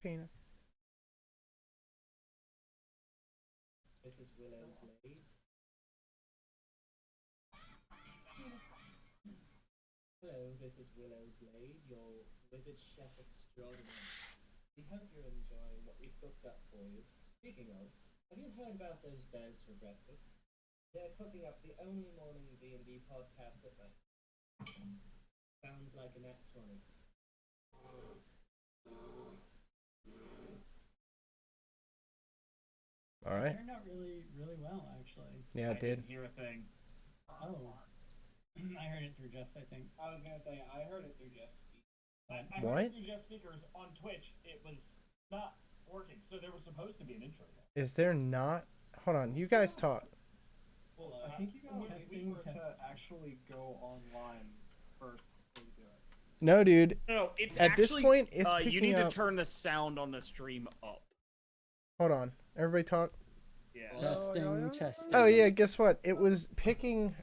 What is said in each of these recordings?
Penis. This is Willow Blade. Hello, this is Willow Blade, your wizard chef extraordinaire. We hope you're enjoying what we've cooked up for you. Speaking of, have you heard about those bears for breakfast? They're cooking up the only morning D&D podcast at night. Sounds like an Act 20. All right. Turned out really, really well, actually. Yeah, it did. Didn't hear a thing. Oh. I heard it through Jeff's, I think. I was gonna say I heard it through Jeff's speaker. I What? heard it through Jeff's speakers on Twitch. It was not working, so there was supposed to be an intro there. Is there not? Hold on. You guys talk. Well, I think we testing, were testing. to actually go online first to do it. No, dude. No, it's At this actually, point, it's you picking need up. to turn the sound on the stream up. Hold on. Everybody talk. Yeah. Testing, testing. Oh yeah. Guess what? It was picking.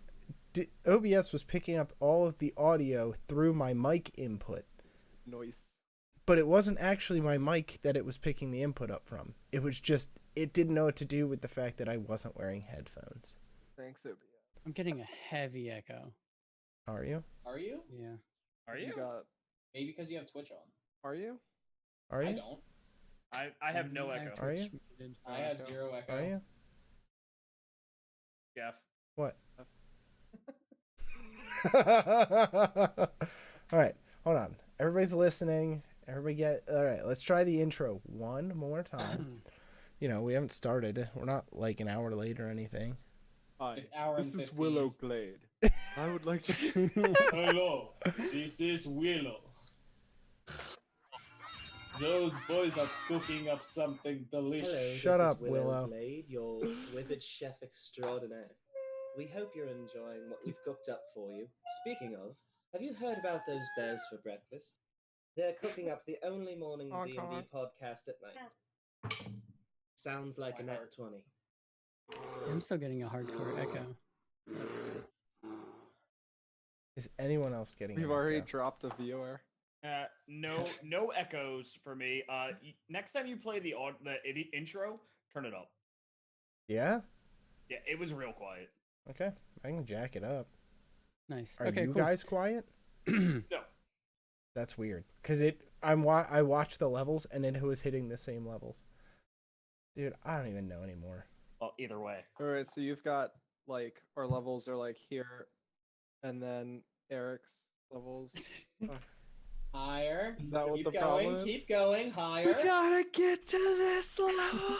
OBS was picking up all of the audio through my mic input, Noise. but it wasn't actually my mic that it was picking the input up from. It was just it didn't know what to do with the fact that I wasn't wearing headphones. Thanks, OBS. I'm getting a heavy echo. Are you? Are you? Yeah. Are You you? got? Maybe because you have Twitch on. Are you? Are I you? don't. I have no I have echo. Are you? Twitch muted. I have echo. 0 echo. Are you? Jeff. What? All right, hold on. Everybody's listening. Everybody get. All right, let's try the intro one more time. You know, we haven't started. We're not like an hour late or anything. Hi. An hour This and is 15. Willow Glade. I would like to. Hello, this is Willow. Those boys are cooking up something delicious. Hello, Shut this up, is Willow Willow. Blade, your wizard chef extraordinaire. We hope you're enjoying what we've cooked up for you. Speaking of, have you heard about those bears for breakfast? They're cooking up the only morning Honk, D&D honk. podcast at night. Sounds like an Act 20. I'm still getting a hardcore echo. Is anyone else getting? We've an already echo? dropped a viewer. No echoes for me. Next time you play the intro, turn it up. Yeah. Yeah, it was real quiet. Okay, I can jack it up. Nice. Are okay, you cool. guys quiet? No. That's weird. Cause I watched the levels and it was hitting the same levels. Dude, I don't even know anymore. Well, either way. Alright, so you've got like our levels are like here, and then Eric's levels. Higher. Is that what Keep the going. problem is? Keep going. Higher. gotta get to this level.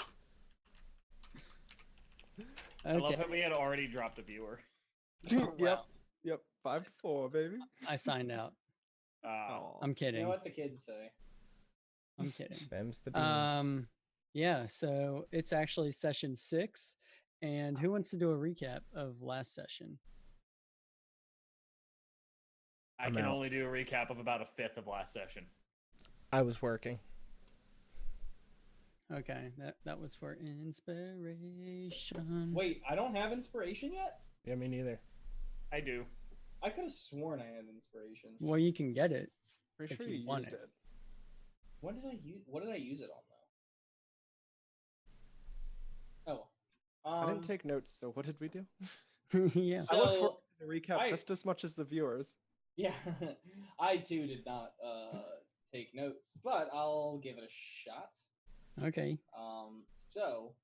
I love Okay. that we had already dropped a viewer. Yep. Yep. 5-4, baby. I signed out. Aw. I'm You kidding. know what the kids say. I'm kidding. Them's the beans. Yeah, so it's actually session 6. And who wants to do a recap of last session? I I'm can out. only do a recap of about a fifth of last session. I was working. Okay, that was for inspiration. Wait, I don't have inspiration yet? Yeah, me neither. I do. I could have sworn I had inspiration. Well, you can get it. Pretty if sure you you want used it. it. What did I use it on though? Oh. I didn't take notes, so what did we do? Yeah. I look So, forward to the recap I- just as much as the viewers. yeah, I too did not take notes, but I'll give it a shot. Okay. So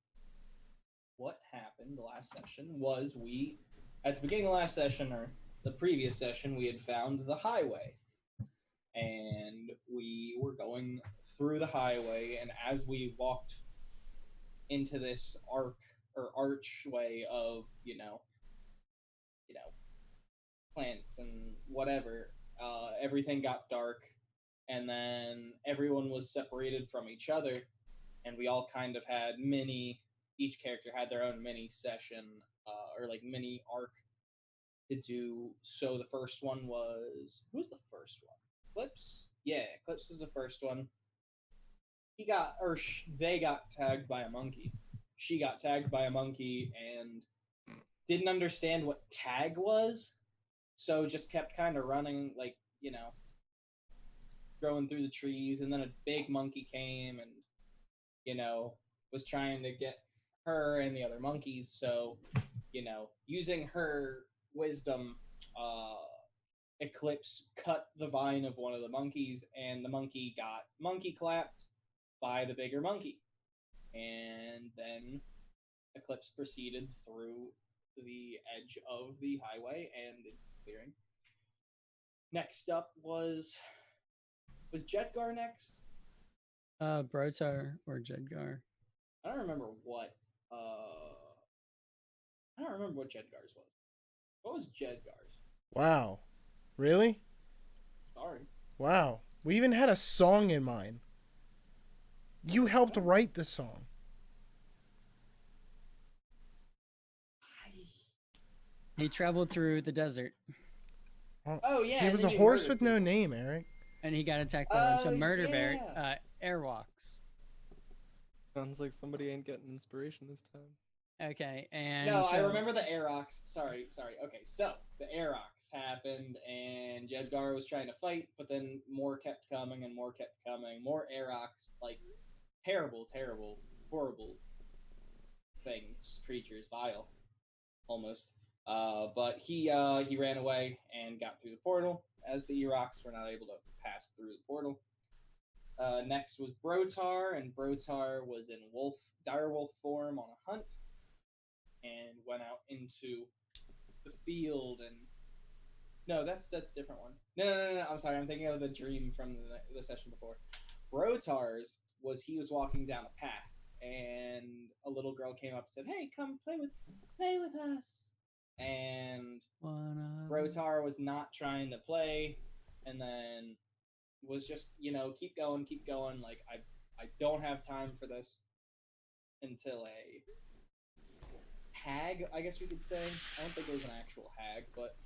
what happened last session was we, at the beginning of last session, or the previous session, we had found the highway. And we were going through the highway, and as we walked into this archway of, plants and whatever, everything got dark, and then everyone was separated from each other, and we all kind of had each character had their own mini session, or like mini arc to do. So the first one was, who was the first one? Clips? Yeah, Clips is the first one. They got tagged by a monkey. She got tagged by a monkey and didn't understand what tag was, so just kept kind of running, growing through the trees, and then a big monkey came and, was trying to get her and the other monkeys. So, using her wisdom, Eclipse cut the vine of one of the monkeys, and the monkey got monkey clapped by the bigger monkey. And then Eclipse proceeded through the edge of the highway and into the clearing. Next up was Jedgar next? Brotar or Jedgar. I don't remember what Jedgar's was. What was Jedgar's? Wow. Really? Sorry. Wow. We even had a song in mind. You helped write the song. He traveled through the desert Oh yeah. He was a horse with no name, Eric. and he got attacked by a bunch of murder yeah. airwalks. Sounds like somebody ain't getting inspiration this time. Okay, and No, I so- remember the Aerox. Sorry. Okay, so the Aerox happened, and Jedgar was trying to fight, but then more kept coming and more kept coming. More Aerox, like terrible, horrible things, creatures, vile, almost. But he ran away and got through the portal, as the Aerox were not able to pass through the portal. Next was Brotar, and Brotar was in direwolf form on a hunt, and went out into the field. And no, that's a different one. No. I'm sorry. I'm thinking of the dream from the session before. Brotar's he was walking down a path, and a little girl came up and said, "Hey, come play with us." And Brotar was not trying to play, and then was just, keep going. Like, I don't have time for this, until a hag, I guess we could say. I don't think it was an actual hag, but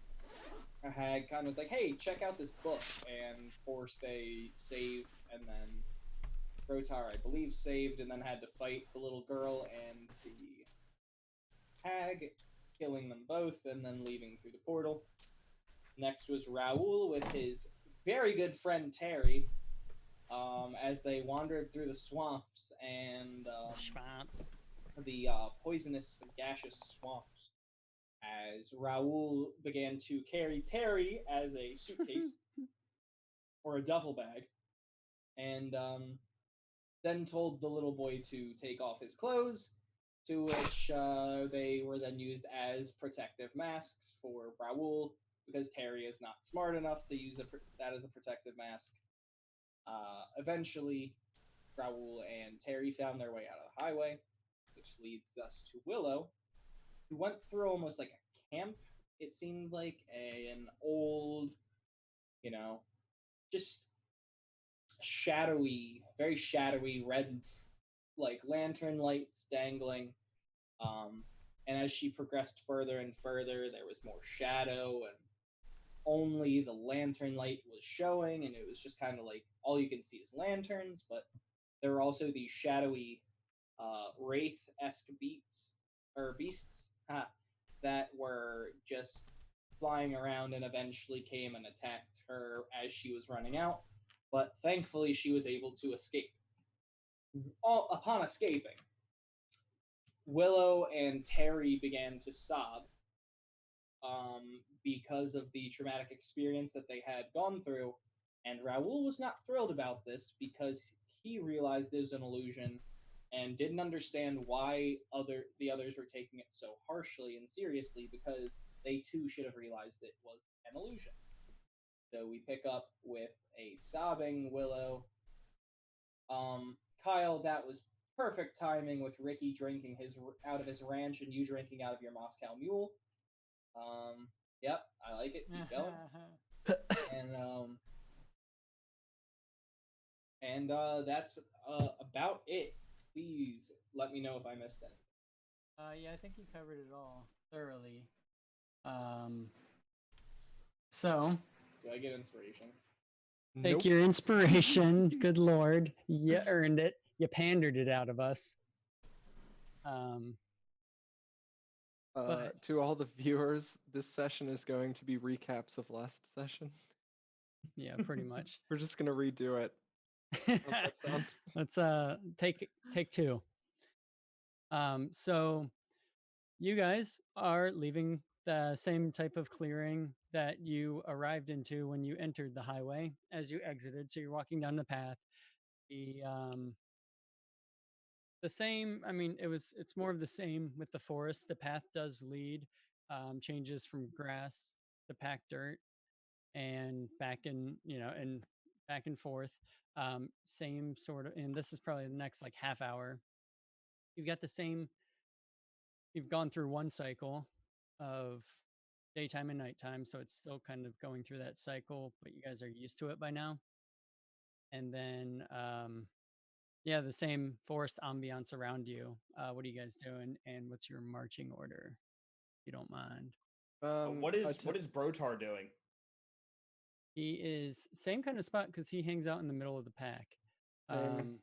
a hag kind of was like, "Hey, check out this book," and forced a save, and then Brotar, I believe, saved, and then had to fight the little girl and the hag, killing them both, and then leaving through the portal. Next was Raoul with his very good friend Terry, as they wandered through the swamps and the poisonous, gaseous swamps, as Raoul began to carry Terry as a suitcase or a duffel bag, and then told the little boy to take off his clothes, to which they were then used as protective masks for Raoul, because Terry is not smart enough to use that as a protective mask. Eventually, Raoul and Terry found their way out of the highway, which leads us to Willow, who went through almost like a camp. It seemed like an old, just shadowy, very shadowy red, like lantern lights dangling. And as she progressed further and further, there was more shadow, and only the lantern light was showing, and it was just kind of like all you can see is lanterns, but there were also these shadowy wraith-esque beasts that were just flying around, and eventually came and attacked her as she was running out, but thankfully she was able to escape. Upon escaping, Willow and Terry began to sob, because of the traumatic experience that they had gone through, and Raoul was not thrilled about this, because he realized it was an illusion and didn't understand why the others were taking it so harshly and seriously, because they too should have realized it was an illusion. So we pick up with a sobbing Willow. Kyle, that was perfect timing, with Ricky drinking out of his ranch and you drinking out of your Moscow Mule. Yep, I like it. Keep going. And that's about it. Please let me know if I missed anything. Yeah, I think you covered it all thoroughly. So Do I get inspiration? take your inspiration. Good Lord, you earned it. You pandered it out of us. To all the viewers, this session is going to be recaps of last session. Yeah, pretty much. We're just gonna redo it. How's that sound? Let's take two. So you guys are leaving the same type of clearing that you arrived into when you entered the highway as you exited. So you're walking down the path. The same, I mean, it's more of the same with the forest. The path does lead, changes from grass to packed dirt and back in, and back and forth. Same sort of, and this is probably the next like half hour. You've got the same, you've gone through one cycle of daytime and nighttime, so it's still kind of going through that cycle, but you guys are used to it by now. And then yeah, the same forest ambiance around you. What are you guys doing, and what's your marching order, if you don't mind? What is Brotar doing? He is same kind of spot because he hangs out in the middle of the pack, Same.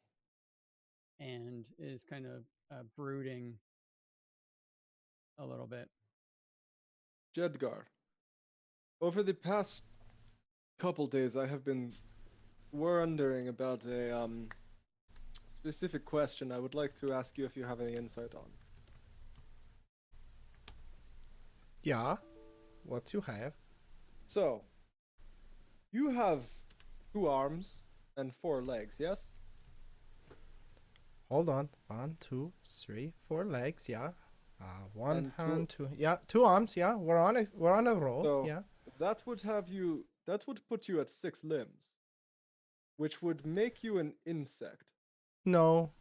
and is kind of brooding a little bit. Jedgar. Over the past couple days, I have been wondering about a specific question I would like to ask you if you have any insight on. Yeah. What you have? So, you have 2 arms and 4 legs, yes? Hold on. 1, 2, 3, 4 legs. Yeah. One And hand, two. Yeah, 2 arms. Yeah, we're on a roll. So Yeah. that would put you at 6 limbs, which would make you an insect No.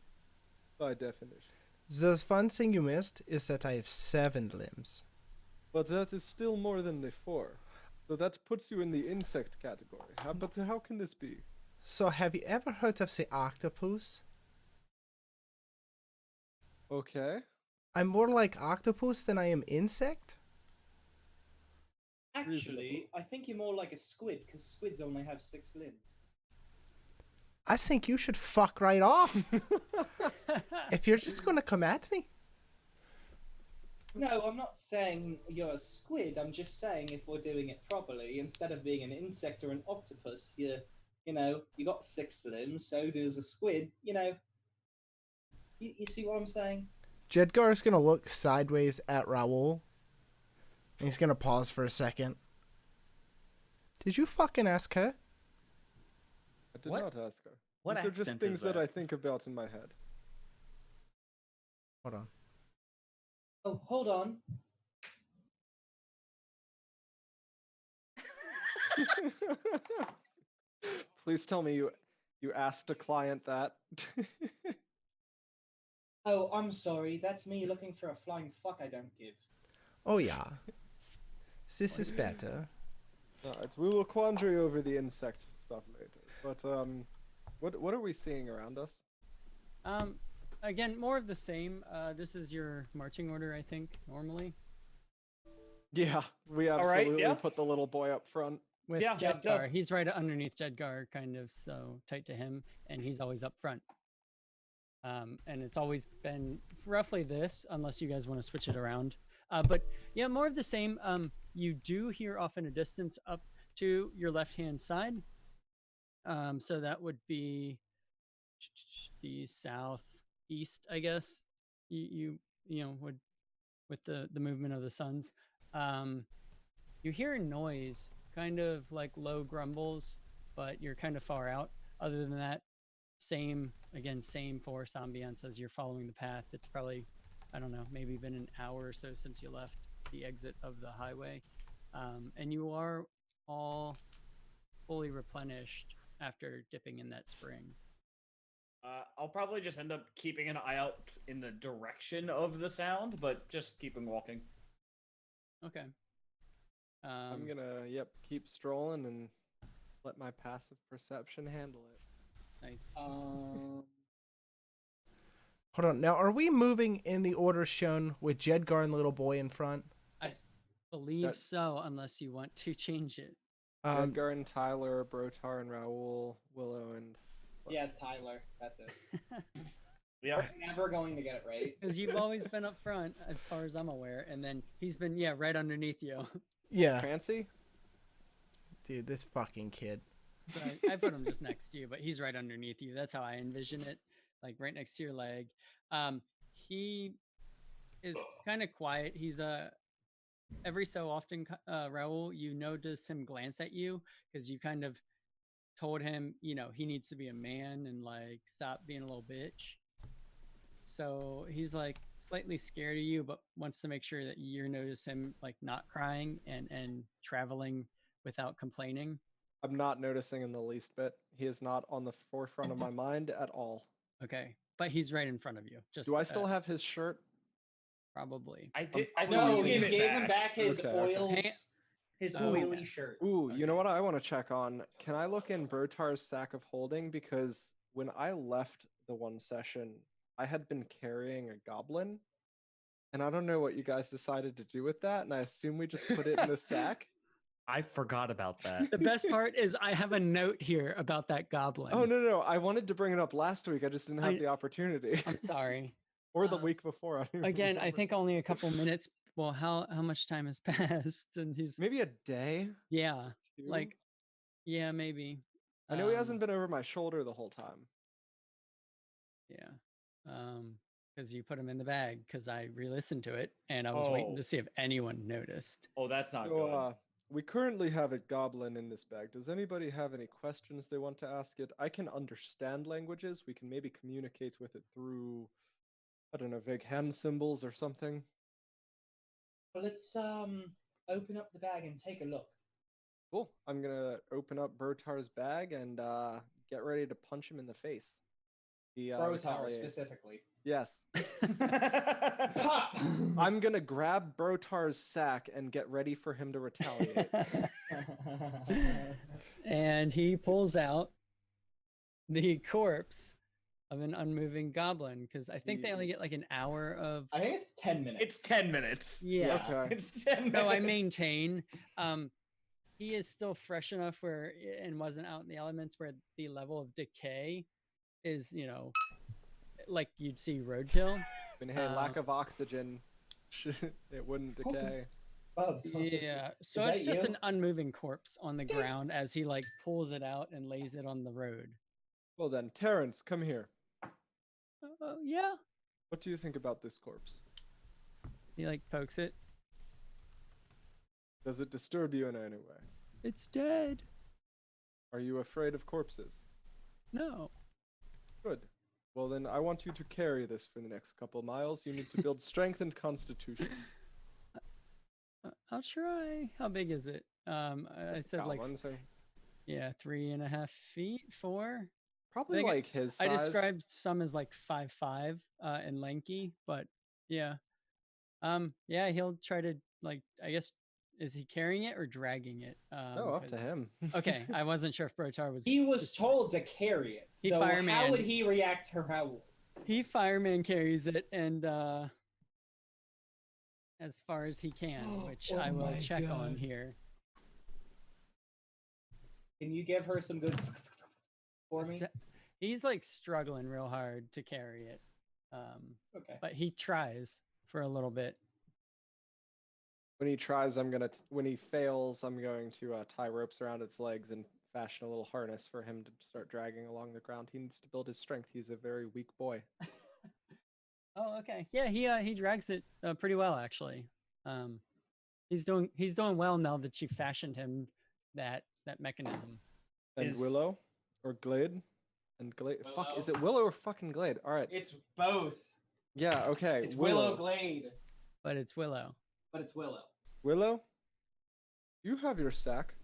by definition. The fun thing you missed is that I have 7 limbs. But that is still more than the 4. So that puts you in the insect category. But how can this be? So have you ever heard of the octopus? Okay. I'm more like octopus than I am insect? Actually, I think you're more like a squid, because squids only have 6 limbs. I think you should fuck right off. If you're just gonna come at me. No, I'm not saying you're a squid. I'm just saying if we're doing it properly, instead of being an insect or an octopus, you got 6 limbs, so does a squid. You see what I'm saying? Jedgar's gonna look sideways at Raoul. And he's gonna pause for a second. Did you fucking ask her? I did What? not ask her. What These are just accent things is that that? I think about in my head. Hold on. Oh, hold on. Please tell me you asked a client that. Oh, I'm sorry. That's me looking for a flying fuck I don't give. Oh yeah. This is better. Alright, we will quandary over the insect stuff later. But what are we seeing around us? Again, more of the same. This is your marching order, I think, normally. Yeah, we right, absolutely yeah. put the little boy up front. With Yeah, Jedgar. yeah. He's right underneath Jedgar, kind of so tight to him, and he's always up front. And it's always been roughly this, unless you guys want to switch it around. But yeah, more of the same. You do hear off in a distance up to your left-hand side. So that would be the southeast, I guess. You would, with the movement of the suns. You hear a noise, kind of like low grumbles, but you're kind of far out. Other than that, same forest ambiance as you're following the path. It's probably, I don't know, maybe been an hour or so since you left the exit of the highway. And you are all fully replenished after dipping in that spring. I'll probably just end up keeping an eye out in the direction of the sound, but just keeping walking. Okay. I'm gonna keep strolling and let my passive perception handle it. Nice. Hold on. Now, are we moving in the order shown with Jedgar and the little boy in front? I believe so, unless you want to change it. Jedgar and Tyler, Brotar and Raoul, Willow and... Yeah, Tyler. That's it. Yeah. We're never going to get it right. Because you've always been up front, as far as I'm aware, and then he's been, right underneath you. Yeah. Fancy? Dude, this fucking kid. So I put him just next to you, but he's right underneath you. That's how I envision it, like right next to your leg. He is kind of quiet. He's every so often, Raul, you notice him glance at you because you kind of told him, he needs to be a man and like stop being a little bitch. So he's like slightly scared of you, but wants to make sure that you notice him like not crying and traveling without complaining. I'm not noticing in the least bit. He is not on the forefront of my mind at all. Okay, but he's right in front of you. Just Do I still have his shirt? probably? I think No, you you gave gave it him back his Okay, okay. oils, Hey- his Oh, oily okay. shirt. Ooh, you know Okay. what I want to check on? Can I look in Brotar's sack of holding? Because when I left the one session, I had been carrying a goblin. And I don't know what you guys decided to do with that. And I assume we just put it in the sack. I forgot about that. The best part is I have a note here about that goblin. Oh, no. I wanted to bring it up last week. I just didn't have the opportunity. I'm sorry. Or the week before. I don't even Again, I remember. think only a couple minutes. Well, how much time has passed? And he's Maybe a day. yeah, Two? like yeah, maybe. I know he hasn't been over my shoulder the whole time. Yeah, because you put him in the bag because I re-listened to it and I was waiting to Oh. see if anyone noticed. Oh, that's not So, good. we currently have a goblin in this bag. Does anybody have any questions they want to ask it? I can understand languages. We can maybe communicate with it through, I don't know, vague hand symbols or something. Well, let's open up the bag and take a look. Cool. I'm gonna open up Brotar's bag and get ready to punch him in the face. He, Brotar retaliates. specifically. Yes. Pop! I'm gonna grab Brotar's sack and get ready for him to retaliate. And he pulls out the corpse of an unmoving goblin because I think they only get like an hour of. I think it's 10 minutes. It's 10 minutes. Yeah. Okay. It's 10 minutes. No, I maintain. He is still fresh enough where and wasn't out in the elements where the level of decay is, like you'd see roadkill. And hey, lack of oxygen, it wouldn't decay. Bubs. Yeah. So Is it's that just you? an unmoving corpse on the ground as he like pulls it out and lays it on the road. Well then, Terrence, come here. Yeah. What do you think about this corpse? He like pokes it. Does it disturb you in any way? It's dead. Are you afraid of corpses? No. Good. Well then, I want you to carry this for the next couple miles. You need to build strength and constitution. I'll try. How big is it? I said like Goblin, so 3.5 feet, 4. probably think like his size. I described some as like 5'5" and lanky, but yeah. Yeah, he'll try to like, I guess, is he carrying it or dragging it? Oh, up to 'cause- him. Okay, I wasn't sure if Brotar was. He was specific. told to carry it. He So fireman. how would he react to Raoul? He fireman carries it and as far as he can, which Oh I will my check on God. here. Can you give her some good for me? He's like struggling real hard to carry it, Okay. but he tries for a little bit. When he tries, when he fails, I'm going to tie ropes around its legs and fashion a little harness for him to start dragging along the ground. He needs to build his strength. He's a very weak boy. Oh, okay. Yeah, he drags it pretty well actually. He's doing well now that you fashioned him that mechanism. And Is- Willow or Glade? And Glade. Fuck, is Willow? it Willow or fucking Glade? All right. It's both. Yeah, okay. It's Willow Glade, But it's Willow. but it's Willow. Willow? You have your sack.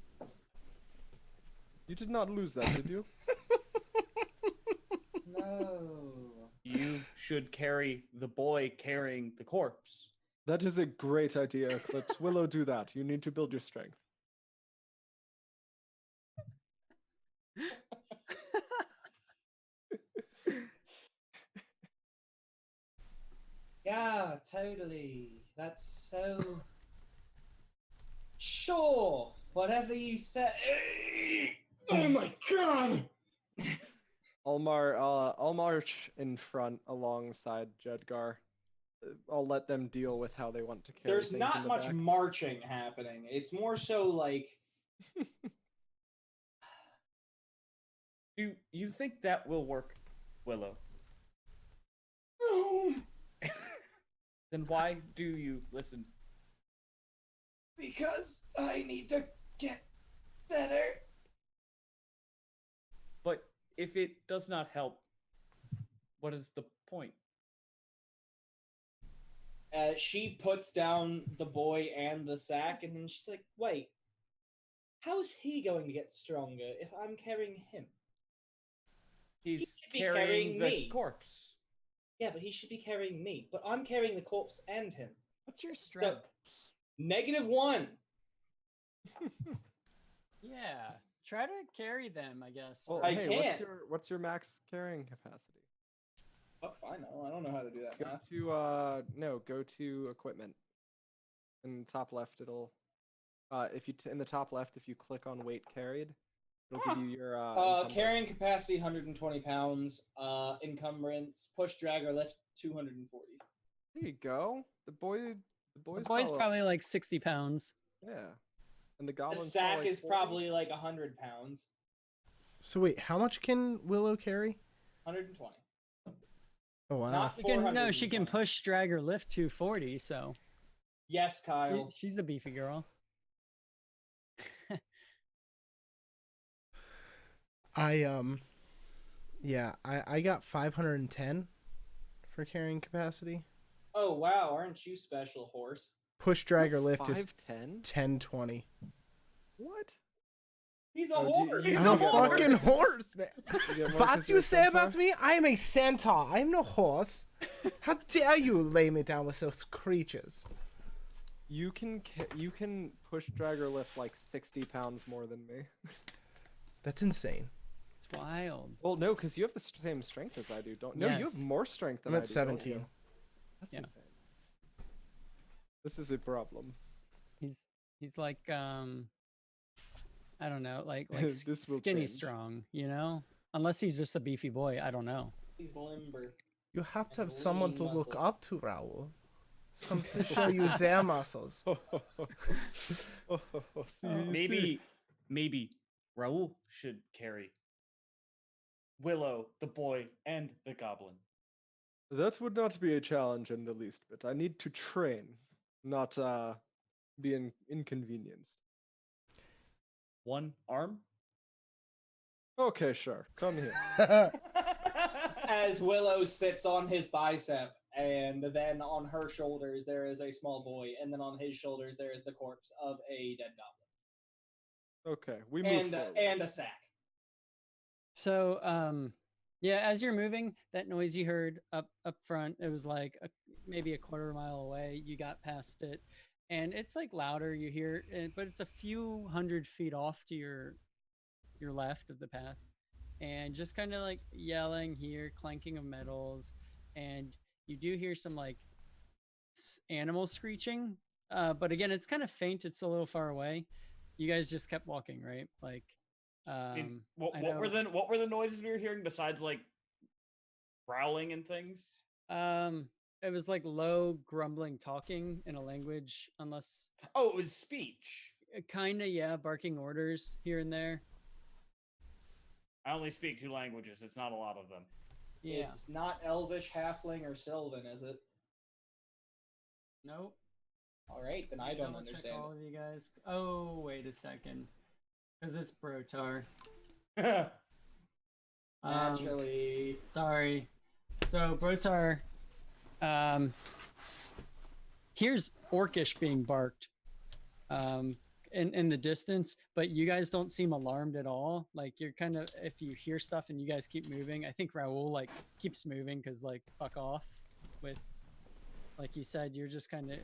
You did not lose that, did you? No. You should carry the boy carrying the corpse. That is a great idea, Eclipse. Willow, do that. You need to build your strength. Yeah, totally. That's so. Sure. Whatever you say. Oh my god! I'll march in front alongside Jedgar. I'll let them deal with how they want to carry There's things in not the much back. marching happening. It's more so like Do you think that will work, Willow? No, Then why do you listen? because I need to get better. But if it does not help, what is the point? She puts down the boy and the sack, and then she's like, wait, how is he going to get stronger if I'm carrying him? He's should be carrying carrying the me. corpse. Yeah, but he should be carrying me. But I'm carrying the corpse and him. What's your So, strength? -1. Yeah, try to carry them, I guess. Well, for- I hey, can't. what's your max carrying capacity? Fuck, I know. I don't know how to do that math. Go to equipment. In the top left, it'll if you in the top left, if you click on weight carried, it'll give you your encumbrance. Carrying capacity 120 pounds. Encumbrance, push, drag, or lift 240. There you go. The The boy's boy's probably like 60 pounds. yeah, and the The goblin's sack probably is 40. probably like 100 pounds. So wait, how much can Willow carry? 120. Oh wow. Not She can, no, she can 420. push, drag, or lift 240. So Yes, Kyle. she's a beefy girl. I got 510 for carrying capacity. Oh wow, aren't you special, horse? Push, drag, or lift is 510. 1020. What? He's a Oh, horse. He's I'm a a horse. fucking horse, man. You get more What 'cause you you're a say about centaur? me? I am a centaur. I'm no horse. How dare you lay me down with those creatures? You can push, drag, or lift like 60 pounds more than me. That's insane. It's wild. Well, no, because you have the same strength as I do. Don't no, you have Yes. more strength than I'm I at do. don't 17. you? That's Yeah. insane. This is a problem. He's like I don't know, like This will skinny change. strong, you know? Unless he's just a beefy boy, I don't know. He's limber. You have to have And someone lean to look muscle. up to, Raoul. Some to show you their muscles. So you see- Maybe Raoul should carry Willow, the boy, and the goblin. that would not be a challenge in the least bit. I need to train, not be inconvenienced. One arm? Okay, sure. Come here. As Willow sits on his bicep, and then on her shoulders there is a small boy, and then on his shoulders there is the corpse of a dead goblin, Okay, we move forward. and a sack. So yeah, as you're moving, that noise you heard up front, it was like maybe a quarter mile away. You got past it, and it's like louder. You hear it, but it's a few hundred feet off to your left of the path, and just kind of like yelling here, clanking of metals, and you do hear some like animal screeching. But again, it's kind of faint. It's a little far away. You guys just kept walking, right? Like, I mean, I what were know- what were the noises we were hearing besides like growling and things? It was like low grumbling, talking in a language, unless Oh, it was speech. kind of, yeah, barking orders here and there. I only speak 2 languages. It's not a lot of them. Yeah. It's not Elvish, Halfling, or Sylvan, is it? Nope. All right, then I don't Double check understand. all of you guys. Oh, wait a second. Because it's Brotar. Naturally. Sorry. So Brotar here's Orcish being barked in the distance, but you guys don't seem alarmed at all. Like you're kind of, if you hear stuff and you guys keep moving, I think Raoul like keeps moving because like fuck off with, like he said, you're just kind of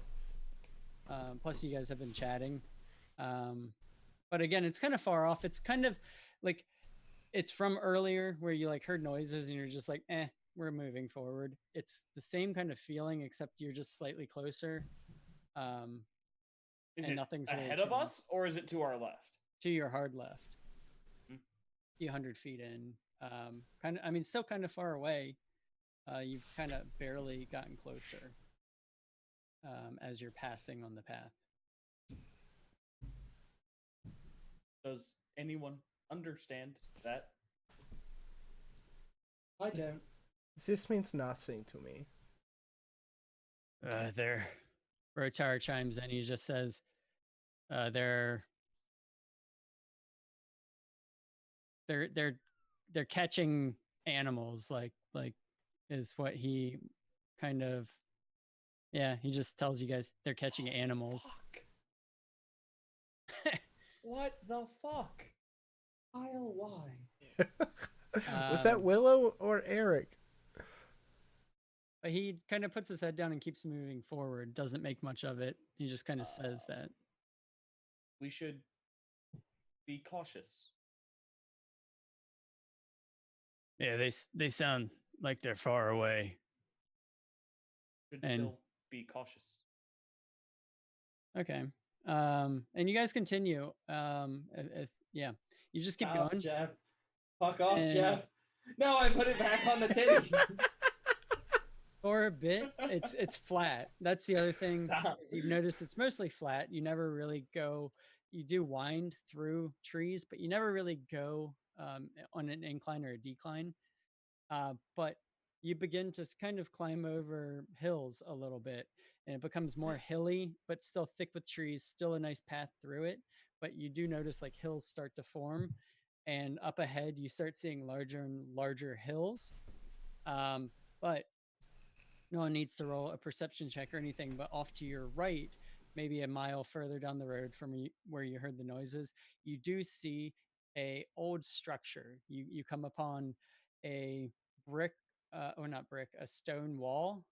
plus you guys have been chatting. But again, it's kind of far off. It's kind of like it's from earlier where you like heard noises and you're just like, we're moving forward. It's the same kind of feeling, except you're just slightly closer. Is And it nothing's really ahead of changed. us or is it to our left? To your hard left. Hmm. Few hundred feet in. Kind of, I mean, still kind of far away. You've kind of barely gotten closer as you're passing on the path. Does anyone understand that? I don't. This means nothing to me. There. Rotar chimes in. He just says, they're they're catching animals, like is what he kind of, yeah, he just tells you guys they're catching animals. What the fuck? Kyle, why? Was that Willow or Eric? But he kind of puts his head down and keeps moving forward. Doesn't make much of it. He just kind of says that. We should be cautious. Yeah, they sound like they're far away. Should And- still be cautious. Okay. And you guys continue. Yeah, you just keep Stop, going. Jeff. Fuck off, And- Jeff. No, I put it back on the titty. For a bit, it's flat. That's the other thing. Stop. Is you've noticed it's mostly flat. You never really go. You do wind through trees, but you never really go on an incline or a decline. But you begin to kind of climb over hills a little bit, and it becomes more hilly, but still thick with trees. Still a nice path through it. But you do notice like hills start to form, and up ahead you start seeing larger and larger hills. But no one needs to roll a perception check or anything, but off to your right, maybe a mile further down the road from where you heard the noises, you do see a old structure. You come upon a brick, or not brick, a stone wall.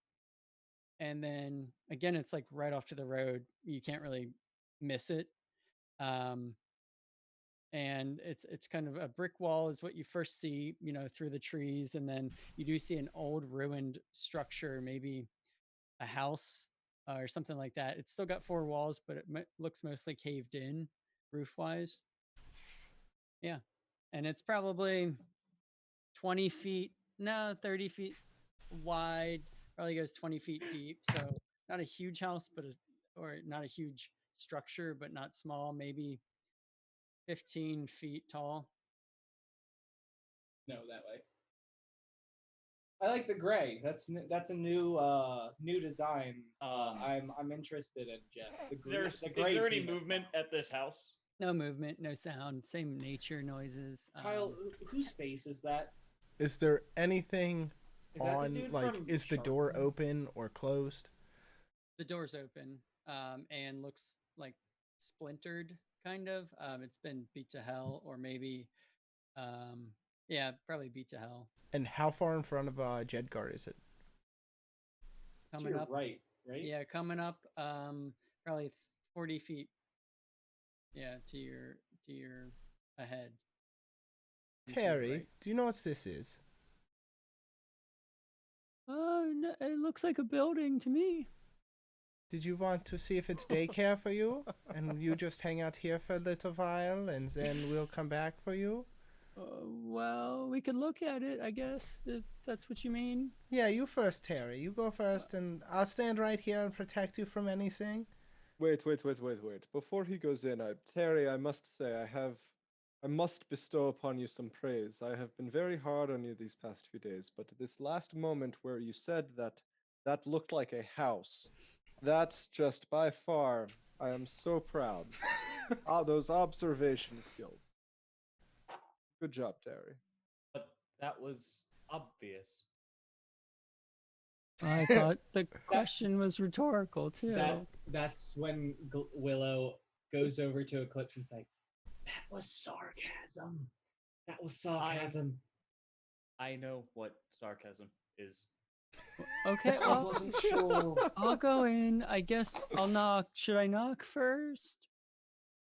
And then again, it's like right off to the road. You can't really miss it. And it's kind of a brick wall is what you first see, through the trees. And then you do see an old ruined structure, maybe a house or something like that. It's still got four walls, but it looks mostly caved in roof wise. Yeah. And it's probably 20 feet, no, 30 feet wide, probably goes 20 feet deep. So not a huge house, or not a huge structure, but not small, maybe 15 feet tall. No, that way. I like the gray. That's a new design. I'm interested in, Jeff. Is there any movement at this house? No movement, no sound, same nature noises. Kyle, whose face is that? Is there anything Is that the on, dude like, from is the Shark door Tank? open or closed? The door's open, and looks like splintered, kind of. It's been beat to hell, or maybe, yeah, probably beat to hell. And how far in front of Jedgar is it? To Coming your up, right? yeah, coming up, probably 40 feet. Yeah, to your ahead. And to your Terry, right. do you know what this is? Oh, no, it looks like a building to me. Did you want to see if it's daycare for you? And you just hang out here for a little while and then we'll come back for you? Well, we could look at it, I guess, if that's what you mean. Yeah, you first, Terry. You go first and I'll stand right here and protect you from anything. Wait. Before he goes in, Terry, I must say, I must bestow upon you some praise. I have been very hard on you these past few days, but this last moment where you said that looked like a house, that's just by far, I am so proud. Those observation skills. Good job, Terry. But that was obvious. I thought the question was rhetorical, too. That's when Willow goes over to Eclipse and's like, "That was sarcasm. That was sarcasm." I know what sarcasm is. Okay, I well, wasn't sure. I'll go in. I guess I'll knock. Should I knock first?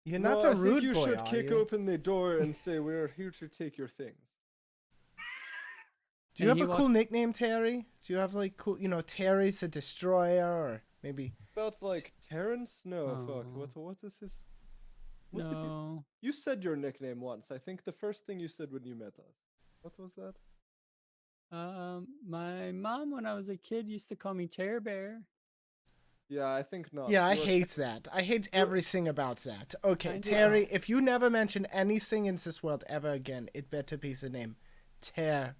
You're No, not a I think rude you boy, should are kick you? open the door and say, "We're here to take your things." Do you And have he a cool walks- nickname, Terry? Do you have like cool, Terry's the Destroyer, or maybe? Felt like Terrence? No, fuck. Oh. What is his? What did No. you said your nickname once. I think the first thing you said when you met us. What was that? My mom, when I was a kid, used to call me Terror Bear. Yeah, I think not. Yeah, I You are- hate that. I hate everything about that. Okay, Kinda. Terry, if you never mention anything in this world ever again, it better be the name Bear.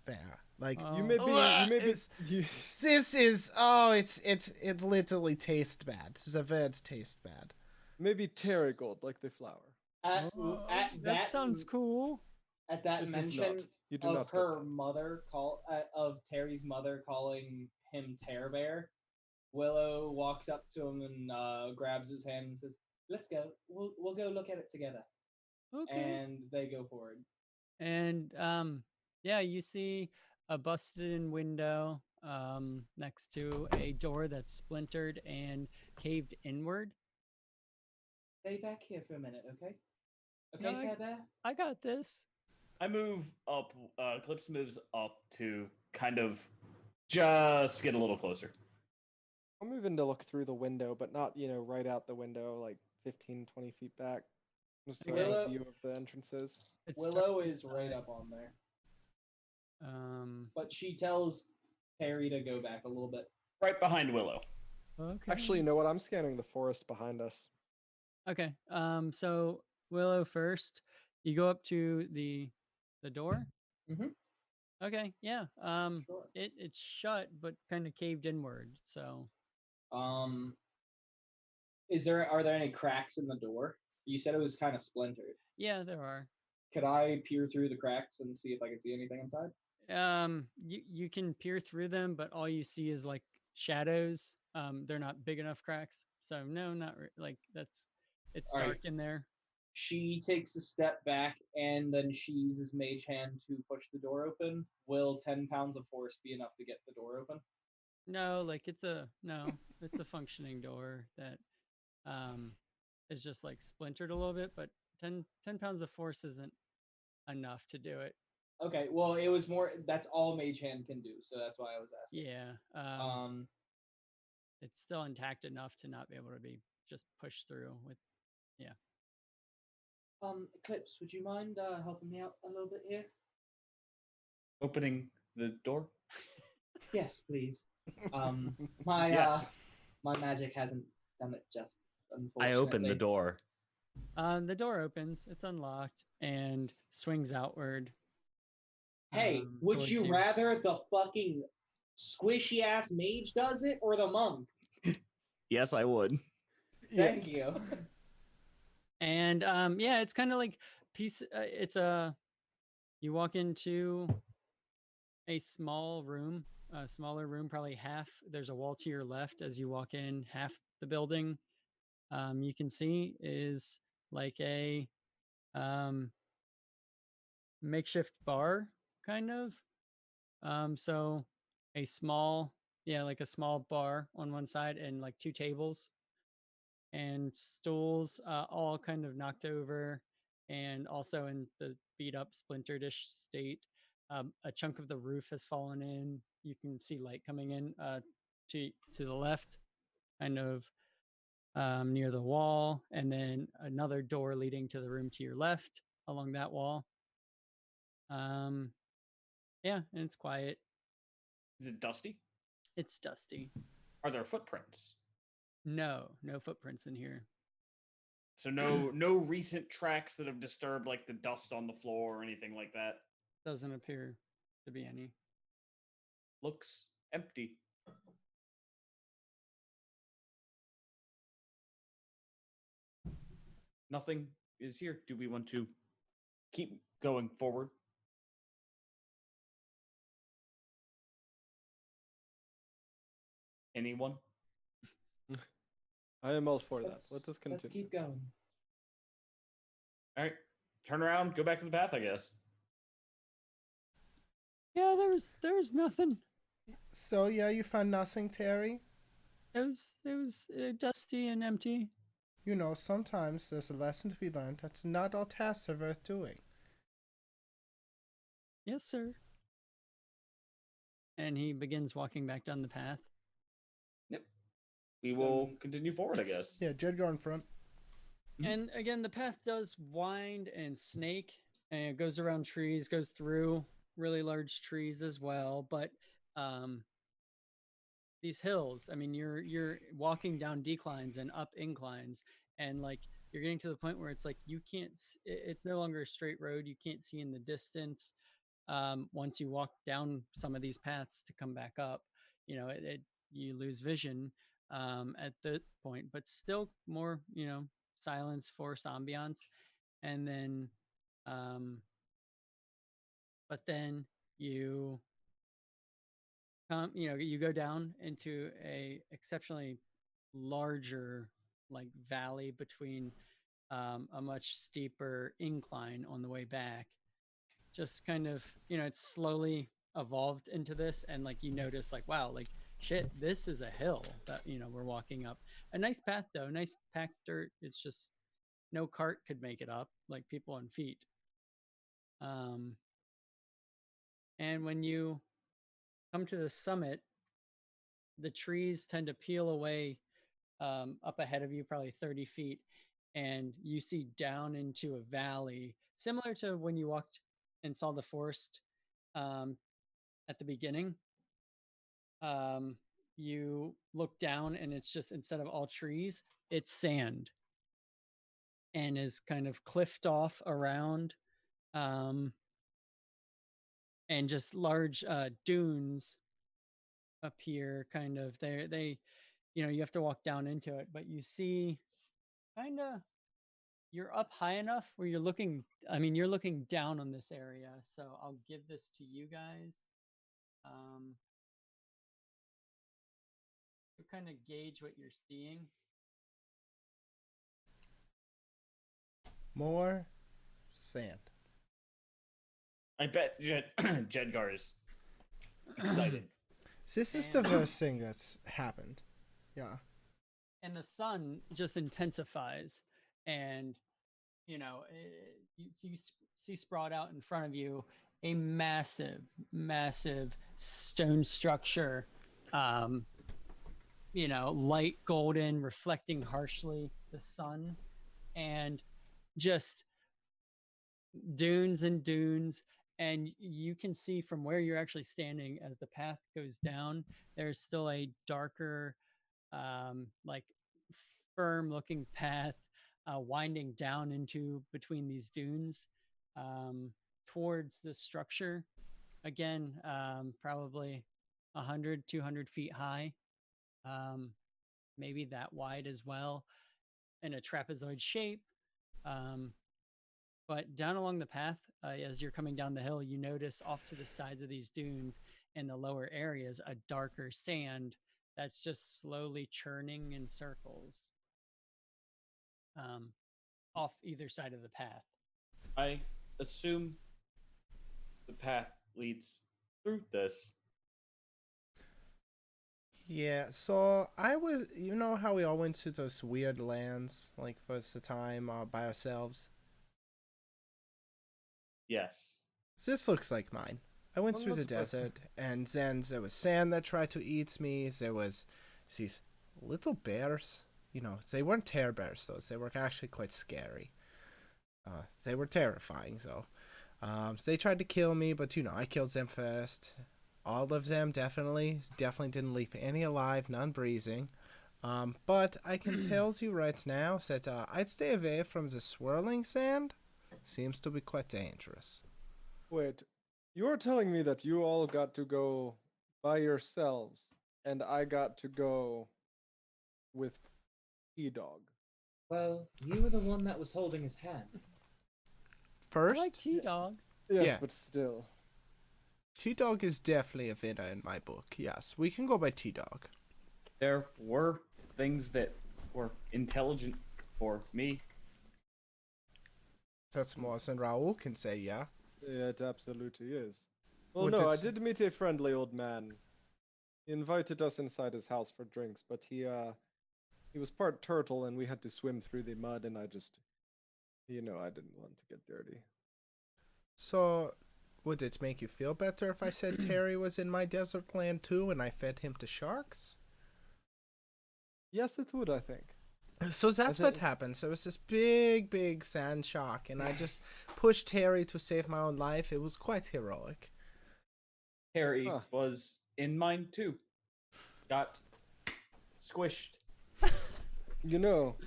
Like You may be. You may be. it's, You, this is it literally tastes bad. The words taste bad. maybe Terrigold, like the flower. At, Oh, at that sounds cool. At that It is mention not. You do of not get her that. mother of Terry's mother calling him Terror Bear, Willow walks up to him and grabs his hand and says, "Let's go. We'll go look at it together." Okay. And they go forward. And yeah, you see a busted in window next to a door that's splintered and caved inward. Stay back here for a minute, okay? No, Okay, Terror Bear. I got this. I move up. Clips moves up to kind of just get a little closer. I'm moving to look through the window, but not, right out the window, like 15, 20 feet back. Just so I have Willow- a view of the entrances. It's Willow dark is right inside. up on there, Um. but she tells Terry to go back a little bit. Right behind Willow. Okay. Actually, you know what? I'm scanning the forest behind us. Okay. So Willow first. You go up to the door. Mhm. Okay. Yeah. Sure. It's shut but kind of caved inward. So Um, are there any cracks in the door? You said it was kind of splintered. yeah, there are. Could I peer through the cracks and see if I can see anything inside? You can peer through them, but all you see is like shadows. They're not big enough cracks. So no, not like that's. It's All right. dark in there. She takes a step back and then she uses Mage Hand to push the door open. Will 10 pounds of force be enough to get the door open? No, like it's a functioning door that is just like splintered a little bit, but 10 pounds of force isn't enough to do it. Okay, well, it was more. That's all Mage Hand can do, so that's why I was asking. Yeah. It's still intact enough to not be able to be just pushed through with. Yeah. Clips, would you mind helping me out a little bit here? Opening the door. Yes, please. My Yes. my magic hasn't done it just. I opened the Unfortunately. door. The door opens. It's unlocked and swings outward. Hey, would towards you rather the fucking squishy ass mage does it or the monk? Yes, I would. Thank you. And yeah, it's kind of like it's a. You walk into a small room, a smaller room, probably half. There's a wall to your left as you walk in. Half the building, you can see is like a makeshift bar, kind of. So a small, yeah, like a small bar on one side and like two tables and stools, all kind of knocked over and also in the beat up, splintered-ish state. A chunk of the roof has fallen in. You can see light coming in to the left, kind of near the wall, and then another door leading to the room to your left along that wall. Yeah, and it's quiet. Is it dusty? It's dusty. Are there footprints? No footprints in here. So no recent tracks that have disturbed like the dust on the floor or anything like that. Doesn't appear to be any. Looks empty. Nothing is here. Do we want to keep going forward? Anyone? I am all for that. Let us Let's continue. keep going. All right. Turn around. Go back to the path, I guess. Yeah, there was nothing. So yeah, you found nothing, Terry? It was dusty and empty. You know, sometimes there's a lesson to be learned. That's not all tasks are worth doing. Yes, sir. And he begins walking back down the path. We will continue forward, I guess. Yeah, Jedgar in front. And again, the path does wind and snake, and it goes around trees, goes through really large trees as well. But these hills, I mean, you're walking down declines and up inclines, and like you're getting to the point where it's like you can't. It's no longer a straight road. You can't see in the distance. once you walk down some of these paths to come back up, you know, you lose vision at the point, but still more, you know, silence, forest ambiance, and then, but then you come, you know, you go down into a exceptionally larger like valley between a much steeper incline on the way back. Just kind of, you know, it's slowly evolved into this, and like you notice, like, wow, like shit, this is a hill that, you know, we're walking up. A nice path though, nice packed dirt. It's just no cart could make it up, like people on feet. Um, and when you come to the summit, the trees tend to peel away up ahead of you, probably 30 feet, and you see down into a valley, similar to when you walked and saw the forest um, at the beginning. You look down, and it's just, instead of all trees, it's sand, and is kind of cliffed off around, um, and just large dunes appear. Kind of, they, you know, you have to walk down into it, but you see kind of, you're up high enough where you're looking, I mean, you're looking down on this area, so I'll give this to you guys to kind of gauge what you're seeing. More sand. I bet Jedgar is excited. So this is the first thing that's happened. Yeah. And the sun just intensifies, and you know, you see sprawled out in front of you a massive, massive stone structure. You know, light golden, reflecting harshly the sun, and just dunes and dunes. And you can see from where you're actually standing, as the path goes down, there's still a darker, like firm looking path winding down into between these dunes towards the structure. Again, probably 100, 200 feet high, maybe that wide as well, in a trapezoid shape. But down along the path, as you're coming down the hill, you notice off to the sides of these dunes in the lower areas a darker sand that's just slowly churning in circles off either side of the path. I assume the path leads through this. Yeah, so I was, you know how we all went to those weird lands, like first the time by ourselves? Yes. This looks like mine. I went Well, through the that's desert, and then there was sand that tried to eat me. There was these little bears. You know, they weren't terror bears, though. They were actually quite scary. They were terrifying, though. So they tried to kill me, but, you know, I killed them first. All of them definitely didn't leave any alive, none breathing. But I can tell you right now that I'd stay away from the swirling sand. Seems to be quite dangerous. Wait, you're telling me that you all got to go by yourselves, and I got to go with T-Dog. Well, you were the one that was holding his hand. I First, like T-Dog. Yes, Yeah. but still. T-Dog is definitely a winner in my book. Yes, we can go by T-Dog. There were things that were intelligent for me. That's more than Raul can say, yeah. Yeah, it absolutely is. Well, What no, I did- did meet a friendly old man. He invited us inside his house for drinks, but he was part turtle, and we had to swim through the mud, and I just, I didn't want to get dirty. So, would it make you feel better if I said Terry was in my desert land too and I fed him to sharks? Yes, it would, I think. So that's I what think- happened. So it was this big sand shark, and I just pushed Terry to save my own life. It was quite heroic. Harry Huh. was in mine too. Got squished. You know,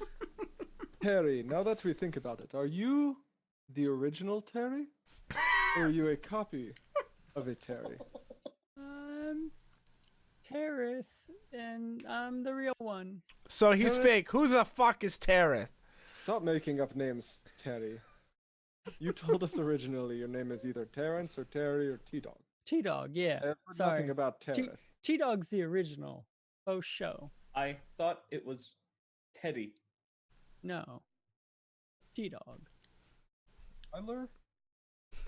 Terry, now that we think about it, are you the original Terry? Or are you a copy of a Terry? I'm Terith, and I'm the real one. So he's Terreth? fake. Who the fuck is Terreth? Stop making up names, Terry. You told us originally your name is either Terrence or Terry or T-Dog. T-Dog, yeah. I have heard Sorry. nothing about Terreth. T-Dog's the original. Oh, show. I thought it was Teddy. No. T-Dog. Tyler?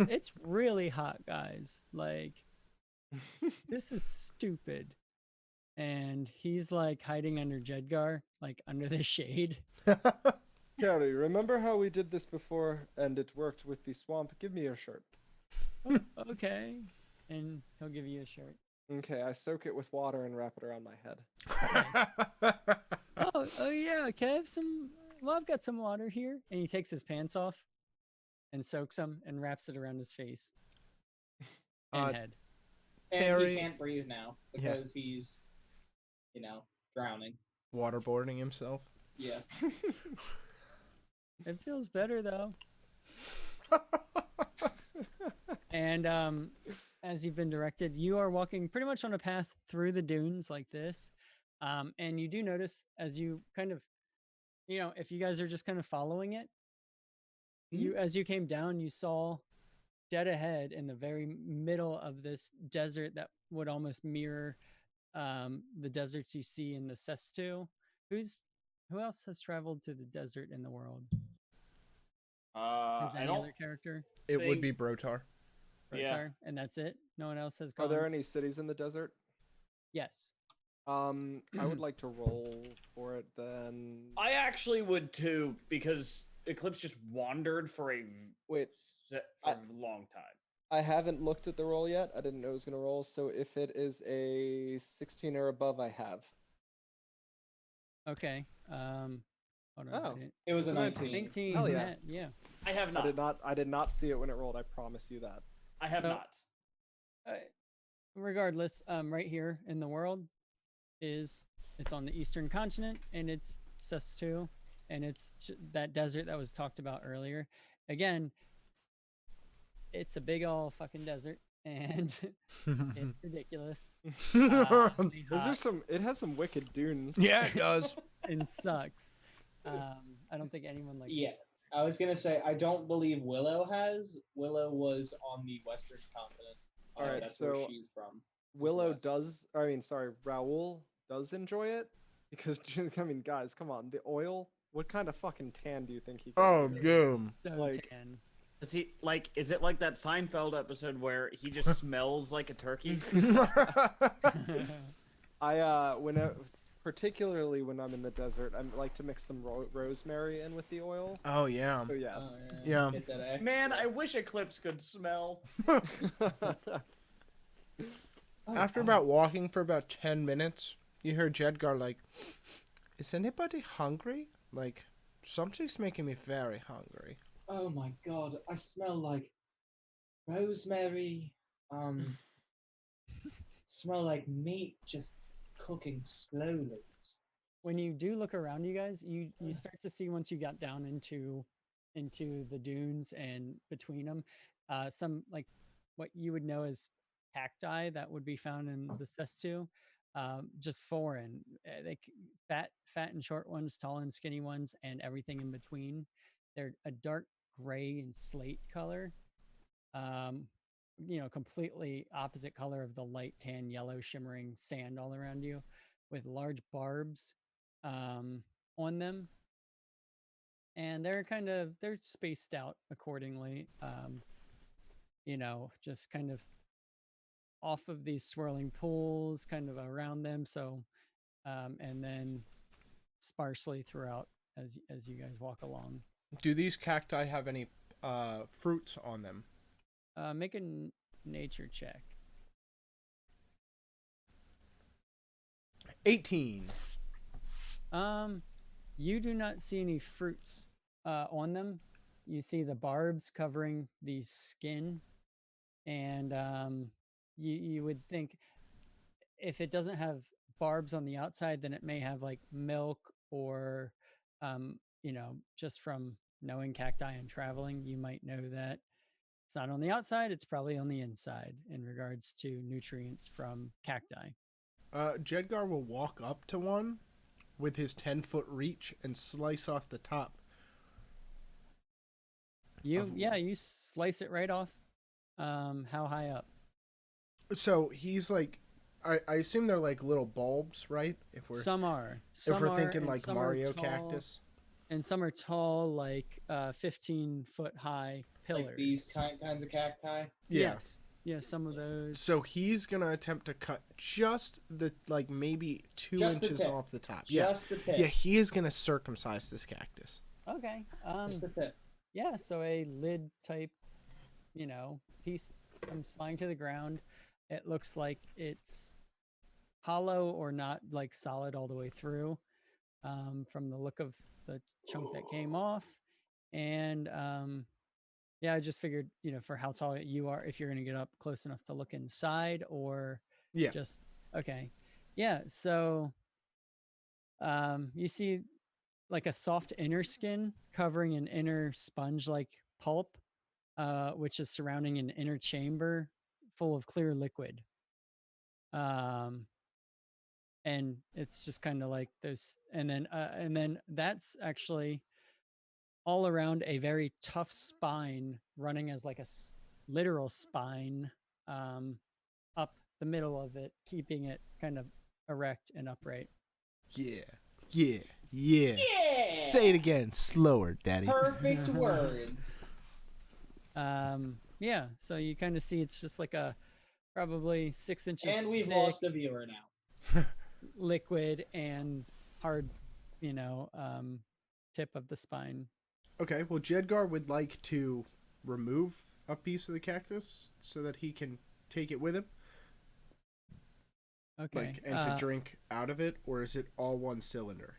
It's really hot, guys. Like, this is stupid. And he's like hiding under Jedgar, like under the shade. Terry, remember how we did this before and it worked with the swamp? Give me your shirt. Okay. And he'll give you a shirt. Okay, I soak it with water and wrap it around my head. Oh yeah, can I have some? Well, I've got some water here. And he takes his pants off and soaks them and wraps it around his face and head. And Terry- he can't breathe now because he's, drowning. Waterboarding himself. Yeah. It feels better though. And as you've been directed, you are walking pretty much on a path through the dunes like this. And you do notice as you kind of, if you guys are just kind of following it, as you came down, you saw dead ahead in the very middle of this desert that would almost mirror the deserts you see in the Sestu. Who else has traveled to the desert in the world? Has I any don't. other character? It would Think- be Brotar. Yeah. Rotar, and that's it. No one else has Are gone. there any cities in the desert? Yes. I would like to roll for it then. I actually would too, because Eclipse just wandered for a Wait, for a long time. I haven't looked at the roll yet. I didn't know it was gonna roll, so if it is a 16 or above, I have. Okay. Hold on. Oh. It was a It's a 19. 19. Hell yeah. Matt, yeah. I have not. I did not see it when it rolled. I promise you that. I have So- not. Regardless, right here in the world it's on the eastern continent, and it's Sestu, and it's that desert that was talked about earlier. Again, it's a big ol' fucking desert, and it's ridiculous. Really Those are hot it has some wicked dunes. Yeah, it does. and sucks. I don't think anyone likes Yeah. I was going to say, I don't believe Willow has. Willow was on the western continent. Alright, That's where so she's from. Willow West. does. I mean, sorry, Raoul does enjoy it because I mean, guys, come on, the oil. What kind of fucking tan do you think he? Oh, gets? doom. So like- tan. Is he like? Is it like that Seinfeld episode where he just smells like a turkey? Particularly when I'm in the desert, I like to mix some rosemary in with the oil. Oh, yeah. So yes. Oh, Yeah. Get that extra. Man, I wish Eclipse could smell. After about walking for about 10 minutes, you hear Jedgar like, is anybody hungry? Like, something's making me very hungry. Oh my god, I smell like rosemary. Smell like meat just cooking slowly. When you do look around you guys, you start to see, once you got down into the dunes and between them, some like what you would know as cacti that would be found in the Sestu, just foreign, like fat and short ones, tall and skinny ones, and everything in between. They're a dark gray and slate color, completely opposite color of the light tan yellow shimmering sand all around you, with large barbs on them, and they're spaced out accordingly, just kind of off of these swirling pools kind of around them, so and then sparsely throughout as you guys walk along. Do these cacti have any fruits on them? Make a nature check. 18. You do not see any fruits on them. You see the barbs covering the skin, and you would think if it doesn't have barbs on the outside, then it may have like milk, or just from knowing cacti and traveling, you might know that It's not on the outside, it's probably on the inside in regards to nutrients from cacti. Jedgar will walk up to one with his 10-foot reach and slice off the top. You slice it right off. How high up? So he's like, I assume they're like little bulbs, right? If we're Some are. if we're thinking and like some are Mario tall, cactus. and some are tall, like 15-foot high pillars. Like these kinds of cacti. Yeah. Yes. Yeah, some of those. So he's gonna attempt to cut just the like maybe 2 Just the inches tip. off the top. Just the tip. Yeah, he is gonna circumcise this cactus. Okay. Just the tip. Yeah, so a lid type, piece comes flying to the ground. It looks like it's hollow or not like solid all the way through, from the look of the chunk that came off. And yeah, I just figured, for how tall you are, if you're going to get up close enough to look inside or Yeah. just, okay. Yeah. So you see like a soft inner skin covering an inner sponge like pulp, which is surrounding an inner chamber full of clear liquid. And it's just kind of like those, and then that's actually all around a very tough spine running as like a literal spine, up the middle of it, keeping it kind of erect and upright. Yeah. Yeah. Yeah. Yeah. Say it again, slower, Daddy. Perfect words. Yeah, so you kind of see it's just like a probably 6 inches And we've thick lost a viewer now. liquid and hard, tip of the spine. Okay, well, Jedgar would like to remove a piece of the cactus so that he can take it with him, Okay. and to drink out of it, or is it all one cylinder?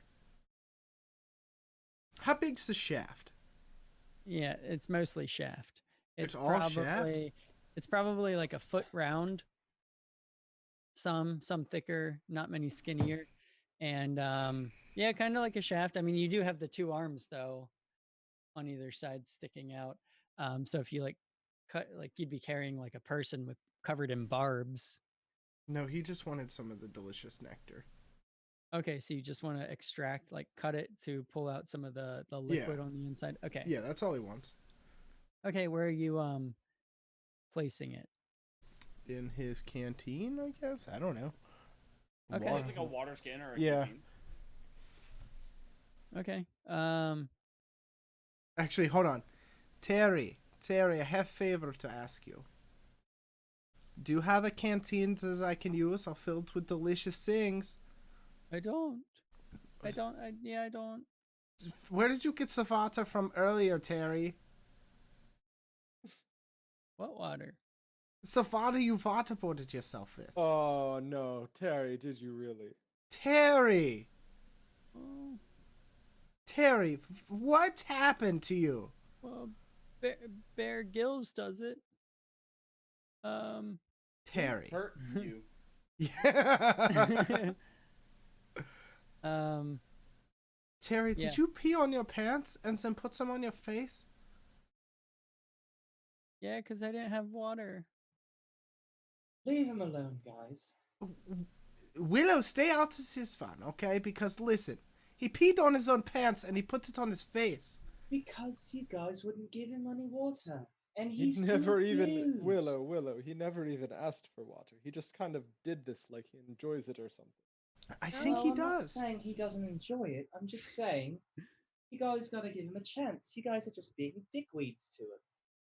How big's the shaft? Yeah, it's mostly shaft. It's all shaft? It's probably like a foot round. Some thicker, not many skinnier. And yeah, kind of like a shaft. I mean, you do have the 2 arms though on either side sticking out. So if you like cut, like you'd be carrying like a person with covered in barbs. No, he just wanted some of the delicious nectar. Okay, so you just want to extract, like cut it to pull out some of the liquid on the inside. Okay. Yeah, that's all he wants. Okay, where are you placing it? In his canteen, I guess? I don't know. Okay. Water- It's like a water skin or a Yeah. canteen. Okay. Actually, hold on. Terry, I have a favor to ask you. Do you have a canteen that I can use or filled with delicious things? I don't. I don't. Where did you get the water from earlier, Terry? What water? The water you waterboarded yourself with. Oh no, Terry, did you really? Terry! Oh, Terry, what happened to you? well, Bear Gills does it. Terry. Hurt you. Yeah. Terry, Yeah. did you pee on your pants and then put some on your face? Yeah, because I didn't have water. Leave him alone, guys. Willow, stay out of this one, okay? Because listen, he peed on his own pants and he put it on his face. Because you guys wouldn't give him any water. And He he's never even confused. Willow. He never even asked for water. He just kind of did this like he enjoys it or something. I think he I'm not does. saying he doesn't enjoy it. I'm just saying you guys gotta give him a chance. You guys are just being dickweeds to him.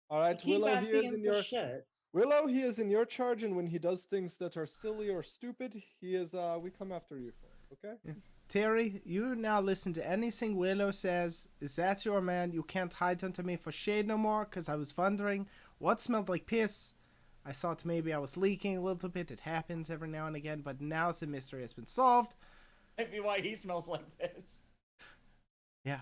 All right, Keep Willow, he asking is him in for your shirts. Willow. He is in your charge, and when he does things that are silly or stupid, he is. We come after you for it. Okay? Terry, you now listen to anything Willow says. Is that your man? You can't hide under me for shade no more, because I was wondering what smelled like piss. I thought maybe I was leaking a little bit. It happens every now and again, but now the mystery has been solved. Maybe why he smells like this. Yeah.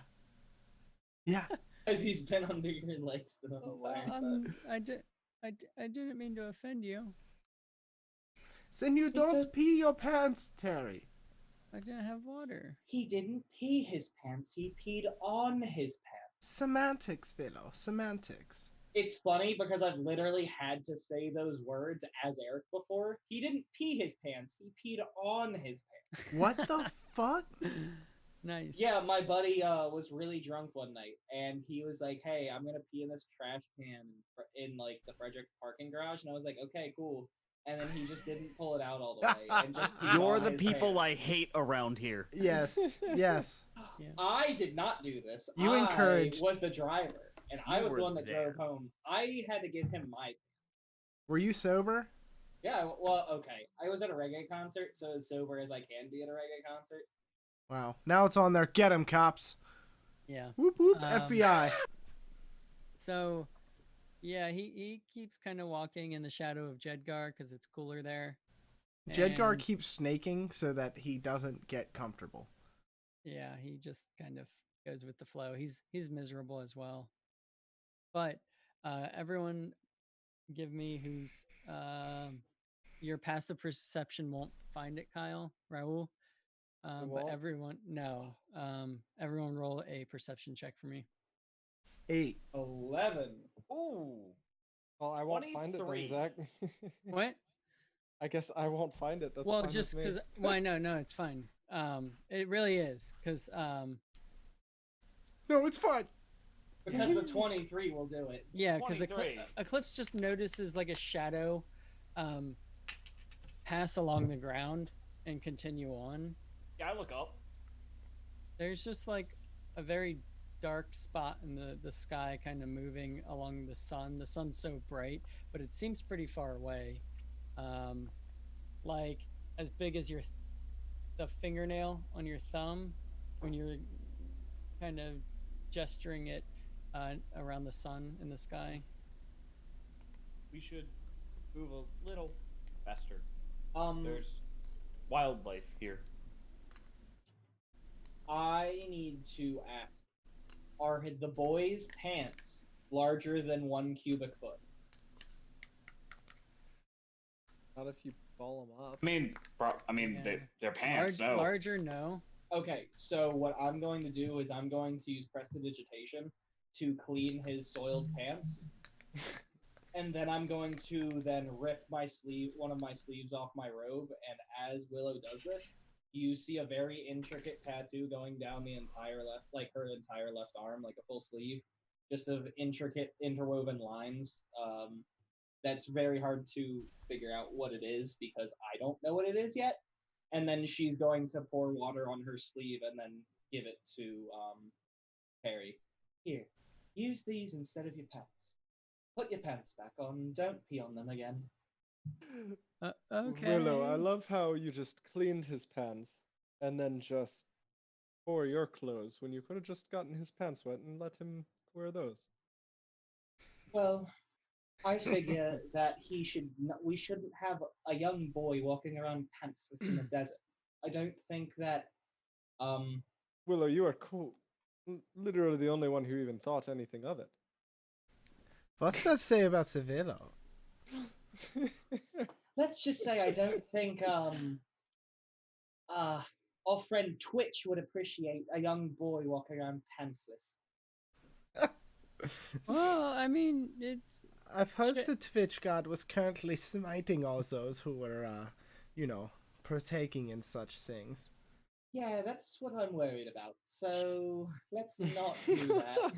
Yeah. Because he's been under your legs the Oh, whole well, time. I didn't mean to offend you. Then you don't a- pee your pants, Terry. I didn't have water. He didn't pee his pants. He peed on his pants. Semantics, Willow. Semantics. It's funny because I've literally had to say those words as Eric before. He didn't pee his pants, he peed on his pants. What the fuck? Nice. Yeah, my buddy was really drunk one night, and he was like, "Hey, I'm gonna pee in this trash can in like the Frederick parking garage," and I was like, "Okay, cool." And then he just didn't pull it out all the way, and just peed You're on the his people I pants. hate around here. Yes, yes. Yeah. I did not do this. You I encouraged- was the driver, and I You was the were one that there. drove home. I had to give him my. Were you sober? Yeah, well, okay. I was at a reggae concert, so as sober as I can be at a reggae concert. Wow. Now it's on there. Get 'em, cops. Yeah. Whoop whoop. Um, FBI. So, yeah, he keeps kind of walking in the shadow of Jedgar because it's cooler there. Jedgar And, keeps snaking so that he doesn't get comfortable. yeah, he just kind of goes with the flow. He's miserable as well. But everyone, give me who's your passive perception won't find it, Kyle, Raul. But won't? everyone, no. Everyone roll a perception check for me. 8. 11. Ooh. Well, I won't find it then, 23. Zach. What? I guess I won't find it. That's Well, fine just with me. because. Why? No, it's fine. It really is because No, it's fine. Because the 23 will do it. yeah, because 23. Eclipse just notices like a shadow pass along the ground and continue on. Yeah, I look up. There's just like a very dark spot in the sky kind of moving along the sun. The sun's so bright, but it seems pretty far away. Like as big as the fingernail on your thumb when you're kind of gesturing it around the sun in the sky. We should move a little faster. Um, There's wildlife here. I need to ask: are the boys' pants larger than 1 cubic foot? Not if you ball them up. I mean, Yeah. their pants. No. Larger, no. Okay, so what I'm going to do is I'm going to use prestidigitation to clean his soiled pants. And then I'm going to then rip one of my sleeves off my robe, and as Willow does this, you see a very intricate tattoo going down the entire left, like her entire left arm, like a full sleeve, just of intricate interwoven lines. That's very hard to figure out what it is because I don't know what it is yet. And then she's going to pour water on her sleeve and then give it to Perry. Here, use these instead of your pants. Put your pants back on. Don't pee on them again. Okay. Willow, I love how you just cleaned his pants and then just wore your clothes when you could have just gotten his pants wet and let him wear those. Well, I figure that we shouldn't have a young boy walking around pantsless in the desert. I don't think that Willow, you are cool. Literally the only one who even thought anything of it. What's that say about Civillo? let's just say I don't think our friend Twitch would appreciate a young boy walking around pantsless. Well, I mean, it's I've heard Shit. the Twitch god was currently smiting all those who were, partaking in such things. Yeah, that's what I'm worried about. So let's not do that.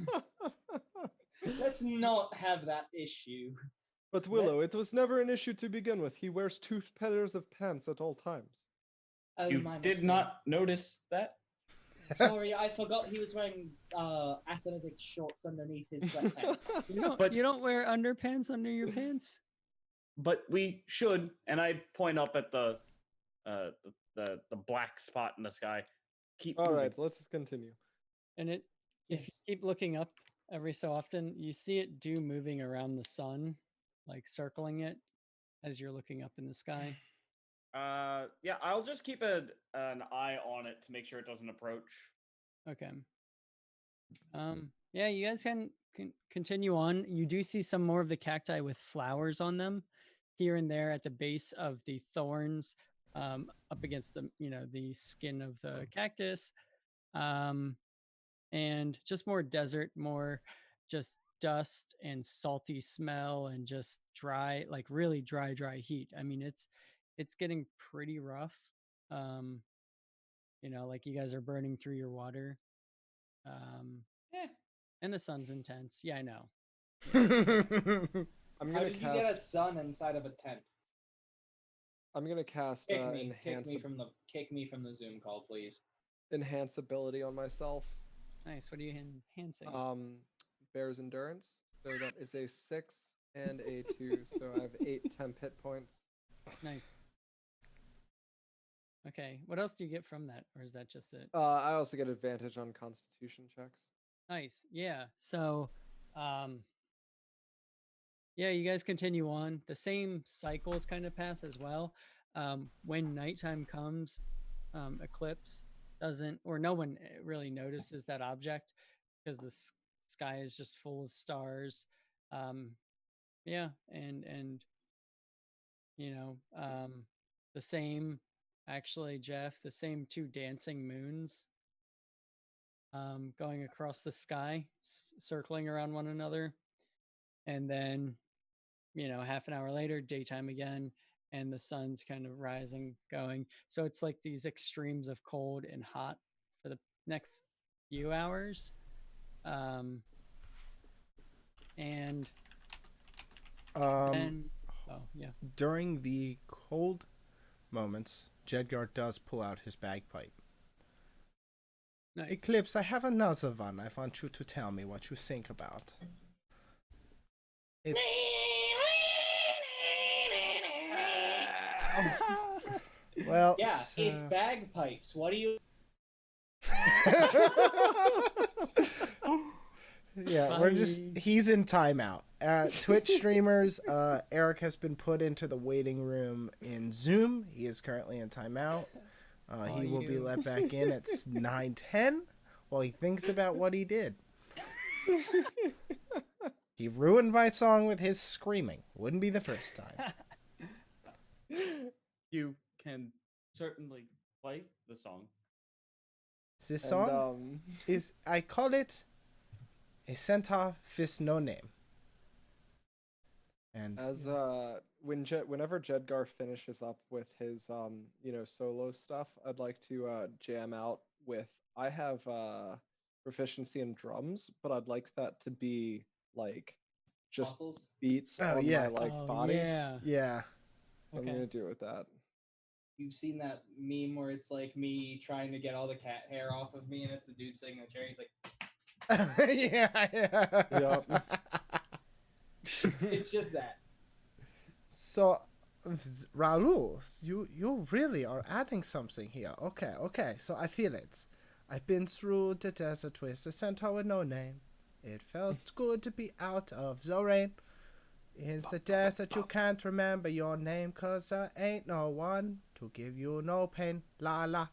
Let's not have that issue. But Willow, Let's- it was never an issue to begin with. He wears 2 pairs of pants at all times. Oh, You my did mistake. not notice that? Sorry, I forgot he was wearing athletic shorts underneath his sweatpants. But- you don't wear underpants under your pants. But we should, and I point up at the black spot in the sky. Keep All moving. right, let's continue. And if you Yes. keep looking up every so often, you see it moving around the sun, like circling it as you're looking up in the sky. Yeah, I'll just keep an eye on it to make sure it doesn't approach. Okay. Yeah, you guys can continue on. You do see some more of the cacti with flowers on them here and there at the base of the thorns, up against the skin of the cactus. And just more desert, more just dust and salty smell and just dry, like really dry heat. I mean, it's getting pretty rough. Like you guys are burning through your water. Eh. And the sun's intense. Yeah, I know. I'm How gonna did you get a cast. sun inside of a tent? I'm gonna cast Kick me enhance from the Zoom call, please. enhance ability on myself. Nice. What are you enhancing? Bear's endurance. So that is a 6 and a 2. So I have 8 temp hit points. Nice. Okay. What else do you get from that, or is that just it? I also get advantage on Constitution checks. Nice. Yeah. So, yeah, you guys continue on. The same cycles kind of pass as well. When nighttime comes, eclipse doesn't, or no one really notices that object because the sky is just full of stars. Yeah, and the same, actually, Jeff, the same two dancing moons going across the sky, circling around one another. And then, half an hour later, daytime again, and the sun's kind of rising, going. So it's like these extremes of cold and hot for the next few hours. And then, oh, yeah. During the cold moments, Jedgar does pull out his bagpipe. Nice. Eclipse, I have another one. I want you to tell me what you think about. It's well, Yeah, it's bagpipes. What do you? Yeah, he's in timeout. Twitch streamers, Eric has been put into the waiting room in Zoom. He is currently in timeout. He will be let back in at 9:10 while he thinks about what he did. He ruined my song with his screaming. Wouldn't be the first time. You can certainly play the song. This song is, I call it a centaur with no name. And as whenever Jedgar finishes up with his solo stuff, I'd like to jam out with. I have proficiency in drums, but I'd like that to be like just Muscles? beats Oh, on yeah. my body. yeah. I'm Okay. gonna do it with that. You've seen that meme where it's like me trying to get all the cat hair off of me, and it's the dude sitting in the chair. He's like, yeah. it's just that. So, Raul, you really are adding something here. Okay, so I feel it. I've been through the desert with a centaur with no name. It felt good to be out of the rain. In the desert you can't remember your name, 'cause there ain't no one to give you no pain. La la.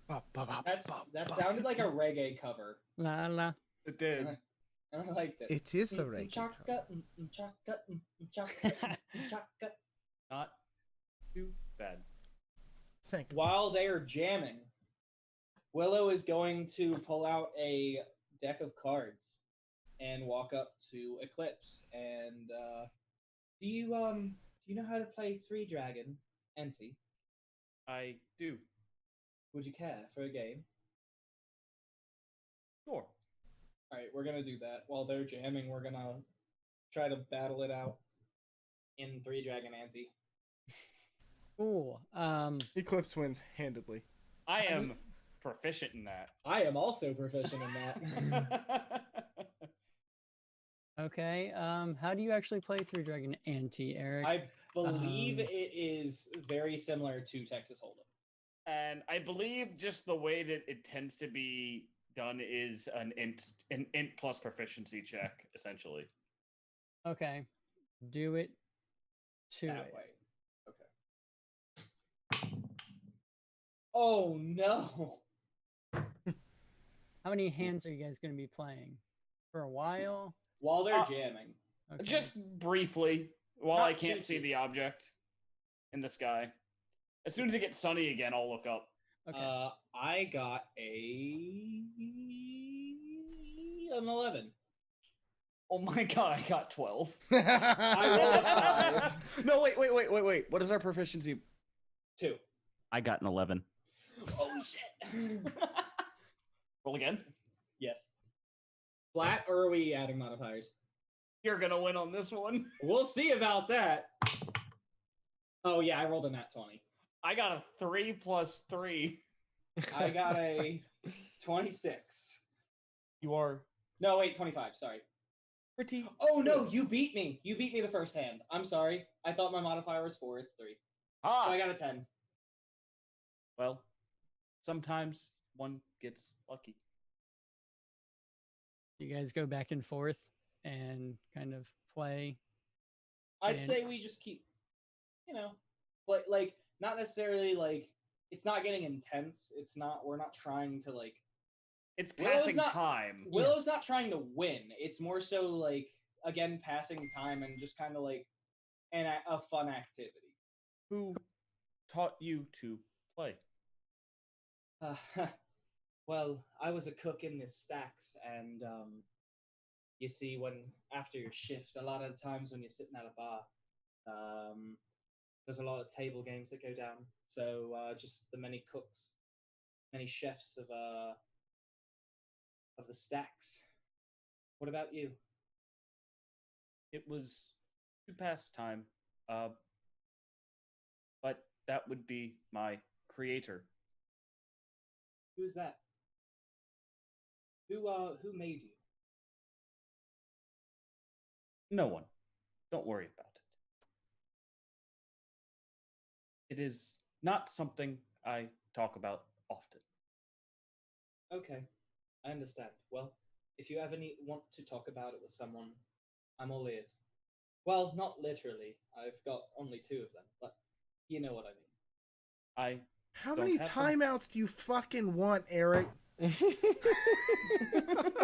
That sounded like a reggae cover. La la. It did. And I liked it. It is a reggae cover. Not too bad. Thank you. While they are jamming, Willow is going to pull out a deck of cards and walk up to Eclipse. And do you know how to play Three Dragon, Enti? I do. Would you care for a game? Sure. All right, we're gonna do that. While they're jamming, we're gonna try to battle it out in Three Dragon Ante. Cool. Eclipse wins handedly. I am proficient in that. I am also proficient in that. Okay. How do you actually play Three Dragon Ante, Eric? I believe it is very similar to Texas Hold'em. And I believe just the way that it tends to be done is an int plus proficiency check, essentially. Okay. Do it to That it. way. Okay. Oh no! How many hands are you guys going to be playing? For a while? While they're jamming. Okay. Just briefly, while Not I can't too see soon. the object in the sky. As soon as it gets sunny again, I'll look up. Okay. I got an 11. Oh my god, I got 12. I rolled a 5. No, wait. What is our proficiency? 2. I got an 11. Oh shit. Roll again. Yes. Flat, or are we adding modifiers? You're gonna win on this one. We'll see about that. Oh yeah, I rolled a nat 20. I got a 3 plus 3. I got a 26. You are No, wait, 25. Sorry. pretty. Oh no, you beat me. You beat me the first hand. I'm sorry. I thought my modifier was 4. It's 3. So I got a 10. Well, sometimes one gets lucky. You guys go back and forth and kind of play. I'd And- say we just keep, like not necessarily like it's not getting intense. It's not. We're not trying to like. It's Willow's passing not- time. Willow's not trying to win. It's more so like again passing time and just kind of like a fun activity. Who taught you to play? Well, I was a cook in the stacks, and you see, when after your shift, a lot of the times when you're sitting at a bar, there's a lot of table games that go down. So just the many cooks, many chefs of the stacks. What about you? It was to pass time, but that would be my creator. Who's that? Who made you? No one. Don't worry about it. It is not something I talk about often. Okay, I understand. Well, if you ever want to talk about it with someone, I'm all ears. Well, not literally. I've got only 2 of them, but you know what I mean. I How Don't many have them. timeouts do you fucking want, Eric?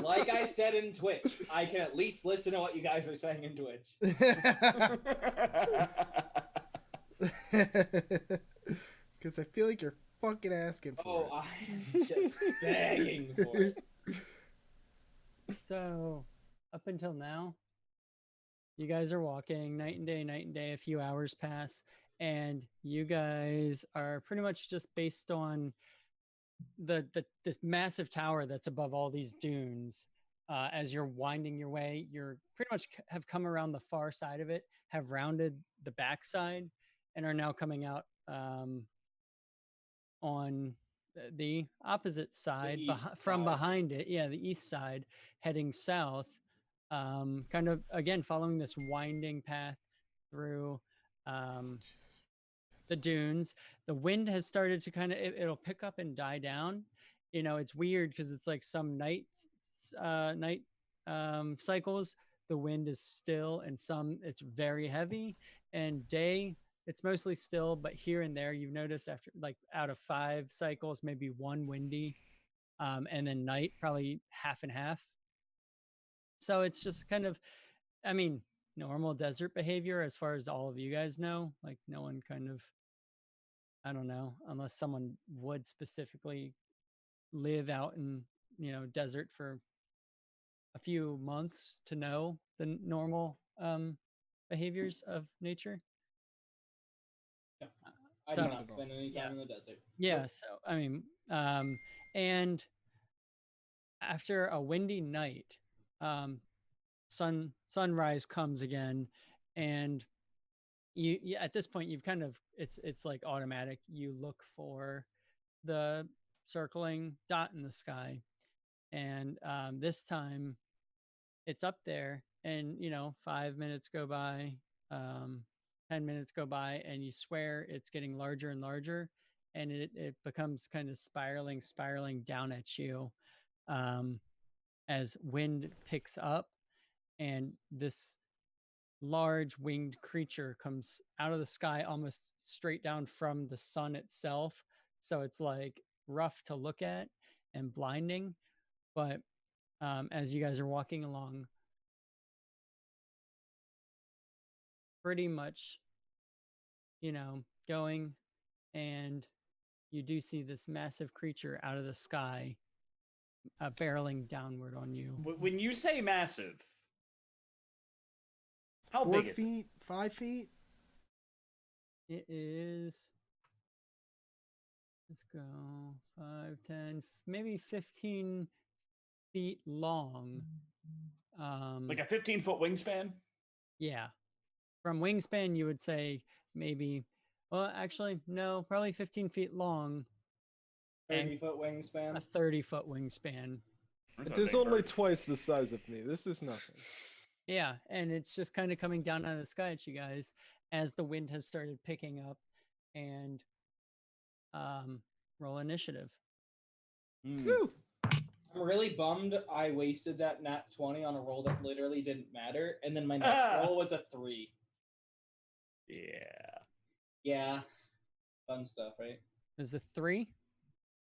Like I said in Twitch, I can at least listen to what you guys are saying in Twitch. Because I feel like you're fucking asking for Oh, it. I'm just begging for it. So, up until now, you guys are walking night and day. A few hours pass, and you guys are pretty much just based on this massive tower that's above all these dunes. As you're winding your way, you're pretty much have come around the far side of it, have rounded the backside, and are now coming out on the opposite side east from side. behind it. Yeah, the east side, heading south. Kind of again following this winding path through the dunes. The wind has started to kind of it'll pick up and die down. It's weird because it's like some night cycles the wind is still, and some it's very heavy, and day it's mostly still, but here and there you've noticed after like out of 5 cycles maybe 1 windy, and then night probably half and half. So it's just kind of, I mean, normal desert behavior as far as all of you guys know. Like no one kind of, I don't know, unless someone would specifically live out in, desert for a few months to know the normal behaviors of nature. I So- do not spend any time in the desert. Yeah. So, I mean, and after a windy night, sunrise comes again, and you at this point you've kind of it's like automatic. You look for the circling dot in the sky, and this time it's up there, and 5 minutes go by, 10 minutes go by, and you swear it's getting larger and larger, and it becomes kind of spiraling down at you as wind picks up, and this large winged creature comes out of the sky almost straight down from the sun itself. So it's like rough to look at and blinding. But as you guys are walking along, pretty much, going, and you do see this massive creature out of the sky barreling downward on you. When you say massive, How 4 big is it? feet, 5 feet. It is. Let's go 5, 10, maybe 15 feet long. Like a 15-foot wingspan? Yeah. From wingspan, you would say maybe, well, actually, no, probably 15 feet long, and 30-foot wingspan. a 30-foot wingspan. That's It a is big only bird. twice the size of me. This is nothing. Yeah, and it's just kind of coming down out of the sky at you guys as the wind has started picking up, and roll initiative. Hmm. Phew. I'm really bummed I wasted that nat 20 on a roll that literally didn't matter, and then my next roll was a 3. Yeah. Yeah. Fun stuff, right? Is the 3?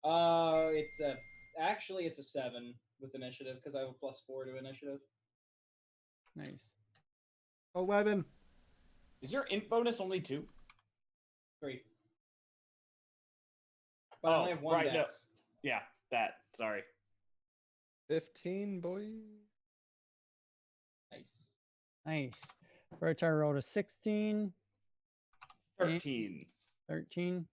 It's a 7 with initiative because I have a +4 to initiative. Nice. 11. Is your int bonus only 2? 3. But I only have 1 right, no. dex. Yeah, that. Sorry. 15, boy. Nice. Nice. Rotar rolled a 16, 13. 13.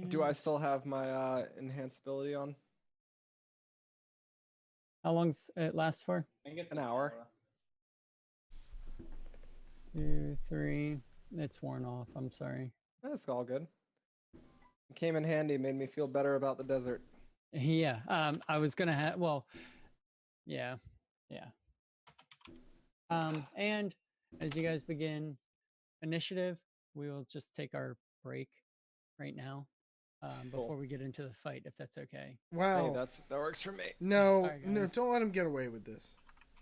Do I And still have my enhanced ability on? how long's it last for? I think it's An hour. 2, 3. It's worn off. I'm sorry. That's all good. It came in handy, made me feel better about the desert. Yeah. I was gonna have. Well, yeah, yeah. And as you guys begin initiative, we will just take our break right now, before we get into the fight, if that's okay. Wow. Hey, that works for me. No, Sorry, no, guys. don't let him get away with this.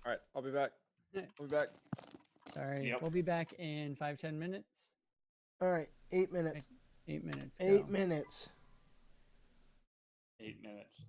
All right, I'll be back. I'll be back. Sorry. Yep. We'll be back in 5-10 minutes. All right, 8 minutes. 8 minutes. 8 go. minutes. 8 minutes.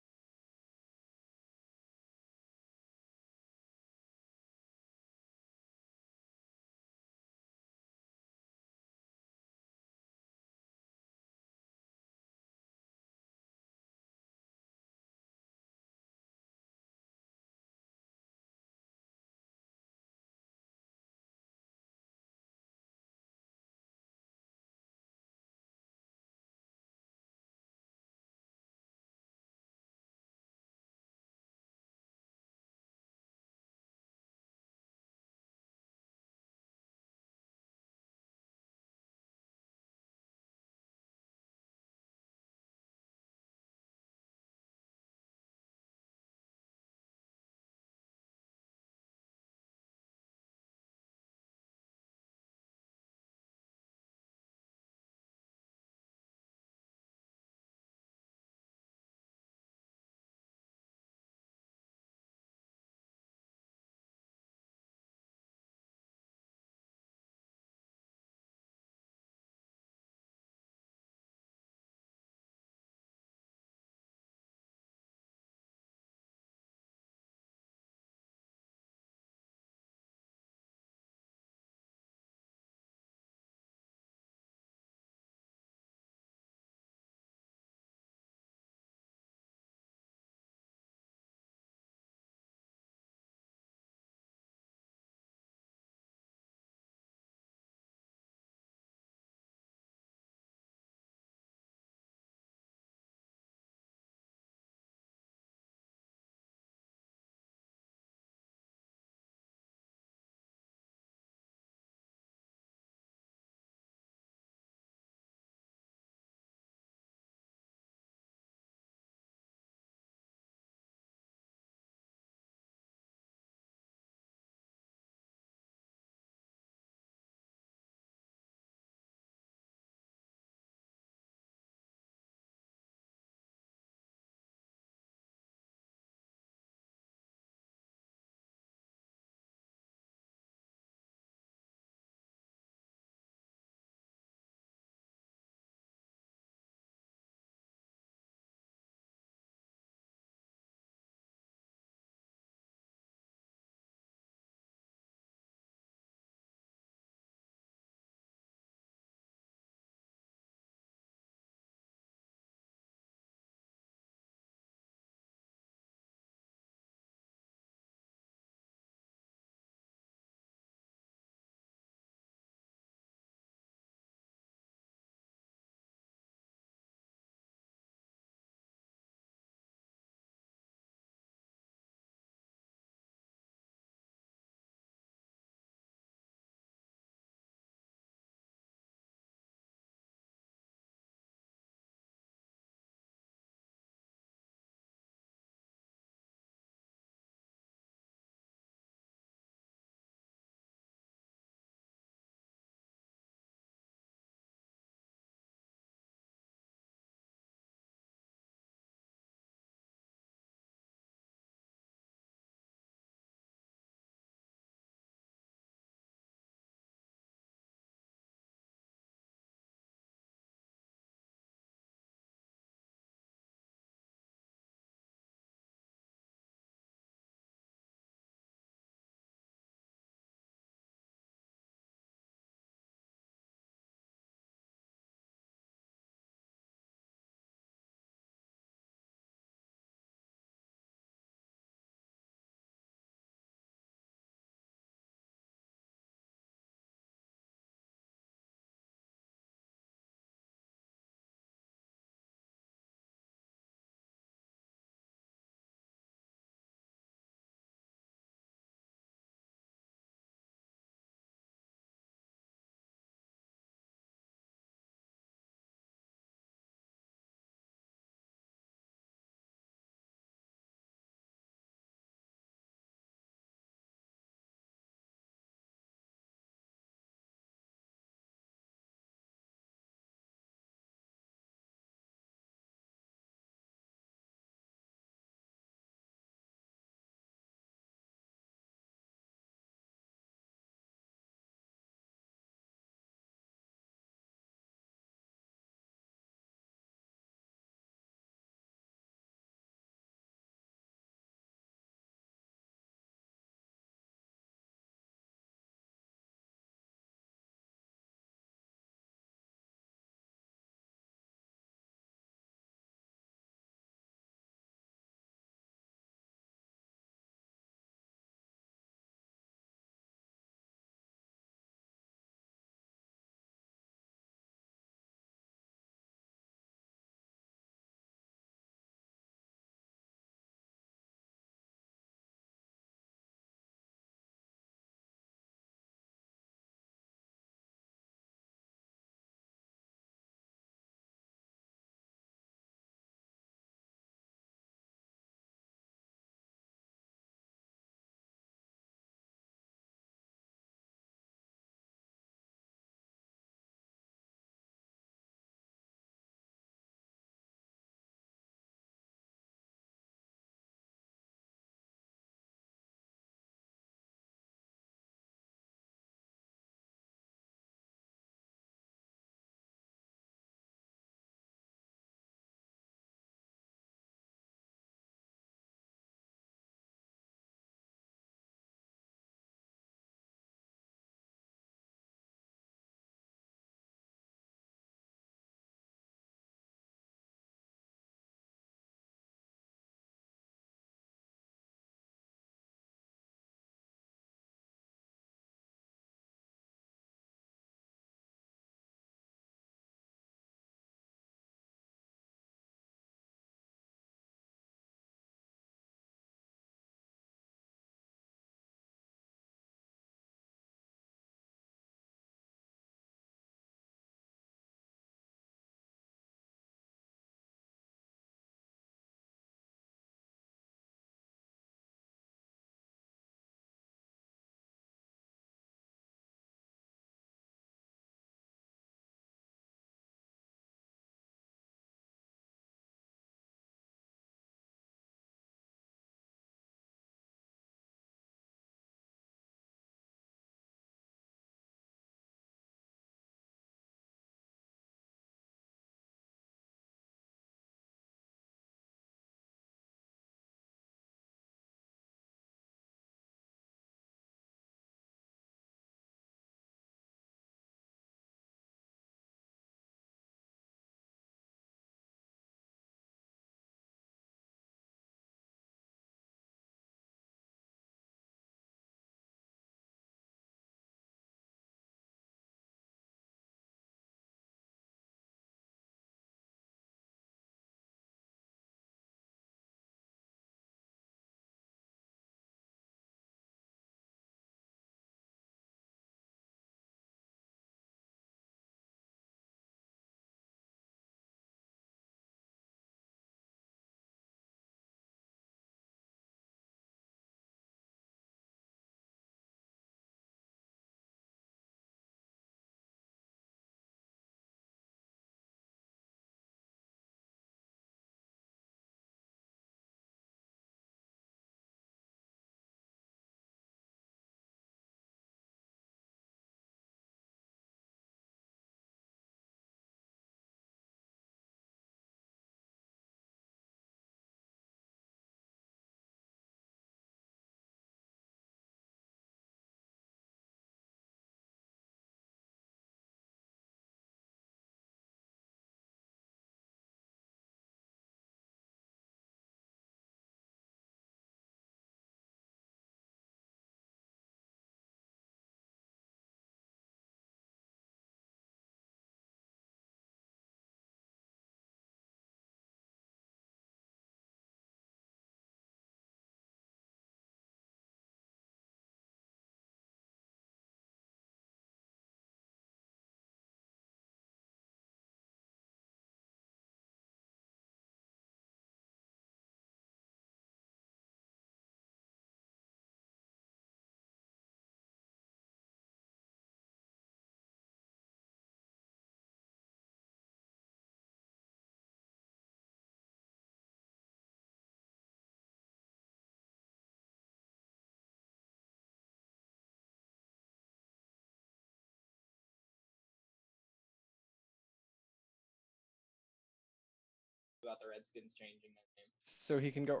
about the Redskins changing their name. So he can go.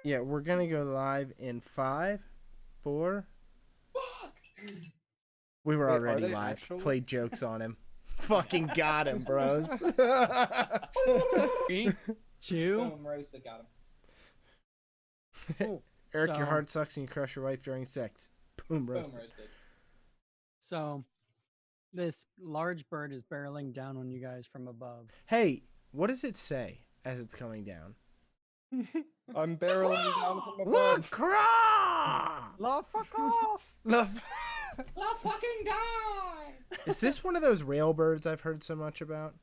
Yeah, we're gonna go live in 5, 4. Fuck! We were Wait, are already they live. actually? Played jokes on him. Fucking got him, bros. 3, 2. Boom, roasted, got him. Cool. Eric, your So- heart sucks and you crush your wife during sex. Boom, roasted. Boom, roasted. So this large bird is barreling down on you guys from above. Hey, what does it say as it's coming down? I'm barreling down from above. Look, craw! La fuck off! Look. La fucking die! Is this one of those railbirds I've heard so much about?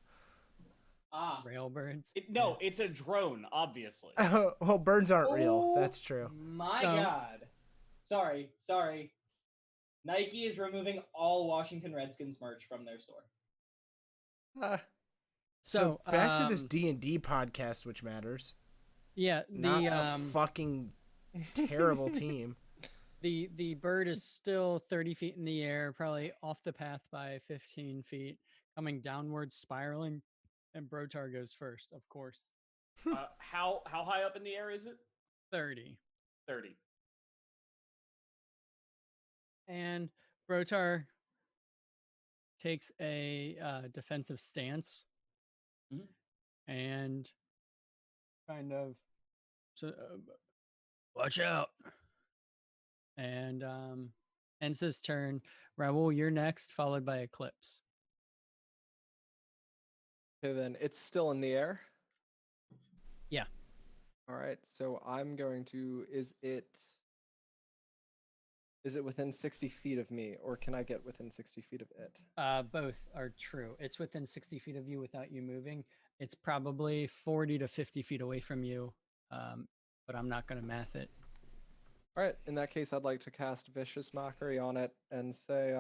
Ah. Railbirds. No, it's a drone, obviously. Well, birds aren't real. Oh, That's true. My So- God. Sorry. Nike is removing all Washington Redskins merch from their store. Ah, So back to this D&D podcast, which matters. Yeah, Not the a fucking terrible team. the bird is still 30 feet in the air, probably off the path by 15 feet, coming downwards, spiraling, and Brotar goes first, of course. How high up in the air is it? 30. 30. And Brotar takes a defensive stance Mhm. and kind of watch out. And ends his turn. Raoul, you're next, followed by Eclipse. okay, then it's still in the air. Yeah. All right, so I'm going to. Is it within 60 feet of me, or can I get within 60 feet of it? Both are true. It's within 60 feet of you without you moving. It's probably 40 to 50 feet away from you, but I'm not going to math it. All right, in that case, I'd like to cast Vicious Mockery on it and say,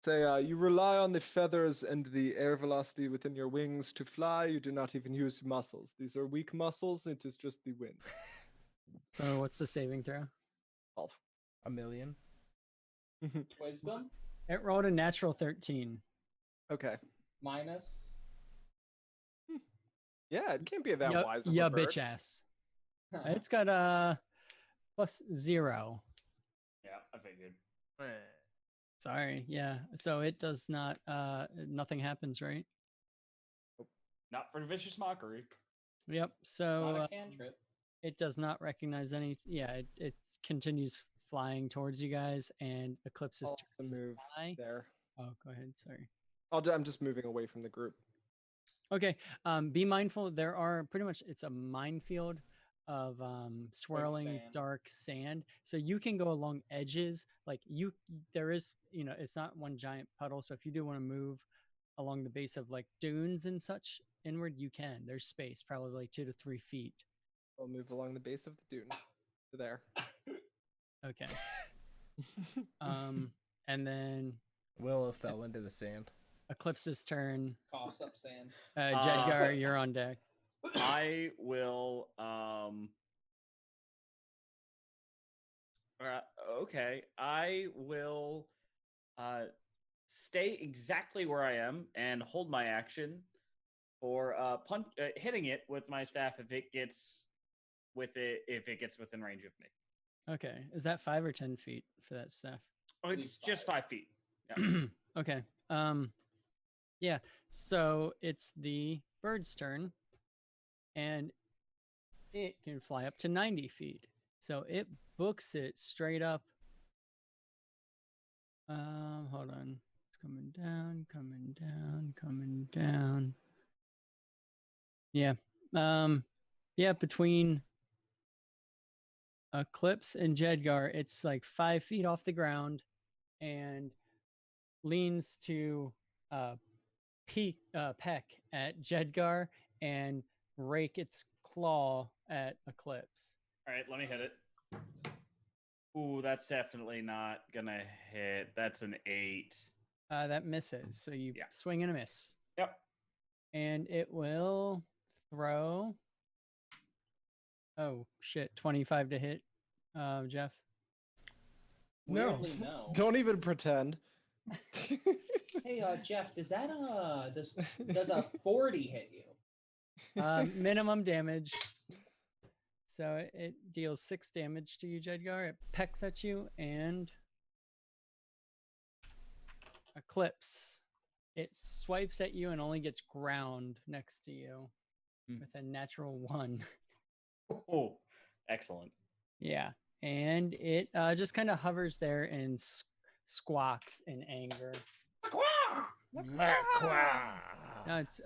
you rely on the feathers and the air velocity within your wings to fly. You do not even use muscles. These are weak muscles. It is just the wind. So what's the saving throw? 12. A million. Wisdom It rolled a natural 13. Okay. minus. Yeah, it can't be that Yeah, wise of yeah, a bird. bitch ass. It's got a +0. Yeah, I figured. Sorry. Yeah. So it does not. Nothing happens, right? Not for vicious mockery. Yep. So Not a cantrip. it does not recognize any. Yeah. It continues flying towards you guys, and Eclipse's I'll turn is move fly. there. Oh, go ahead. Sorry. I'm just moving away from the group. Okay. Be mindful. There are pretty much. It's a minefield of swirling sand. dark sand, so you can go along edges. Like there is. It's not one giant puddle. So if you do want to move along the base of like dunes and such inward, you can. There's space, probably like 2 to 3 feet. I'll move along the base of the dune to there. Okay. And then Willow fell into the sand. Eclipse's turn. Coughs up sand. Jedgar, you're on deck. I will okay. I will stay exactly where I am and hold my action for hitting it with my staff if it gets within range of me. Okay. Is that 5 or 10 feet for that staff? Oh, it's just 5 feet. Yeah. Okay. Yeah. So it's the bird's turn, and it can fly up to 90 feet. So it books it straight up. Hold on. It's coming down, coming down, coming down. Yeah. Yeah, between Eclipse and Jedgar, it's like 5 feet off the ground and leans to peck at Jedgar and rake its claw at Eclipse. All right, let me hit it. Ooh, that's definitely not gonna hit. That's an 8. That misses. So you Yeah. swing and a miss. Yep. And it will throw. Oh, shit. 25 to hit, Jeff. No. Weirdly, no. Don't even pretend. Hey, Jeff, does does a 40 hit you? Minimum damage. So it deals 6 damage to you, Jedgar. It pecks at you and Eclipse. It swipes at you and only gets ground next to you with a natural 1. Oh, excellent. Yeah. And it just kind of hovers there and squawks in anger. Now it's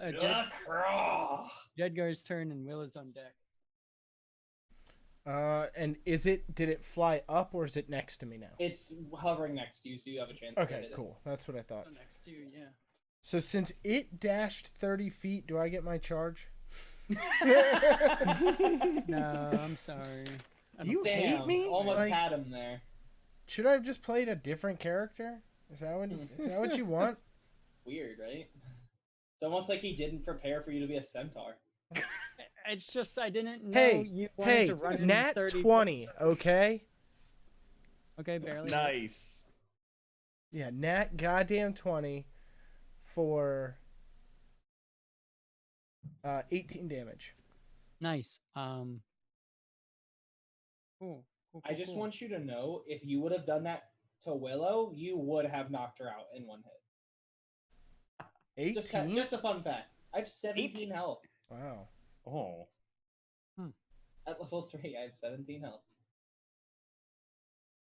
Jedgar's turn and Will is on deck. And did it fly up or is it next to me now? It's hovering next to you, so you have a chance to Okay, hit cool. That's what I thought. Oh, next to you, yeah. So since it dashed 30 feet, do I get my charge? No, I'm sorry. Do you Damn, hate me? almost Like, had him there. should I have just played a different character? Is that what you want? Weird, right? It's almost like he didn't prepare for you to be a centaur. It's just I didn't know you wanted Hey, to run in nat 30 20, foot- okay? Okay, barely. Nice. Yeah, nat goddamn 20 for 18 damage. Nice. Cool. I just want you to know, if you would have done that to Willow, you would have knocked her out in one hit. 18? Just a fun fact. I have 17 18? health. Wow. Oh. At level 3, I have 17 health.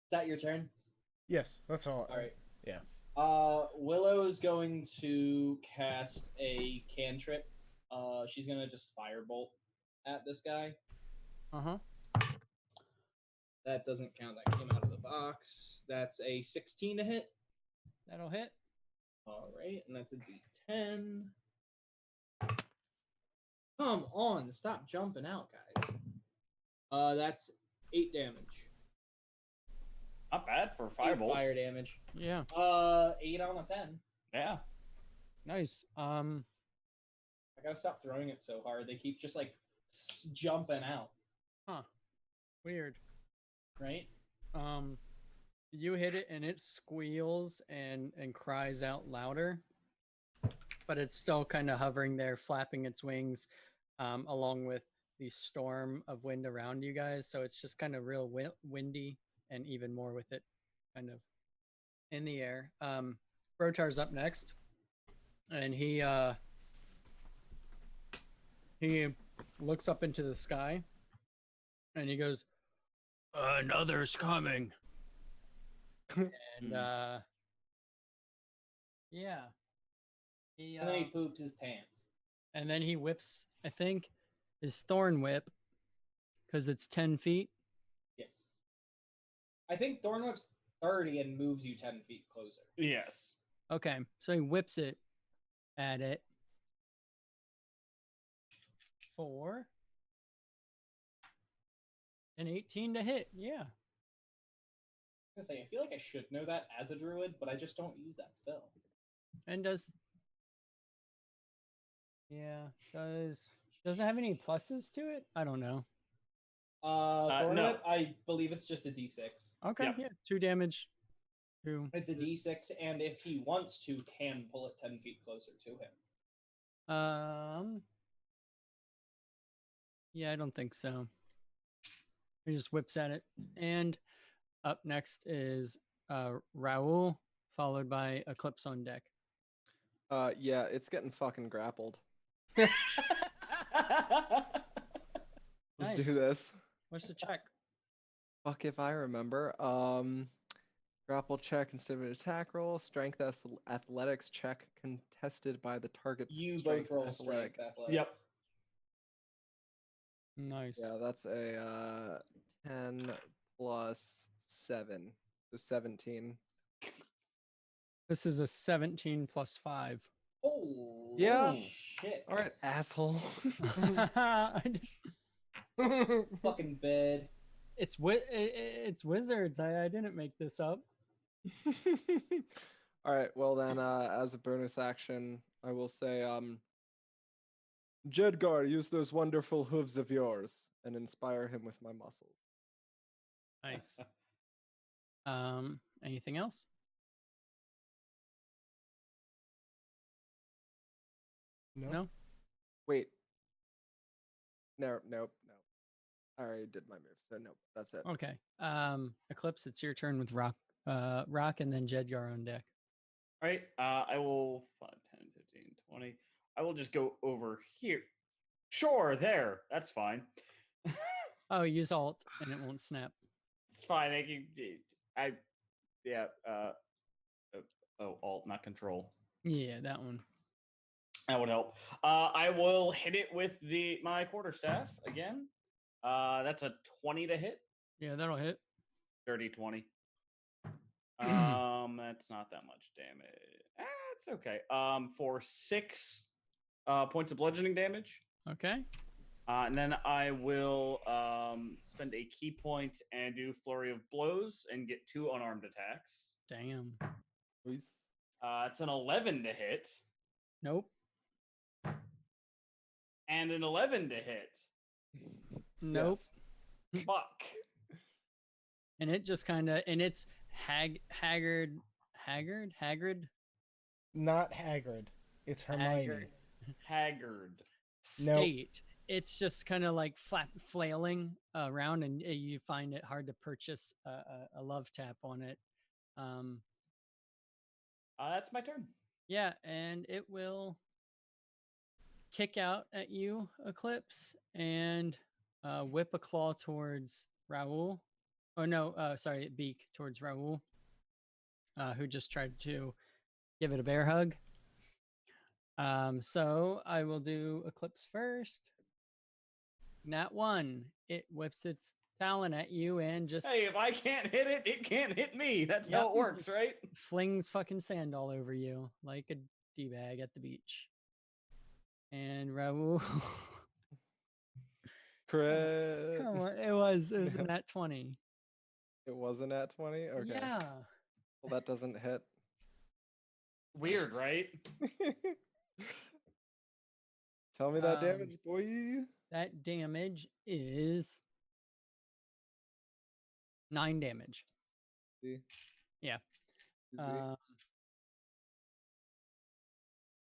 Is that your turn? Yes, that's all. All right. Yeah. Willow is going to cast a cantrip. She's gonna just firebolt at this guy. Uh-huh. That doesn't count. That came out of the box. That's a 16 to hit. That'll hit. All right, and that's a D10. Come on, stop jumping out, guys. That's 8 damage. Not bad for 8 firebolt. fire damage. Yeah. 8 out of 10. Yeah. Nice. I gotta stop throwing it so hard. They keep just like jumping out, Weird. right? You hit it and it squeals and cries out louder, but it's still kind of hovering there, flapping its wings, along with the storm of wind around you guys. So it's just kind of real windy, and even more with it kind of in the air. Brotar's up next, and he looks up into the sky, and he goes, "Another's coming." And yeah, And then he poops his pants. and then he whips, I think, his thorn whip, because it's 10 feet. Yes. I think Thorn Whip's 30 and moves you 10 feet closer. Yes. Okay, so he whips it at it for an 18 to hit. Yeah. I was gonna say, I feel like I should know that as a druid, but I just don't use that spell. And does it have any pluses to it? I don't know. Thorn no. Whip, I believe it's just a D6. Okay, Yeah. yeah, 2 damage. 2. It's a D6, and if he wants to, can pull it 10 feet closer to him. Yeah, I don't think so. He just whips at it. And up next is Raul, followed by Eclipse on deck. Yeah, it's getting fucking grappled. Let's Nice. do this. What's the check? Fuck if I remember. Grapple check instead of an attack roll. Strength athletics check contested by the target's You strength both roll athletic. strength athletics. Yep. Nice. Yeah, that's a 10 plus 7. So 17. This is a 17 plus 5. Oh, Yeah. shit. All right, asshole. Fucking bed. It's wizards. I didn't make this up. All right, well then, as a bonus action, I will say, Jedgar, use those wonderful hooves of yours and inspire him with my muscles. Nice. Anything else? No? Wait. No, nope, no. I already did my move, so nope, that's it. Okay. Eclipse, it's your turn with Rock. Rock and then Jedgar on deck. All right. I will 5, 10, 15, 20. I will just go over here. Sure, there. That's fine. Oh, use Alt and it won't snap. It's fine. I yeah. Oh, Alt, not Control. Yeah, that one. That would help. I will hit it with my quarterstaff again. That's a 20 to hit. Yeah, that'll hit. Dirty 20. That's not that much damage. It's okay. For 6 points of bludgeoning damage. Okay. And then I will spend a key point and do flurry of blows and get 2 unarmed attacks. Damn. It's an 11 to hit Nope. and an 11 to hit. Nope. Fuck. And it just kind of, and it's Haggard. Not Hagrid. It's Hermione. Haggard. State. It's just kind of like flailing around, and you find it hard to purchase a love tap on it. That's my turn. Yeah, and it will kick out at you, Eclipse, and whip a claw towards Raoul. Oh no, sorry, beak towards Raoul, who just tried to give it a bear hug. So I will do Eclipse first. Nat 1. It whips its talon at you and just Hey, if I can't hit it, it can't hit me. That's how Yep, it works, just right? flings fucking sand all over you like a D-bag at the beach. And Raoul, Crit. come on, it was a nat 20. It wasn't at 20? Okay. Yeah. Well, that doesn't hit. Weird, right? Tell me that damage, boy. That damage is 9 damage. See? Yeah. See?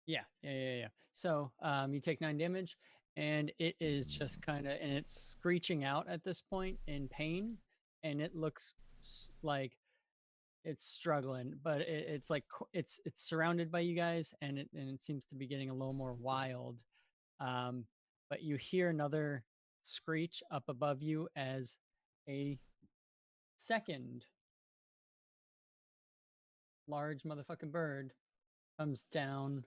Yeah. So you take 9 damage, and it is just kind of, and it's screeching out at this point in pain, and it looks like it's struggling, but it's like it's surrounded by you guys, and it seems to be getting a little more wild. But you hear another screech up above you as a second large motherfucking bird comes down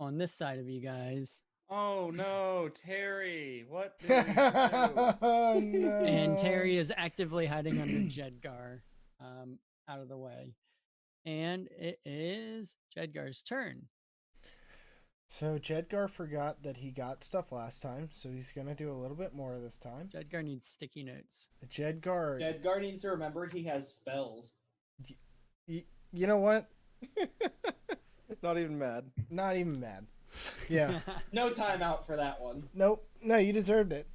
on this side of you guys. Oh no, Terry! What did we do? Oh, no. And Terry is actively hiding under Jedgar, out of the way. And it is Jedgar's turn. So Jedgar forgot that he got stuff last time, so he's gonna do a little bit more this time. Jedgar needs sticky notes. Jedgar, Jedgar needs to remember he has spells. you know what? Not even mad. Not even mad. Yeah. No timeout for that one. Nope. No, you deserved it.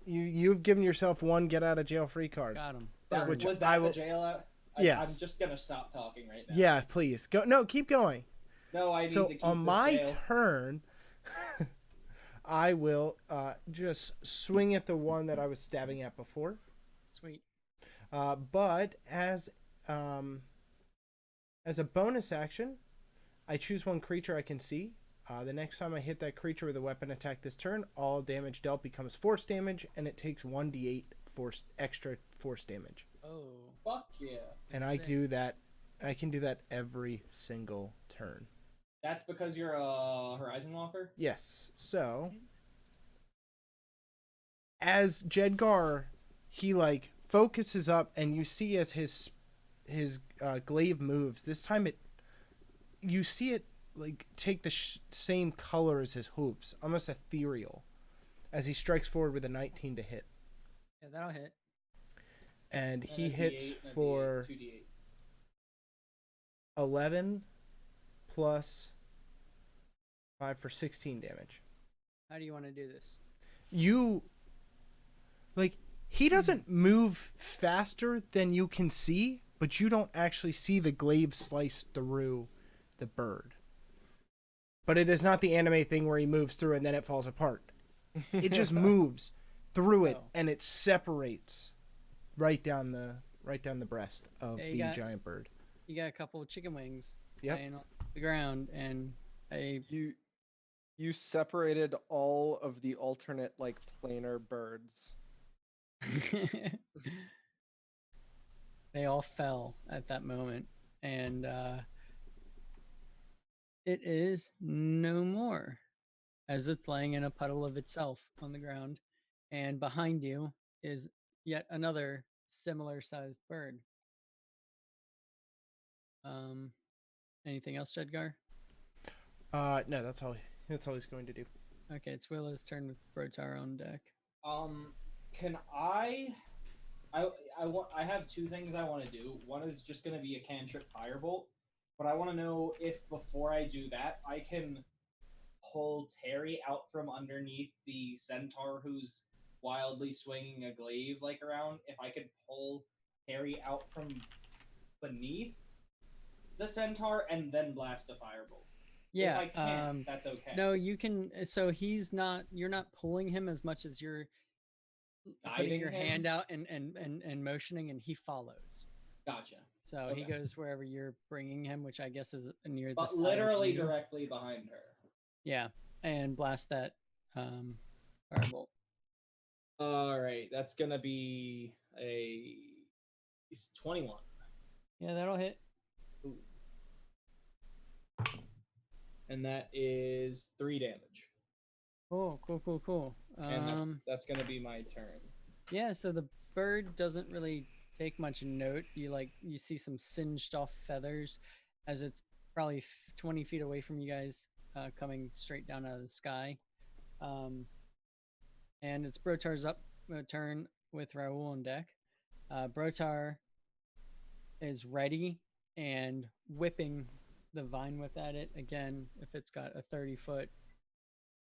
You've given yourself one get out of jail free card. Got him. That, Which was I that will- the jail out? Yes. I'm just gonna stop talking right now. Yeah, please go. No, keep going. No, I So need to keep on this my jail. turn, I will just swing at the one that I was stabbing at before. Sweet. But as a bonus action, I choose one creature I can see. The next time I hit that creature with a weapon attack this turn, all damage dealt becomes force damage, and it takes 1d8 extra force damage. Oh. Fuck yeah. And I Insane. do that. I can do that every single turn. That's because you're a Horizon Walker? Yes. So, as Jedgar, he like focuses up, and you see as his glaive moves. This time, you see it like take the same color as his hooves, almost ethereal, as he strikes forward with a 19 to hit, Yeah, that'll hit. and And he a hits D8 and a for D8, 2 D8s. 11 plus 5 for 16 damage. How do you want to do this? You like he doesn't move faster than you can see, but you don't actually see the glaive slice through the bird. but it is not the anime thing where he moves through and then it falls apart. It just moves through it Oh. and it separates right down the breast of Yeah, you the got- giant bird. You got a couple of chicken wings Yep. laying on the ground, and a You separated all of the alternate like planar birds. they all fell at that moment, and it is no more as it's laying in a puddle of itself on the ground, and behind you is yet another similar sized bird. Anything else, Jedgar? No, that's all he's going to do. Okay, it's Willow's turn with Brotar on deck. Can I have two things I want to do. One is just going to be a cantrip firebolt, but I want to know if before I do that, I can pull Terry out from underneath the centaur who's wildly swinging a glaive like around. If I could pull Terry out from beneath the centaur and then blast a firebolt. Yeah, If I can't, that's okay. no, you can. So he's not. You're not pulling him as much as you're putting Guiding your him? hand out and motioning, and he follows. Gotcha. So he Okay. goes wherever you're bringing him, which I guess is near the But side of literally you. directly behind her. Yeah, and blast that firebolt. All right, that's gonna be a 21. Yeah, that'll hit. And that is 3 damage. Oh, cool. And that's gonna be my turn. Yeah, so the bird doesn't really take much note. You see some singed off feathers as it's probably 20 feet away from you guys, coming straight down out of the sky. And it's Brotar's turn with Raoul on deck. Brotar is ready and whipping the vine whip at it again. If it's got a 30-foot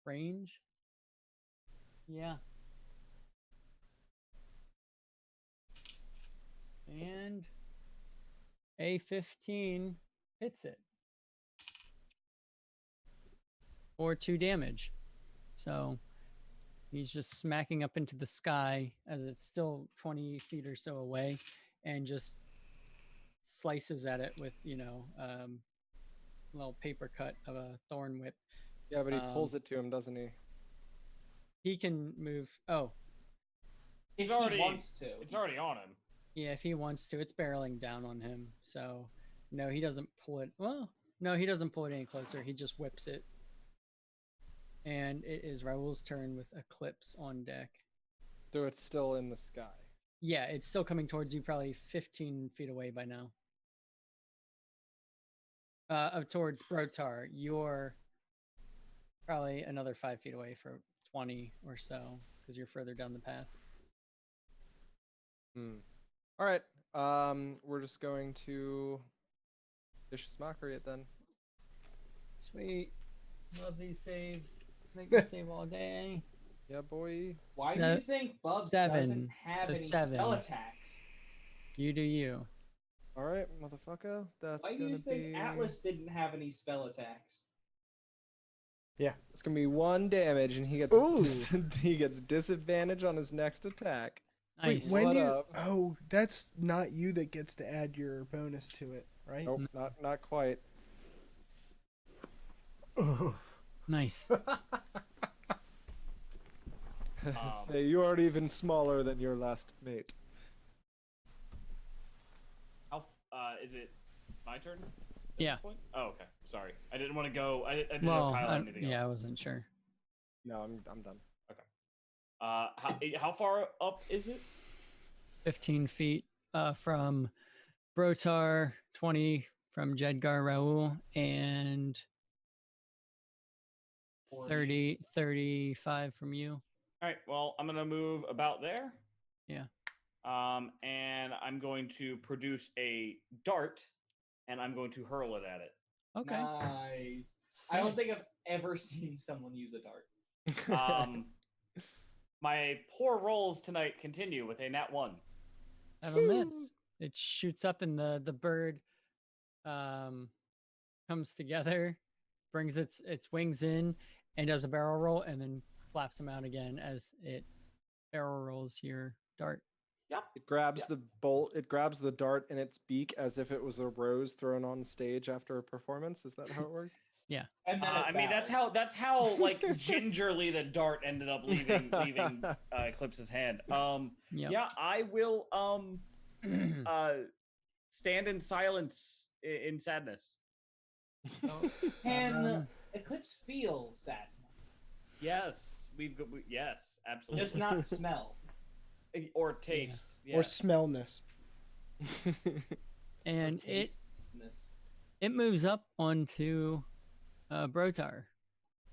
range, yeah. And a 15 hits it for 2 damage. So he's just smacking up into the sky as it's still 20 feet or so away, and just slices at it with, a little paper cut of a thorn whip. Yeah, but he pulls it to him, doesn't he? He can move. Oh, If It's already- he wants to. It's already on him. yeah, if he wants to. It's barreling down on him. So, no, he doesn't pull it. Well, no, he doesn't pull it any closer. He just whips it. And it is Raoul's turn with Eclipse on deck. So it's still in the sky. Yeah, it's still coming towards you, probably 15 feet away by now. Towards Brotar, you're probably another 5 feet away for 20 or so, because you're further down the path. All right. We're just going to vicious mockery it then. Sweet. Love these saves. Make me save all day. Yeah, boy. Why do you think Bubs seven. doesn't have So any 7. spell attacks? You do you. All right, motherfucker. That's Why do gonna you think be. Atlas didn't have any spell attacks? It's gonna be 1 damage, and he gets Ooh. he gets disadvantage on his next attack. Nice. When What do you? up? Oh, that's not you that gets to add your bonus to it, right? Nope, not quite. Nice. Say you are even smaller than your last mate. How? Is it my turn? at Yeah. this point? Oh, okay. Sorry, I didn't want to go. I didn't know Well, Kyle had anything yeah, I else. wasn't sure. No, I'm done. How far up is it? 15 feet from Brotar, 20 from Jedgar Raoul, and 30, 35 from you. All right. Well, I'm gonna move about there. Yeah. And I'm going to produce a dart, and I'm going to hurl it at it. Okay. Nice. Sick. I don't think I've ever seen someone use a dart. My poor rolls tonight continue with a nat 1. That'll miss. It shoots up, and the bird comes together brings its wings in and does a barrel roll, and then flaps them out again as it barrel rolls your dart. Yep. It grabs the bolt. It grabs the dart in its beak as if it was a rose thrown on stage after a performance. Is that how it works? And then I mean, that's how like gingerly the dart ended up leaving Eclipse's hand. Yep. Yeah, I will stand in silence in sadness. So, Can Eclipse feel sadness? Yes, yes, absolutely. Just not smell. Or taste. Yeah. Or smellness. and it Tastelessness. moves up onto Brotar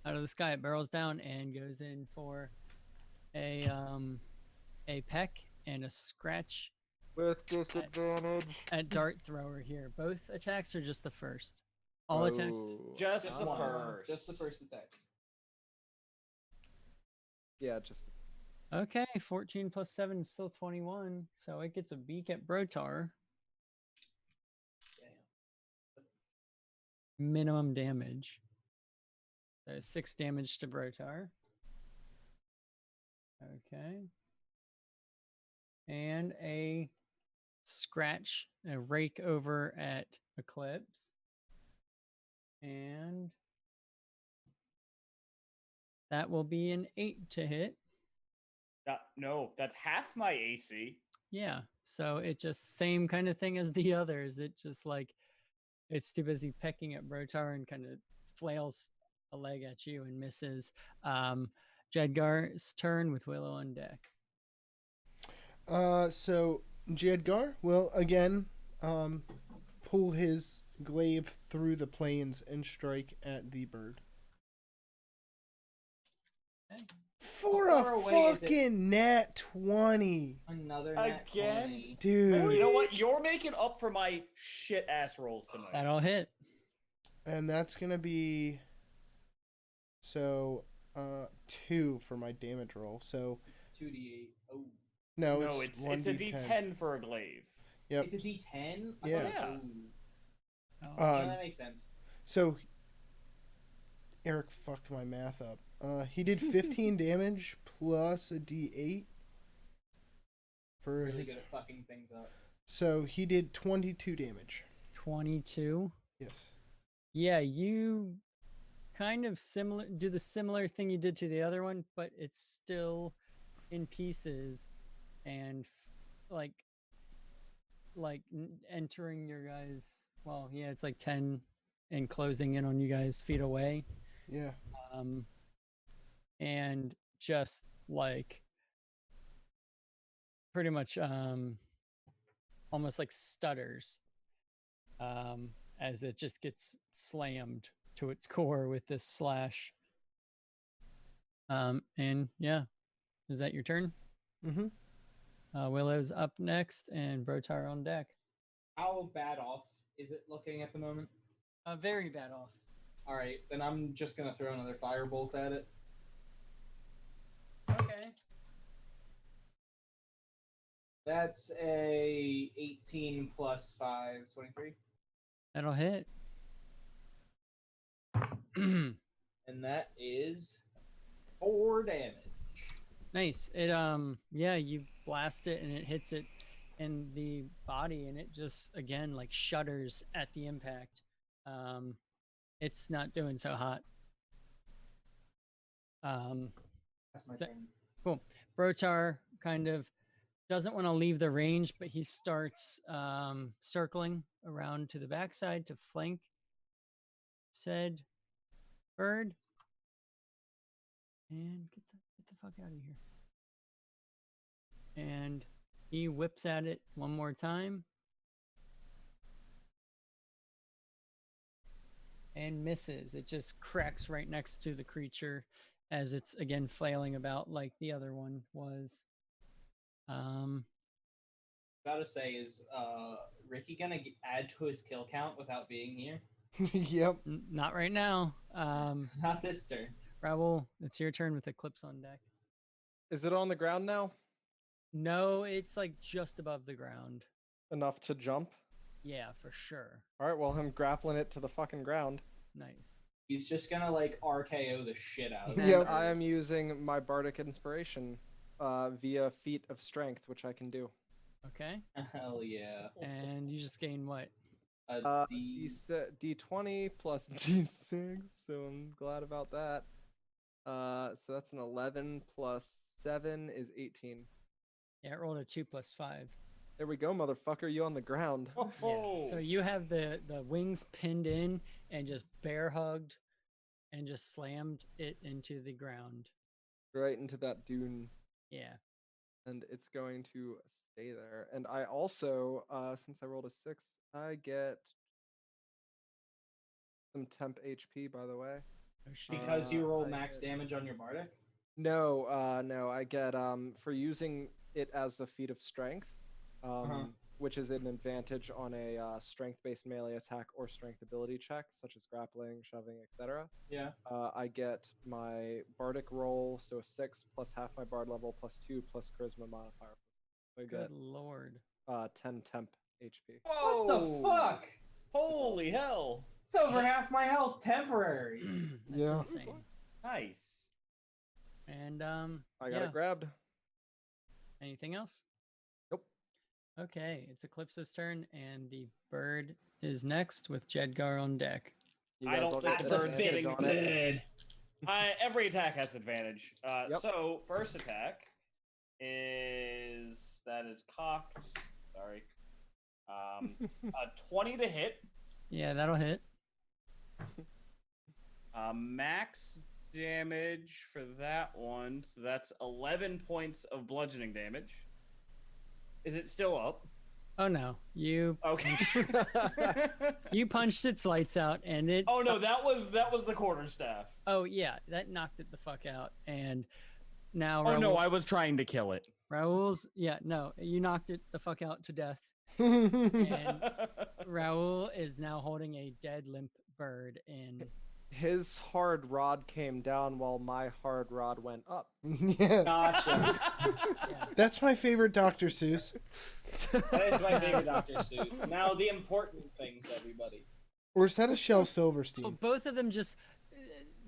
out of the sky. It barrels down and goes in for a peck and a scratch With disadvantage. at dart thrower here. Both attacks are just the first. All attacks. Oh. Just Just the one. first. Just the first attack. Yeah, just Okay, 14 plus 7 is still 21. So it gets a beak at Brotar. Damn. Minimum damage. So 6 damage to Brotar. Okay. And a scratch, a rake over at Eclipse. And that will be an 8 to hit. No, that's half my AC. Yeah. So it just same kind of thing as the others. It just like it's too busy pecking at Brotar and kind of flails a leg at you and misses. Jedgar's turn with Willow on deck. So Jedgar will again pull his glaive through the plains and strike at the bird. Okay. For How far a away is it? fucking nat 20. Another nat Again? 20. Dude. You know what? You're making up for my shit ass rolls tonight. That'll hit. And that's going to be 2 for my damage roll. So It's 2d8. Oh. no, No, it's it's a 1d10. D10 for a glaive. Yep. It's a d10? Yeah. Yeah. Oh, Yeah, that makes sense. So Eric fucked my math up. He did 15 damage plus a d8 for Really his. good at fucking things up. So he did 22 damage. 22. Yes. Yeah, you kind of do the similar thing you did to the other one, but it's still in pieces and entering your guys. Well, yeah, it's like 10 and closing in on you guys feet away. Yeah. And just like pretty much almost like stutters as it just gets slammed to its core with this slash. And yeah, is that your turn? Mm-hmm. Willow's up next and Brotar on deck. How bad off is it looking at the moment? Very bad off. All right, then I'm just gonna throw another firebolt at it. Okay. That's a 18 plus 5, 23. That'll hit. And that is 4 damage. Nice. It yeah, you blast it and it hits it in the body and it just again like shudders at the impact. It's not doing so hot. That's my So- turn. Cool. Brotar kind of doesn't want to leave the range, but he starts circling around to the backside to flank said bird. And get the fuck out of here. And he whips at it one more time. And misses. It just cracks right next to the creature as it's again flailing about like the other one was. Gotta say, is Ricky gonna add to his kill count without being here? Yep. Not right now. Not this turn. Raoul, it's your turn with Eclipse on deck. Is it on the ground now? No, it's like just above the ground. Enough to jump? Yeah, for sure. All right, well, I'm grappling it to the fucking ground. Nice. He's just gonna like RKO the shit out of And it. Yep. I am using my bardic inspiration via feat of strength, which I can do. Okay. Hell yeah. And you just gain what? D20 plus D6, so I'm glad about that. So that's an 11 plus 7 is 18. Yeah, it rolled a 2 plus 5. There we go, motherfucker. You on the ground. Yeah. So you have the wings pinned in and just bear hugged and just slammed it into the ground. Right into that dune. Yeah. And it's going to stay there. And I also, since I rolled a 6, I get some temp HP, by the way. Oh, shit. Because you roll I max get- damage on your bardic. No, I get for using it as a feat of strength, which is an advantage on a strength-based melee attack or strength ability check, such as grappling, shoving, etc. Yeah. I get my bardic roll, so 6 plus half my bard level plus 2 plus charisma modifier. So I Good get lord. 10 temp HP. What the fuck? Holy hell! It's over half my health temporary. That's Yeah. insane. Nice. And I got yeah. it grabbed. Anything else? Nope. Okay, it's Eclipse's turn, and the bird is next with Jedgar on deck. You I guys don't all think get the advantage fitting on it. Every attack has advantage. Yep. So first attack is cocked. Sorry. A 20 to hit. Yeah, that'll hit. Max damage for that one. So that's 11 points of bludgeoning damage. Is it still up? Oh no, you Okay. you punched its lights out, and it. Oh no, that was the quarterstaff. Oh yeah, that knocked it the fuck out, and now. Oh no, Raoul's- I was trying to kill it. Raoul's. Yeah, no, you knocked it the fuck out to death, yeah. and Raoul is now holding a dead limp bird in. His hard rod came down while my hard rod went up. Gotcha. Yeah. That's my favorite Dr. Seuss. That is my favorite Dr. Seuss. Now the important things, everybody. Or is that a Shel Oh, Silverstein? both of them just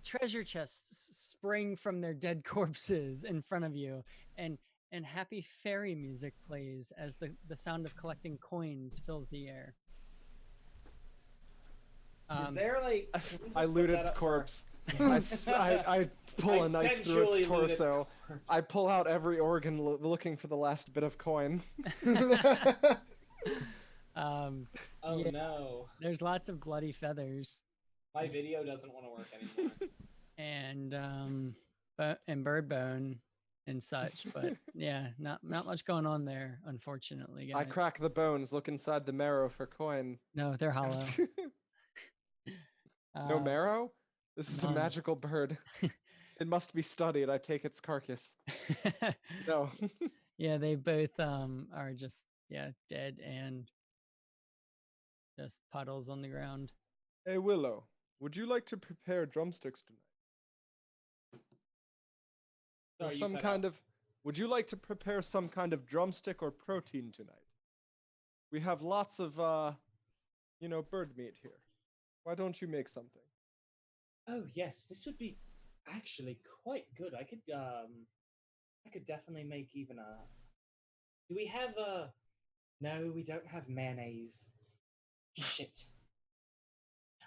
treasure chests spring from their dead corpses in front of you, and happy fairy music plays as the sound of collecting coins fills the air. Is there like? can we just I put loot that its up corpse. I pull a knife through its sensually loot its torso. corpse. I pull out every organ looking for the last bit of coin. Um, Oh yeah. no, there's lots of bloody feathers my video doesn't want to work anymore. and and bird bone and such, but yeah, not much going on there, unfortunately, guys. I crack the bones, look inside the marrow for coin. No, they're hollow. No marrow? This is a none. magical bird. It must be studied. I take its carcass. No. Yeah, they both are just dead and just puddles on the ground. Hey Willow, would you like to prepare drumsticks tonight? Or Sorry, you some cut kind out. of would you like to prepare some kind of drumstick or protein tonight? We have lots of bird meat here. Why don't you make something? Oh yes, this would be actually quite good. I could definitely make even a. Do we have a? No, we don't have mayonnaise. Shit.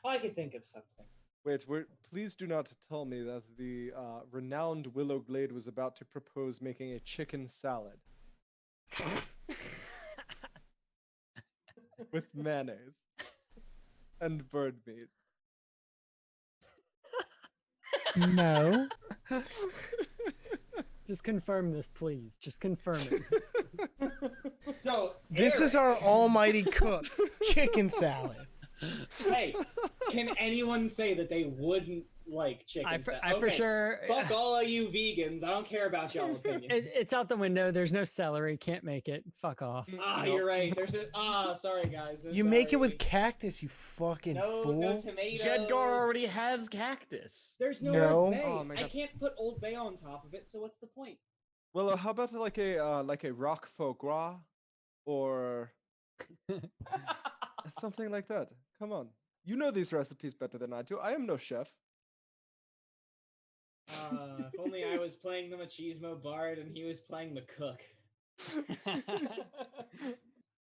I could think of something. Wait, please do not tell me that the renowned Willow Glade was about to propose making a chicken salad with mayonnaise and bird meat. No. Just confirm this, please. Just confirm it. So This is our almighty cook, chicken salad. Hey, can anyone say that they wouldn't like chicken salad? I for sure. Fuck all of you vegans. I don't care about y'all opinions. It's out the window. There's no celery. Can't make it. Fuck off. You're right. There's a sorry guys. No, You make it with sorry. cactus, you fucking no fool. tomatoes. Jedgar already has cactus. There's no, No. Old Bay. Oh my I God. can't put Old Bay on top of it. So what's the point? Willow, how about like a rock foie gras or something like that? Come on, you know these recipes better than I do. I am no chef. If only I was playing the machismo bard and he was playing the cook.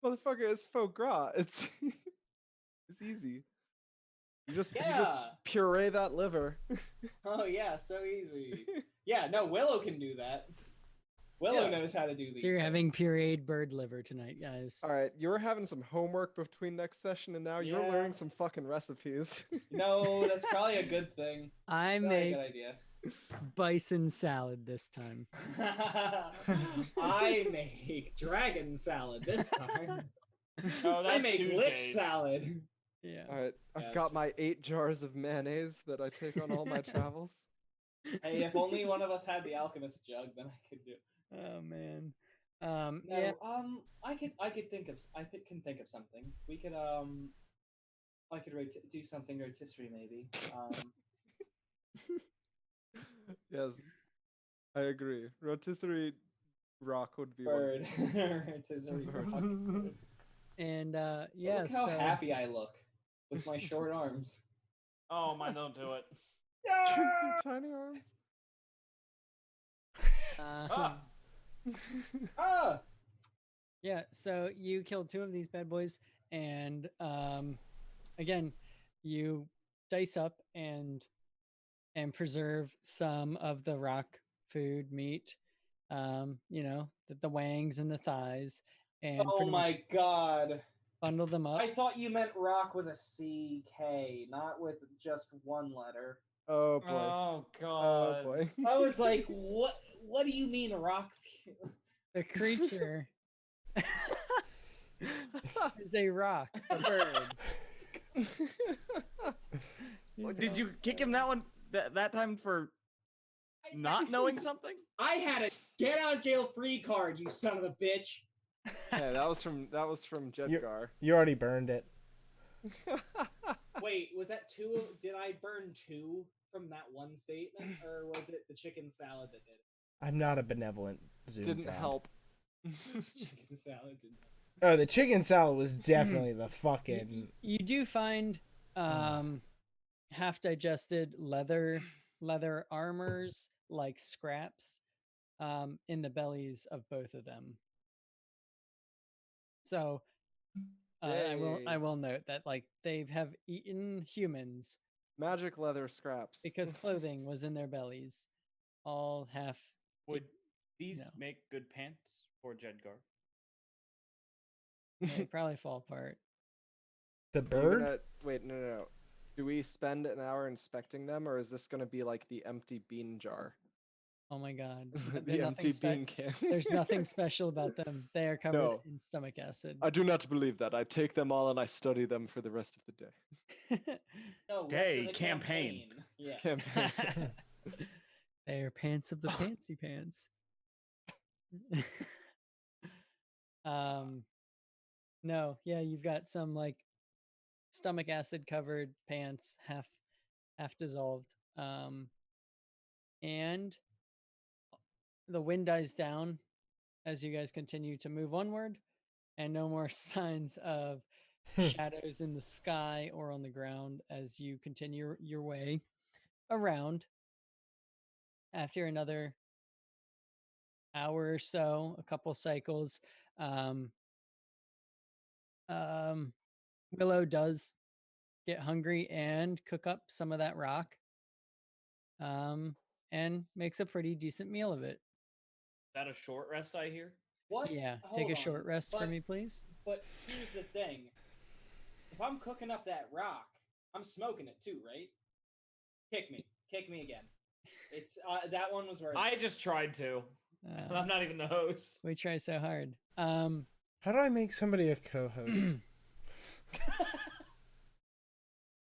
Motherfucker, it's foie gras. It's it's easy. You just Yeah. puree that liver. Oh yeah, so easy. Yeah, no, Willow can do that. Willow Yeah. knows how to do these. So you're having things. pureed bird liver tonight, guys. All right, you were having some homework between next session, and now you're Yeah. learning some fucking recipes. No, that's probably a good thing. I Probably a make good idea. bison salad this time. I make dragon salad this time. Oh, I that's make lich Tuesdays. salad. Yeah. All right, Yeah, I've got that's my 8 jars of mayonnaise that I take on all my travels. Hey, if only one of us had the alchemist jug, then I could do. Oh man. No, Yeah. I could think of can think of something. We could I could do something rotisserie maybe. Yes, I agree. Rotisserie rock would be Bird wonderful. rotisserie Bird. rock. Bird. And yeah, Look how so happy I look with my short arms. Oh, mine don't do it. Your tiny arms. Ah! Ah! yeah, so you killed 2 of these bad boys, and again, you dice up and preserve some of the rock food meat, you know, the wangs and the thighs, and Oh pretty my much god. bundle them up. I thought you meant rock with a CK, not with just one letter. Oh boy. Oh Oh god. boy. I was like, what do you mean rock? The creature is a rock, a bird. He's Did a- you kick him that one that time for not knowing something? I had a get out of jail free card, you son of a bitch. Yeah, that was from Jedgar. You already burned it. Wait, was that 2? Did I burn 2 from that one statement, or was it the chicken salad that did it? I'm not a benevolent Zoom Didn't god. help. Chicken salad did. Oh, the chicken salad was definitely the fucking. You do find half digested leather armors like scraps in the bellies of both of them. So I Yay. will note that like they have eaten humans Magic leather scraps. because clothing was in their bellies, all half. Would these No. make good pants for Jedgar? They probably fall apart. The Are you bird? gonna- Wait, no. Do we spend an hour inspecting them, or is this gonna be like the empty bean jar? Oh my god! The They're empty nothing bean can. There's nothing special about them. They are covered No. in stomach acid. I do not believe that. I take them all and I study them for the rest of the day. No, rest Day, of the campaign. Yeah. Campaign. They are pants of the pantsy pants. No, yeah, you've got some like stomach acid covered pants, half dissolved. And the wind dies down as you guys continue to move onward, and no more signs of shadows in the sky or on the ground as you continue your way around. After another hour or so, a couple cycles, Willow does get hungry and cook up some of that rock, and makes a pretty decent meal of it. Is that a short rest I hear? What? Yeah, Hold take a on, short rest for but- me, please. But here's the thing. If I'm cooking up that rock, I'm smoking it too, right? Kick me again. It's that one was worth. I just tried to. And I'm not even the host. We try so hard. How do I make somebody a co-host?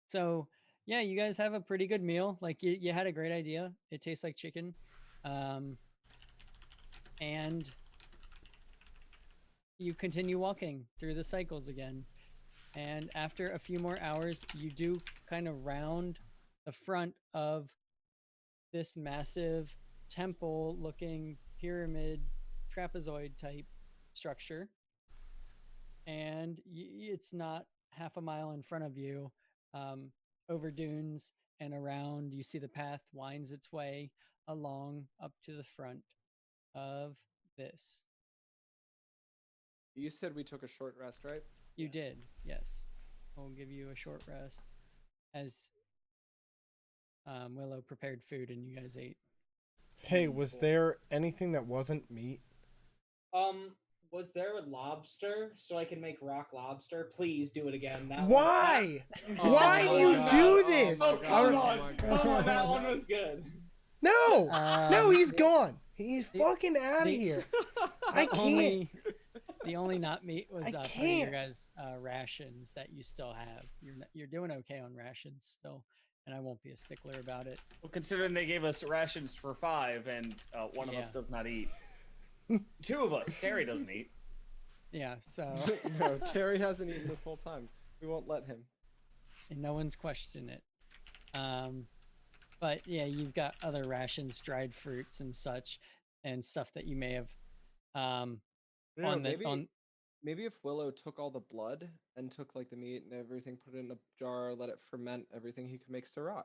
So yeah, you guys have a pretty good meal. Like you had a great idea. It tastes like chicken. And you continue walking through the cycles again. And after a few more hours, you do kind of round the front of this massive temple looking pyramid trapezoid type structure. And it's not half a mile in front of you, over dunes and around. You see the path winds its way along up to the front of this. You said we took a short rest, right? You did, yes. We'll give you a short rest as Willow prepared food and you guys ate. Hey, was there anything that wasn't meat? Was there a lobster so I can make rock lobster? Please do it again. Why? Oh Why my do you God. do this? Oh, come Alright. on. Come on, that one was good. No, no, he's the- gone. He's the- fucking out of the- here. I The can't. the only not meat was I part of your can't. guys' rations that you still have. You're doing okay on rations still, and I won't be a stickler about it. Well, considering they gave us rations for 5 and one of us Yeah. does not eat. 2 of us. Terry doesn't eat. Yeah, so No, Terry hasn't eaten this whole time. We won't let him. and no one's questioned it. But yeah, you've got other rations, dried fruits and such, and stuff that you may have No, on the maybe, on. maybe if Willow took all the blood and took like the meat and everything, put it in a jar, let it ferment everything, he could make Syrah.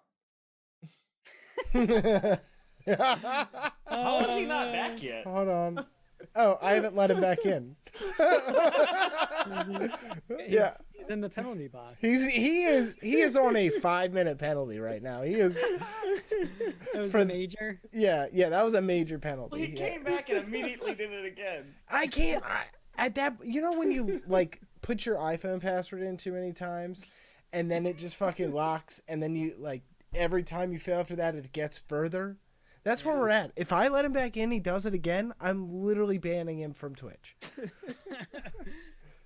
How is he not back yet? Hold on. Oh, I haven't let him back in. Yeah. He's in the penalty box. He is on a 5-minute penalty right now. He is. It was for- a major. Yeah, that was a major penalty. Well, he yeah. came back and immediately did it again. I can't. At that, when you like put your iPhone password in too many times, and then it just fucking locks, and then you like every time you fail after that, it gets further. That's where we're at. If I let him back in, he does it again. I'm literally banning him from Twitch.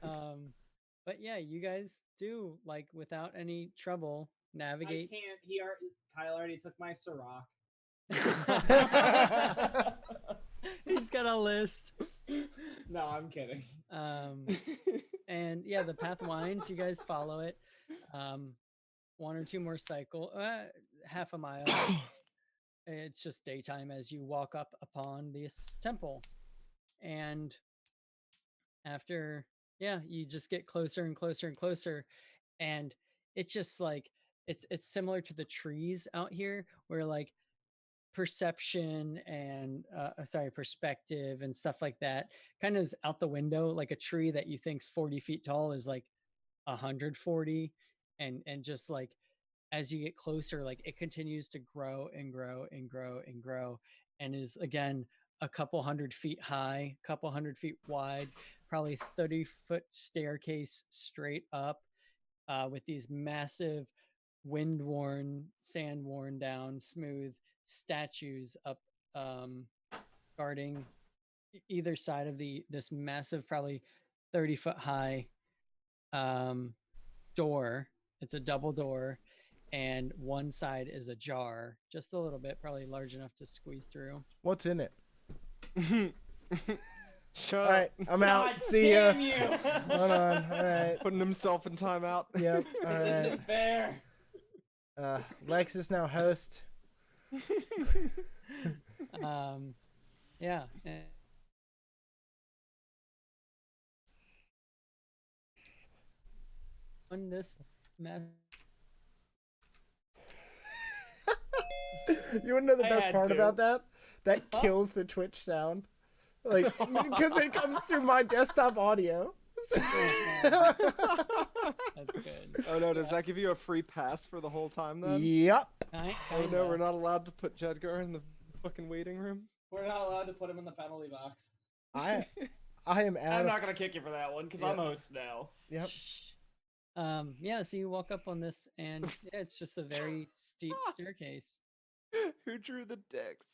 But yeah, you guys do like without any trouble I navigate. can't. Kyle already took my Syrah. He's got a list. No, I'm kidding. And yeah, the path winds. You guys follow it. 1 or 2 more cycle, half a mile. It's just daytime as you walk up upon this temple, and after you just get closer and closer and closer, and it's just like it's similar to the trees out here where like perception and perspective and stuff like that kind of is out the window. Like a tree that you think's 40 feet tall is like 140, and just like as you get closer, like it continues to grow and grow and grow and grow, and is again a couple 100 feet high, couple 100 feet wide, probably 30-foot staircase straight up, with these massive wind-worn, sand-worn down, smooth statues up, guarding either side of this massive, probably 30-foot high door. It's a double door, and one side is ajar, just a little bit, probably large enough to squeeze through. What's in it? Shut All up. right, I'm out. See ya. Damn you! Hold on. All right. Putting himself in timeout. Yep. All This right. isn't fair. Lex is now host. Yeah. On this mess. You want to know the I best had part to. about that? That kills the Twitch sound. Like, because it comes through my desktop audio. That's good. Oh no, does that give you a free pass for the whole time then? Yep. Oh no, we're not allowed to put Jedgar in the fucking waiting room? We're not allowed to put him in the penalty box. I am out I'm of... not gonna kick you for that one because I'm Yeah. host now. Yep. Yeah, so you walk up on this, and yeah, it's just a very steep staircase. Who drew the dicks?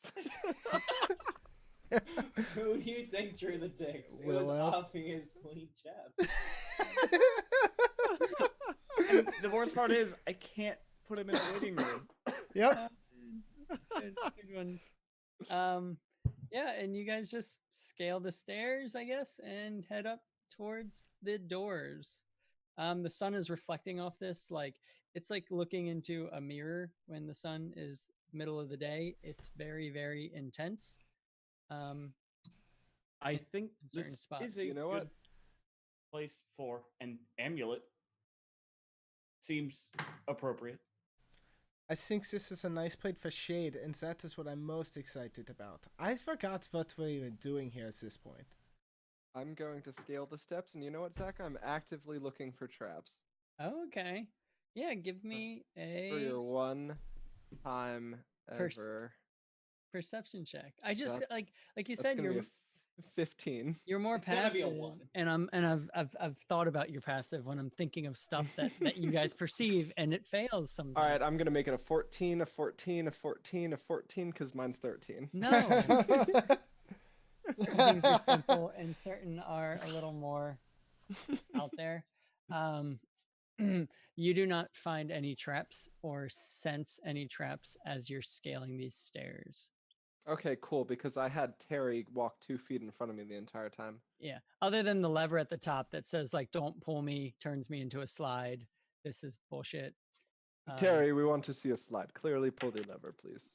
Who do you think drew the dicks? It was Willow. obviously Jeff. And the worst part is I can't put him in a waiting room. Yep. Good ones. Yeah, and you guys just scale the stairs, I guess, and head up towards the doors. The sun is reflecting off this, like it's like looking into a mirror when the sun is middle of the day. It's very, very intense. I think In certain this spots. is a You know good what? place for an amulet. Seems appropriate. I think this is a nice place for shade, and that is what I'm most excited about. I forgot what we're even doing here at this point. I'm going to scale the steps, and you know what, Zach? I'm actively looking for traps Okay. Yeah, give me for a your one time Pers- ever. perception check. I just That's like you that's said, gonna be a 15. you're more It's gonna be a passive, 1. and I've thought about your passive when I'm thinking of stuff that you guys perceive, and it fails All sometimes. right, I'm gonna make it a 14, a 14, a 14, a 14, because mine's 13. No, certain things are simple, and certain are a little more out there. You do not find any traps or sense any traps as you're scaling these stairs. Okay, cool, because I had Terry walk 2 feet in front of me the entire time. Yeah. Other than the lever at the top that says like "Don't pull me," turns me into a slide. This is bullshit. Terry, we want to see a slide. Clearly pull the lever, please.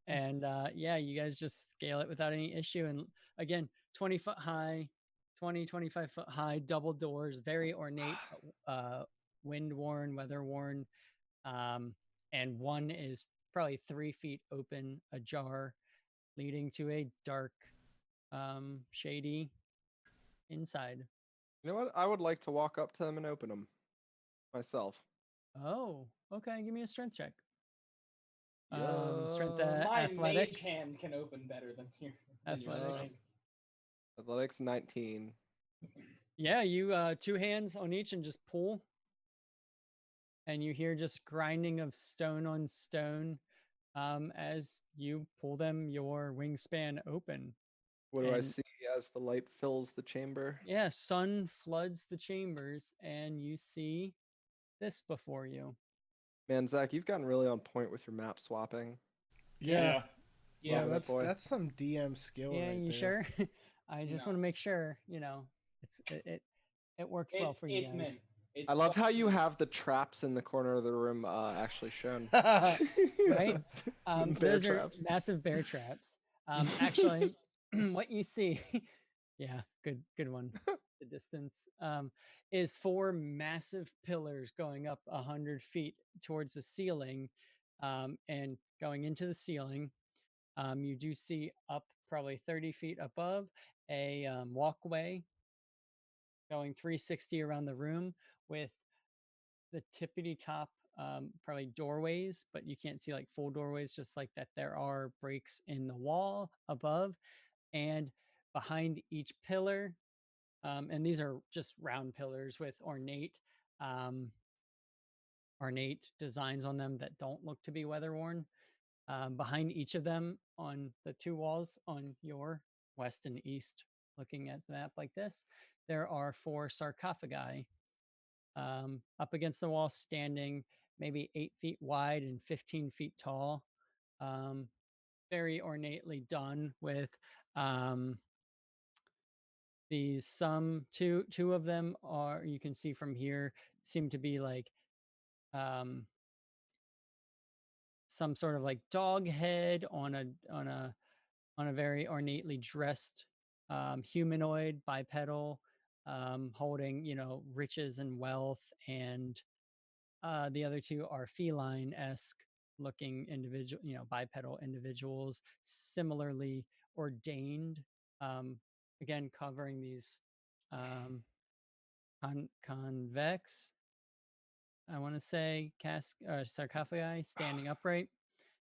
And yeah, you guys just scale it without any issue. And again, 20-foot high, 25-foot high, double doors, very ornate, wind worn, weather worn. And one is probably 3 feet open, ajar, leading to a dark, shady inside. You know what? I would like to walk up to them and open them myself. Oh, okay. Give me a strength check. Yeah. Strength My athletics. mage hand can open better than your Athletics. strength. Athletics 19. Yeah, you 2 hands on each and just pull. And you hear just grinding of stone on stone as you pull them your wingspan open. What do I And- see as the light fills the chamber? Yeah, sun floods the chambers, and you see this before you. Man, Zach, you've gotten really on point with your map swapping. Yeah, Yeah. Loving it, boy. that's some DM skill Yeah, right you there. sure? I just No. want to make sure, it works well for you It's guys. mint. It's I love how you mint. have the traps in the corner of the room actually shown. Right? Bear Those traps. are massive bear traps. Actually, what you see, yeah, good one. The distance is 4 massive pillars going up 100 feet towards the ceiling, and going into the ceiling. You do see up probably 30 feet above a walkway going 360 around the room with the tippity top, probably doorways, but you can't see like full doorways, just like that there are breaks in the wall above and behind each pillar. And these are just round pillars with ornate designs on them that don't look to be weather worn. Behind each of them on the 2 walls on your west and east, looking at the map like this, there are 4 sarcophagi up against the wall, standing maybe 8 feet wide and 15 feet tall. Very ornately done with these two of them are, you can see from here, seem to be like some sort of like dog head on a very ornately dressed humanoid bipedal, holding riches and wealth. And the other 2 are feline-esque looking individual, bipedal individuals, similarly ordained, again covering these convex, I want to say, sarcophagi standing upright.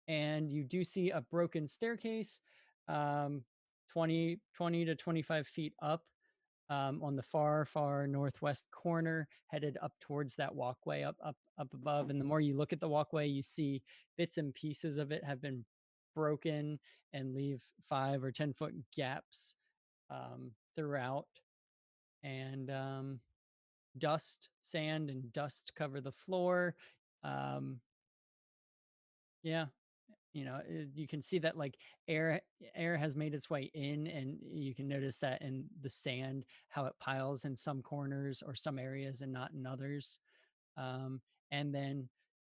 And you do see a broken staircase, 20 to 25 feet up, on the far northwest corner, headed up towards that walkway up above. And the more you look at the walkway, you see bits and pieces of it have been broken and leave 5 or 10 foot gaps throughout. And sand and dust cover the floor. Yeah, you can see that like air has made its way in, and you can notice that in the sand how it piles in some corners or some areas and not in others. And then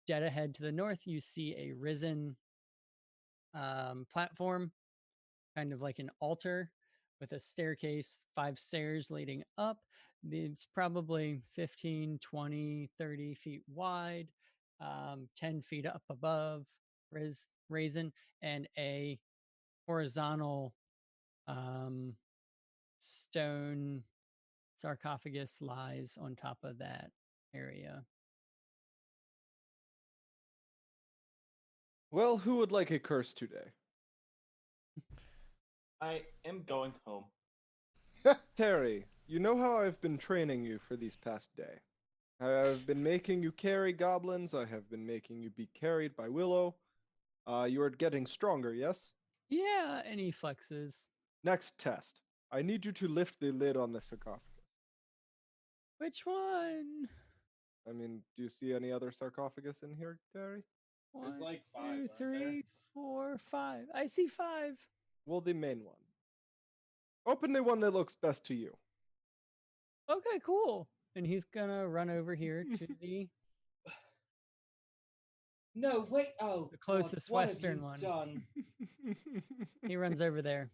dead ahead to the north, you see a risen platform, kind of like an altar with a staircase, 5 stairs leading up. It's probably 15, 20, 30 feet wide. 10 feet up above Raisin, and a horizontal stone sarcophagus lies on top of that area. Well, who would like a curse today? I am going home. Terry, you know how I've been training you for these past day. I've been making you carry goblins. I have been making you be carried by Willow. You are getting stronger, yes? Yeah, and he flexes. Next test. I need you to lift the lid on the sarcophagus. Which one? I mean, do you see any other sarcophagus in here, Terry? There's One, like 5, two, aren't there? 3, 4, 5. I see 5. Well, the main one. Open the one that looks best to you. Okay, cool. And he's gonna run over here to the No, wait. Oh, The closest God, what western have you one. done? he runs over there.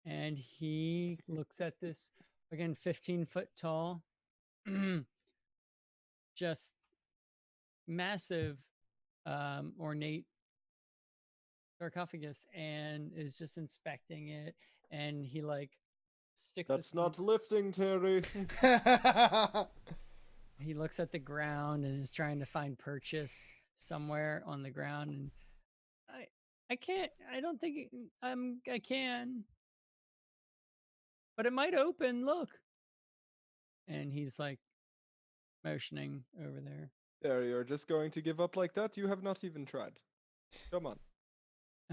And he looks at this again 15-foot tall, just massive, ornate sarcophagus, and is just inspecting it. And he like sticks his That's not lifting, Terry. he looks at the ground and is trying to find purchase somewhere on the ground, and I can't, I don't think I can, but it might open, look. And he's like motioning over there. Terry, you're just going to give up like that? You have not even tried. Come on.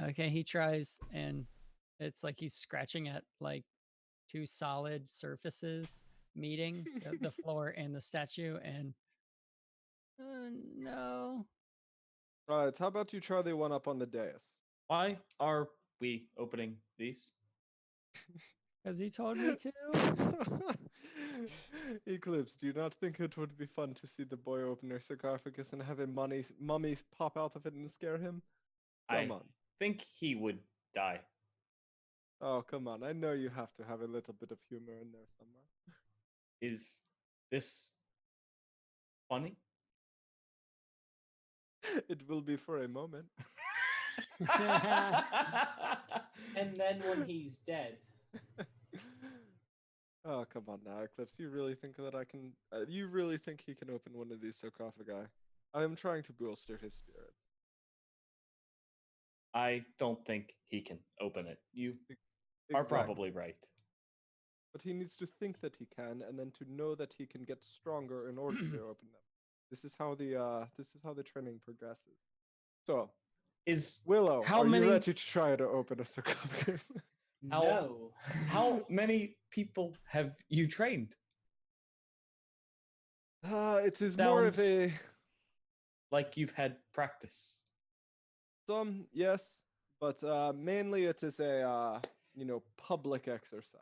Okay, he tries, and it's like he's scratching at like 2 solid surfaces meeting the floor and the statue, and no. Alright, how about you try the one up on the dais? Why are we opening these? Because he told me to. Eclipse, do you not think it would be fun to see the boy open their sarcophagus and have a mummy pop out of it and scare him? Come on. Think he would die. Oh, come on. I know you have to have a little bit of humor in there somewhere. Is this funny? It will be for a moment. And then when he's dead. Oh, come on now, Eclipse. You really think that I can... you really think he can open one of these sarcophagi? I am trying to bolster his spirits. I don't think he can open it. You are Exactly. probably right. But he needs to think that he can, and then to know that he can get stronger in order to open them. This is how the training progresses. So, Is Willow, how are many- you ready to try to open a sarcophagus? No. how many people have you trained? It is more of Sounds- a Like you've had practice. some, yes, but mainly it is a public exercise.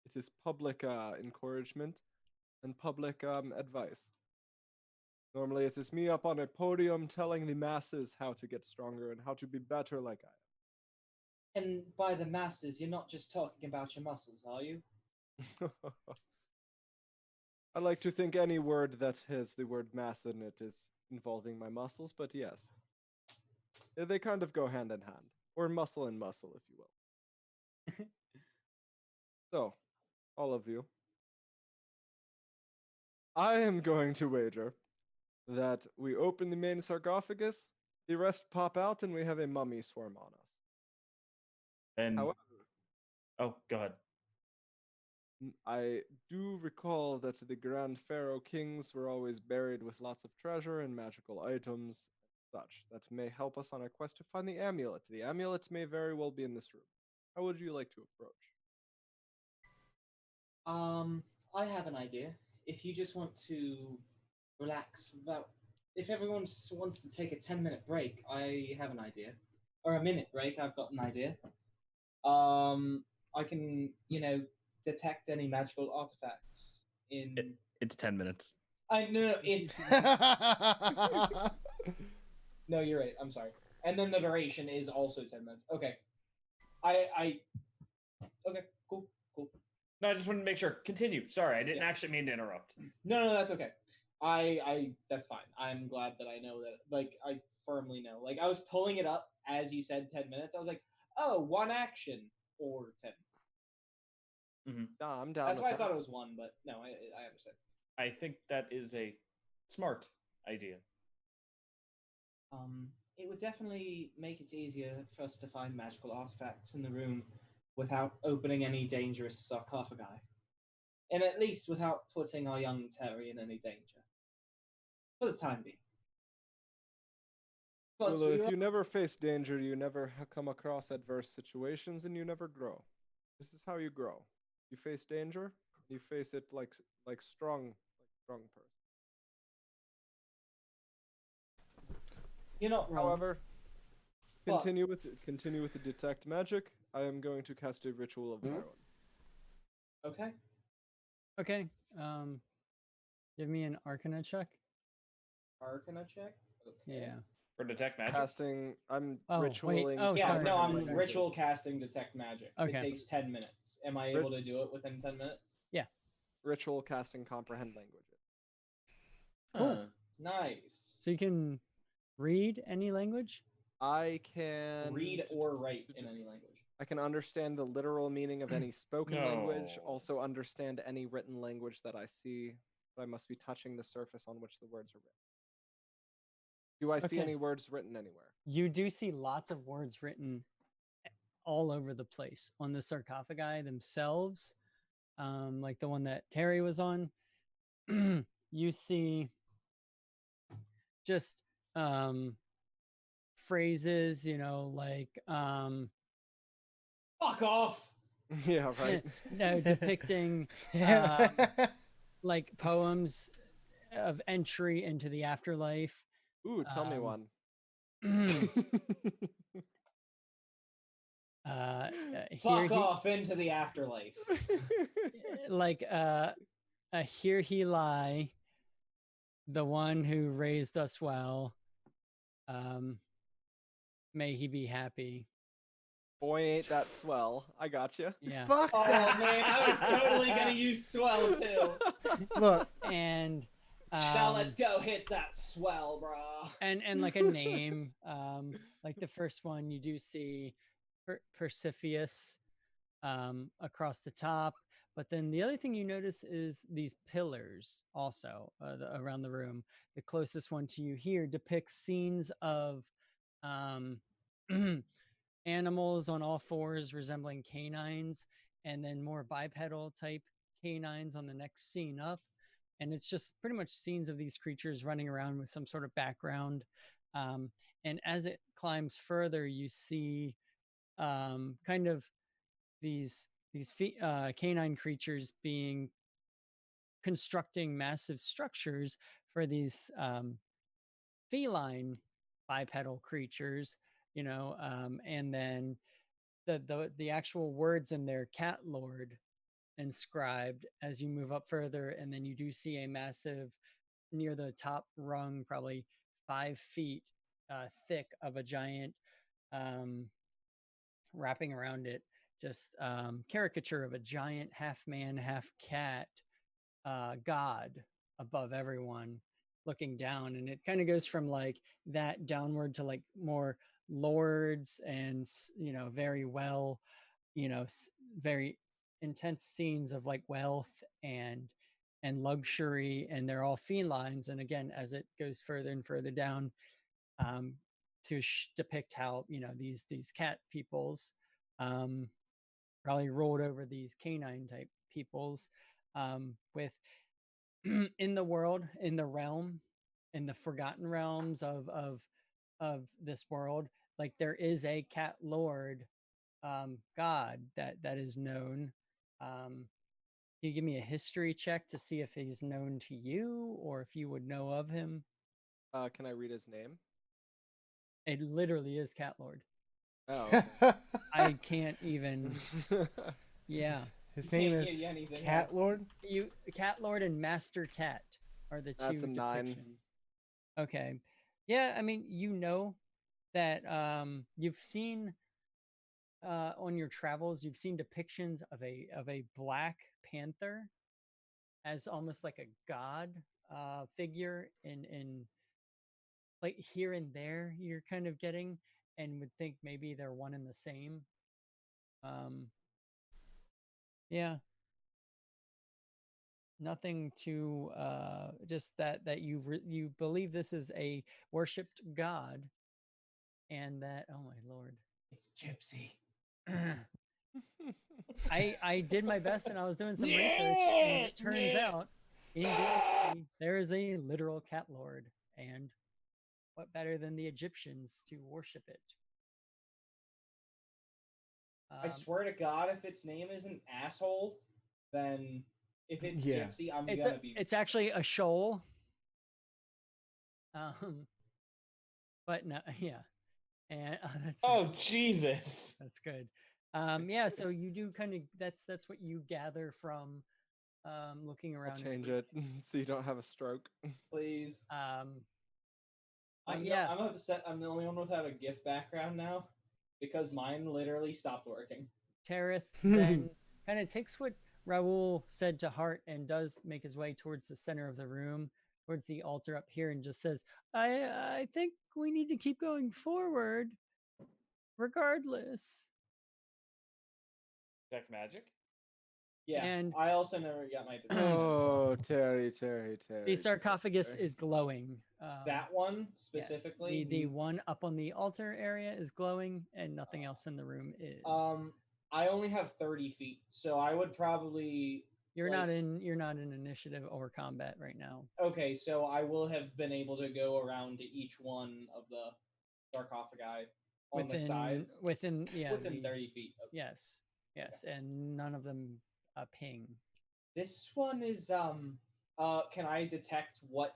It is public encouragement and public advice. Normally, it is me up on a podium telling the masses how to get stronger and how to be better like I And by the masses, you're not just talking about your muscles, are you? am. I like to think any word that has the word mass in it is involving my muscles, but yes. They kind of go hand in hand. Or muscle and muscle, if you will. So, all of you. I am going to wager that we open the main sarcophagus, the rest pop out, and we have a mummy swarm on us. And However, oh, go ahead. I do recall that the Grand Pharaoh kings were always buried with lots of treasure and magical items and such that may help us on our quest to find the amulet. The amulet may very well be in this room. How would you like to approach? I have an idea. If you just want to relax if everyone just wants to take a 10-minute break, I have an idea. Or a minute break, I've got an idea. I can, detect any magical artifacts in It's 10 minutes. no, it's no, you're right. I'm sorry. And then the duration is also 10 minutes. Okay. Okay, cool. No, I just wanted to make sure. Continue. Sorry, I didn't actually mean to interrupt. No, that's okay. I that's fine. I'm glad that I know that. Like, I firmly know. Like, I was pulling it up as you said 10 minutes. I was like, oh, one action or 10. Nah, I'm down. That's with why I that. thought it was one, but no, I understand. I think that is a smart idea. It would definitely make it easier for us to find magical artifacts in the room without opening any dangerous sarcophagi, and at least without putting our young Terry in any danger. For the time being. Plus, Well, we if were you never face danger, you never come across adverse situations, and you never grow. This is how you grow. You face danger, you face it like strong person. You're not wrong. However, But- continue with the detect magic. I am going to cast a ritual of my own. Okay. Okay. Give me an Arcana check. Arcana check. Okay. Yeah. For detect magic? Casting, I'm Oh, wait. ritualing. Oh, Yeah, sorry, no, sorry, I'm sorry. ritual casting detect magic. Okay. It takes 10 minutes. Am I able to do it within 10 minutes? Ritual casting comprehend languages. Cool. Huh. Nice. So you can read any language? I can Read or write in any language. I can understand the literal meaning of any spoken language, No. also understand any written language that I see, but I must be touching the surface on which the words are written. Do I see Okay. any words written anywhere? You do see lots of words written all over the place on the sarcophagi themselves, like the one that Terry was on. You see just phrases, like Fuck off! Yeah, right. no, depicting like poems of entry into the afterlife. Ooh, tell me one. Here Fuck off into the afterlife. like here he lie, the one who raised us well. May he be happy. Boy, ain't that swell. I got you. Yeah. Fuck Oh that. man, I was totally gonna use swell too. Look, And Now let's go hit that swell, brah. and like a name, like the first one you do see Persephus across the top, but then the other thing you notice is these pillars also around the room. The closest one to you here depicts scenes of animals on all fours resembling canines, and then more bipedal type canines on the next scene up. And it's just pretty much scenes of these creatures running around with some sort of background. And as it climbs further, you see kind of these canine creatures constructing massive structures for these feline bipedal creatures, and then the actual words in their cat lord inscribed as you move up further, and then you do see a massive, near the top rung, probably 5 feet thick of a giant, wrapping around it, just caricature of a giant half man half cat god above everyone, looking down. And it kind of goes from like that downward to like more lords and very well, very intense scenes of like wealth and luxury, and they're all felines. And again, as it goes further and further down, to depict how these cat peoples probably rolled over these canine type peoples, with in the world, in the realm, in the forgotten realms of this world, like there is a cat lord god that is known. Can you give me a history check to see if he's known to you or if you would know of him? Can I read his name? It literally is cat lord. Oh. I can't even. Yeah. His Can't name give is you anything Cat else. Lord. Cat lord and master cat are the That's two a 9. depictions. Okay. Yeah, I mean, that you've seen on your travels, you've seen depictions of a black panther as almost like a god figure in like here and there you're kind of getting, and would think maybe they're one and the same. Um, yeah, nothing to just that you believe this is a worshipped god, and that, oh my lord. It's Gypsy. I did my best and I was doing some research, and it turns out in D&D, there is a literal cat lord, and what better than the Egyptians to worship it? I swear to God, if its name isn't asshole, then if it's Yeah. Gypsy, I'm it's gonna be. it's actually a shoal. Um, but no, yeah, and that's Oh Jesus! that's good. Yeah, so you do kind of that's what you gather from looking I'll around. change it so you don't have a stroke. Please. But yeah, I'm upset. I'm the only one without a GIF background now because mine literally stopped working. Tarith then kind of takes what Raoul said to heart and does make his way towards the center of the room, towards the altar up here, and just says, I think we need to keep going forward regardless. Check magic. Yeah, And I also never got my. Oh, Terry. the sarcophagus is glowing. That one Yes, specifically. the one up on the altar area is glowing, and nothing else in the room is. I only have 30 feet, so I would probably. You're like- you're not in initiative or combat right now. Okay, so I will have been able to go around to each one of the sarcophagi on the sides within within the- 30 feet. Okay. Yes, and none of them ping. This one is can I detect what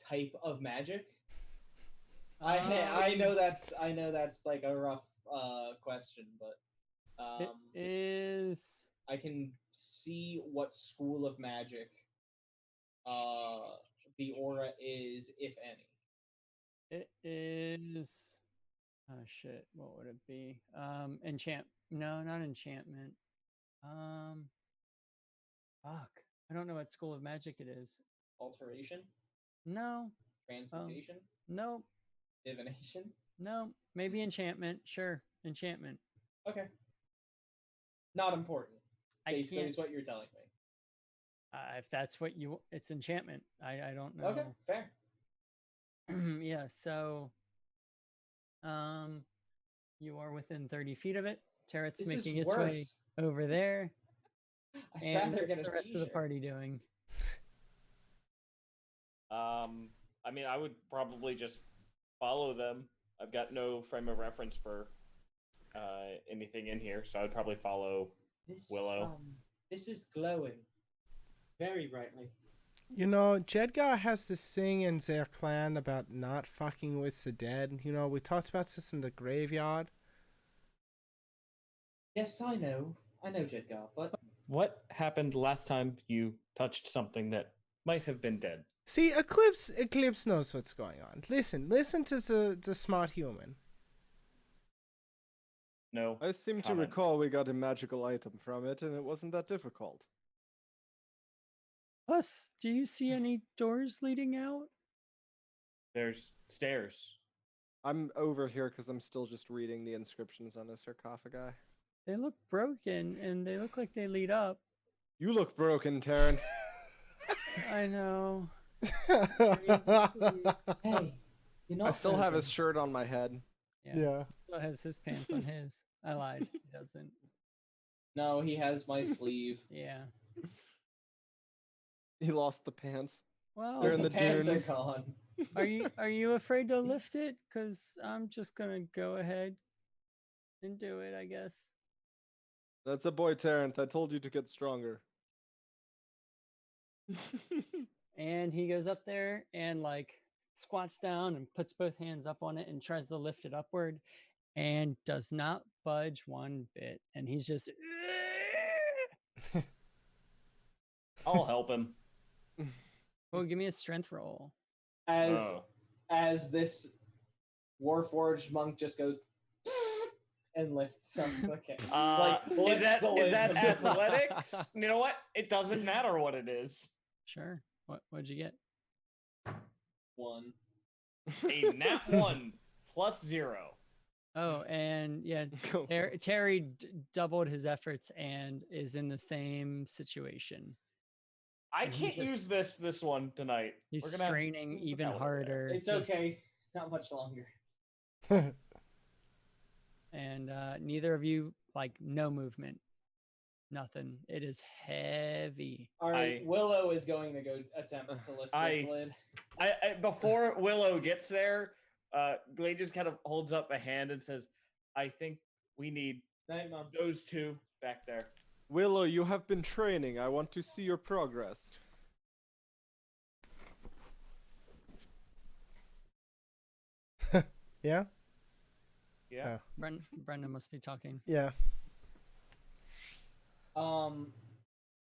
type of magic? I know that's like a rough question, but It is. I can see what school of magic the aura is, if any. It is. Oh shit! What would it be? Enchant? No, not enchantment. Fuck. I don't know what school of magic it is. Alteration, No. transmutation, No. divination. No. Maybe enchantment. Sure, enchantment. Okay. Not important. I Basically, can't. is what you're telling me. If that's what you, it's enchantment. I don't know. Okay, fair. Yeah. So, you are within 30 feet of it. Tarot's This making is its way worse. over there. I'd And rather what's get a the rest of the seizure. party doing? I mean, I would probably just follow them. I've got no frame of reference for anything in here, so I would probably follow Willow. This is glowing very brightly. You know, Jedgar has this thing in their clan about not fucking with the dead. You know, we talked about this in the graveyard. Yes, I know Jedgar, but What happened last time you touched something that might have been dead? See, Eclipse knows what's going on. Listen to the smart human. No. I seem to comment. recall we got a magical item from it, and it wasn't that difficult. Plus, do you see any doors leading out? There's stairs. I'm over here because I'm still just reading the inscriptions on the sarcophagi. They look broken, and they look like they lead up. You look broken, Taryn. I know. hey, you're not I still have broken. his shirt on my head. Yeah. Still has his pants on his. I lied. He doesn't. No, he has my sleeve. Yeah. He lost the pants. Well, They're in the the pants dunes. are gone. are you afraid to lift it? Cause I'm just gonna go ahead and do it, I guess. That's a boy, Terrence. I told you to get stronger. And he goes up there and like squats down and puts both hands up on it and tries to lift it upward, and does not budge one bit. And he's just I'll help him. well, give me a strength roll. Oh. As this Warforged monk just goes and lifts up. Okay. Is lifts that the is lid. that athletics? You know what? It doesn't matter what it is. Sure. What'd you get? 1. A nat 1 plus 0. Oh, and yeah, Go. Terry doubled his efforts and is in the same situation. I And he can't use just- this one tonight. He's We're gonna straining put even that one over there. harder. It's just- okay. Not much longer. And neither of you, like, no movement. Nothing. It is heavy. All right, I- Willow is going to go attempt to lift this lid. I before Willow gets there, Glade just kind of holds up a hand and says, "I think we need Night, Mom. those two back there." Willow, you have been training. I want to see your progress. Yeah? Yeah. Brenda must be talking. Yeah.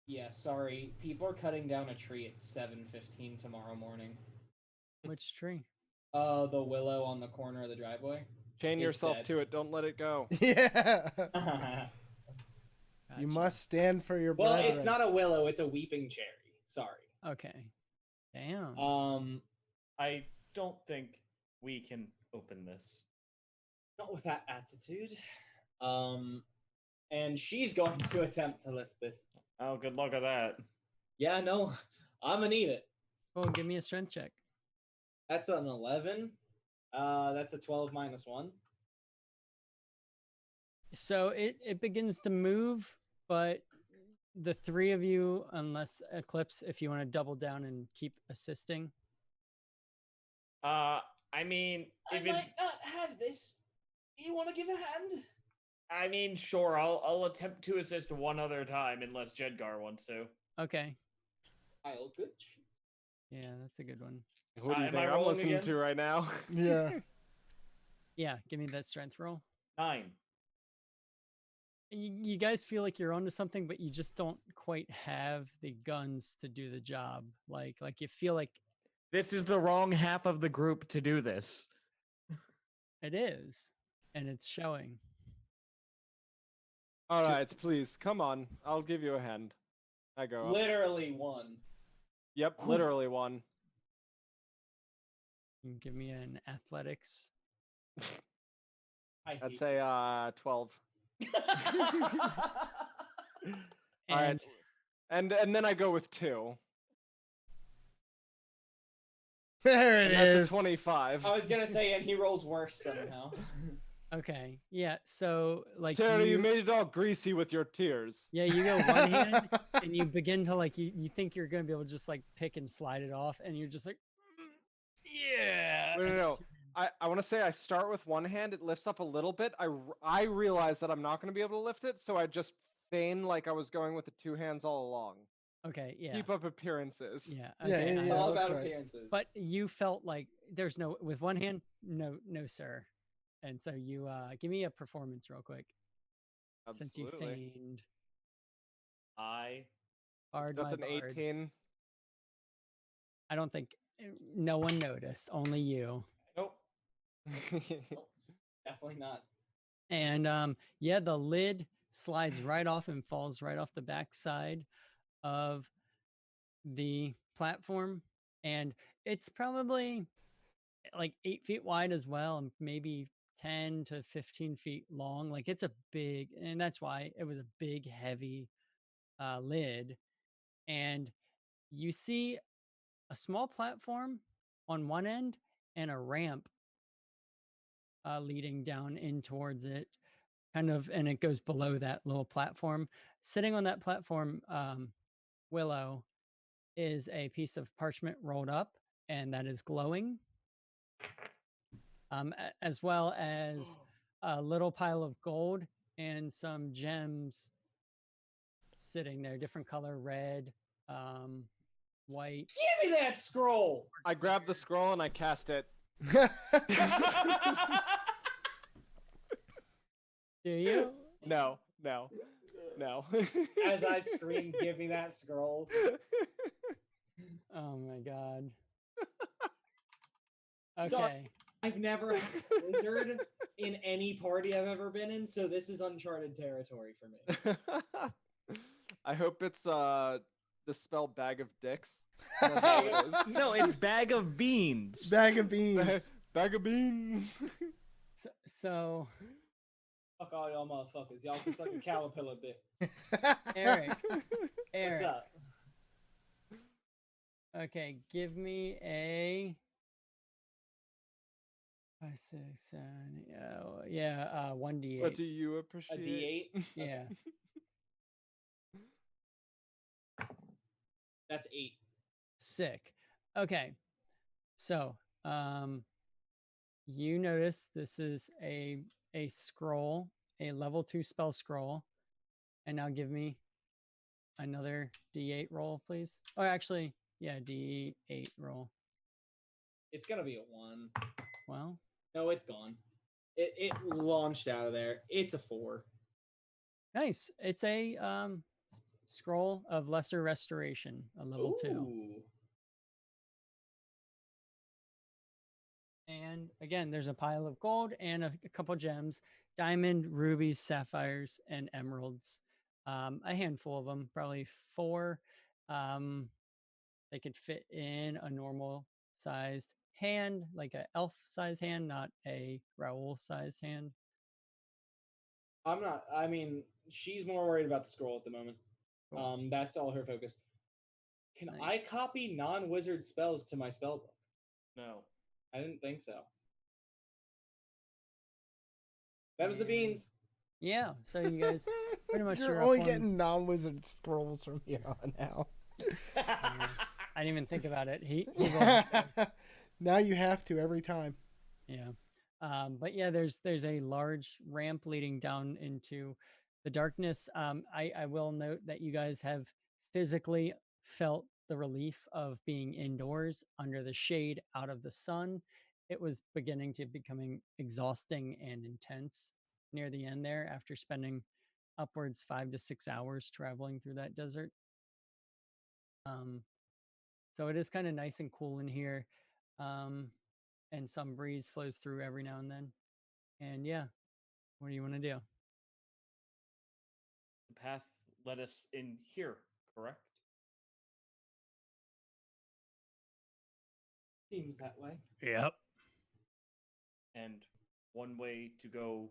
Yeah, sorry. People are cutting down a tree at 7:15 tomorrow morning. Which tree? The willow on the corner of the driveway. Chain It's yourself dead. to it. Don't let it go. Yeah. You Gotcha. must stand for your Well, brethren. it's not a willow, it's a weeping cherry. Sorry. Okay. Damn. I don't think we can open this. Not with that attitude. And she's going to attempt to lift this. Oh, good luck with that. Yeah, no, I'm gonna need it. Oh, give me a strength check. That's an 11. That's a 12 minus 1. So it begins to move, but the three of you, unless Eclipse, if you want to double down and keep assisting. I mean, if it's, not have this. You want to give a hand? I mean, sure, I'll attempt to assist one other time unless Jedgar wants to. Okay. I'll good. Yeah, that's a good one. Who do you am think I I'm rolling listening again? to right now? Yeah. Yeah, give me that strength roll. 9. You guys feel like you're onto something, but you just don't quite have the guns to do the job. Like you feel like This is the wrong half of the group to do this. it is, and it's showing. All right, please, come on. I'll give you a hand. I go up. Literally 1. Yep, literally one. You can give me an athletics. I I'd hate say 12. All right. And And then I go with 2. There And it that's is. a 25. I was gonna say, and he rolls worse somehow. okay, yeah. So like Terry, you made it all greasy with your tears. yeah, you go one hand and you begin to like you think you're gonna be able to just like pick and slide it off, and you're just like, yeah. No, no, and no. I want to say I start with one hand, it lifts up a little bit. I realize that I'm not going to be able to lift it, so I just feign like I was going with the 2 hands all along. Okay, yeah, Keep up appearances. yeah, Yeah, okay. yeah, It's yeah. all that's about right. appearances. But you felt like there's no with one hand, no, sir. And so you give me a performance real quick since you Absolutely. feigned. Bard, That's my an bard. 18. I don't think no one noticed, only you. Nope. Definitely not. And yeah, the lid slides right off and falls right off the backside of the platform, and it's probably like 8 feet wide as well, and maybe 10 to 15 feet long. Like it's a big, and that's why it was a big, heavy lid. And you see a small platform on one end and a ramp leading down in towards it, kind of, and it goes below that little platform. Sitting on that platform, Willow, is a piece of parchment rolled up, and that is glowing, as well as a little pile of gold and some gems sitting there, different color, red, white. Give me that scroll. I grab the scroll and I cast it. Do you? No. As I scream, "Give me that scroll!" Oh my god. So- Okay. I've never had a wizard in any party I've ever been in, so this is uncharted territory for me. I hope it's the spell bag of dicks. That's all it is. No, it's bag of beans. Bag of beans. Bag of beans. So Fuck all y'all motherfuckers. Y'all can suck a caterpillar dick. Eric, What's Eric. up? Okay, give me a 5, 6, 7. Yeah, 1d8. What do you A appreciate? D8? Yeah. That's 8. Sick. Okay. So, you notice this is a scroll, a level 2 spell scroll. And now give me another d8 roll, please. Oh, actually, yeah, d8 roll. It's gonna be a 1. Well, No, it's gone. It launched out of there. It's a 4. nice. It's a scroll of lesser restoration, a level 2. Ooh. And again, there's a pile of gold and a couple gems, diamond, rubies, sapphires, and emeralds. A handful of them, probably 4. They could fit in a normal sized hand, like an elf sized hand, not a Raoul sized hand. I'm not. I mean, she's more worried about the scroll at the moment. Cool. That's all her focus. Can I Nice. copy non-wizard spells to my spell book? No. I didn't think so. That was the beans. Yeah, so you guys pretty much You're you're only up one- getting non-wizard scrolls from here on out. I didn't even think about it. He will. Now you have to every time. Yeah. But yeah, there's a large ramp leading down into the darkness. I will note that you guys have physically felt the relief of being indoors under the shade out of the sun. It was beginning to becoming exhausting and intense near the end there after spending upwards 5 to 6 hours traveling through that desert. So it is kind of nice and cool in here. And some breeze flows through every now and then. And yeah, what do you want to do? The path led us in here, correct? Seems that way. Yep. And one way to go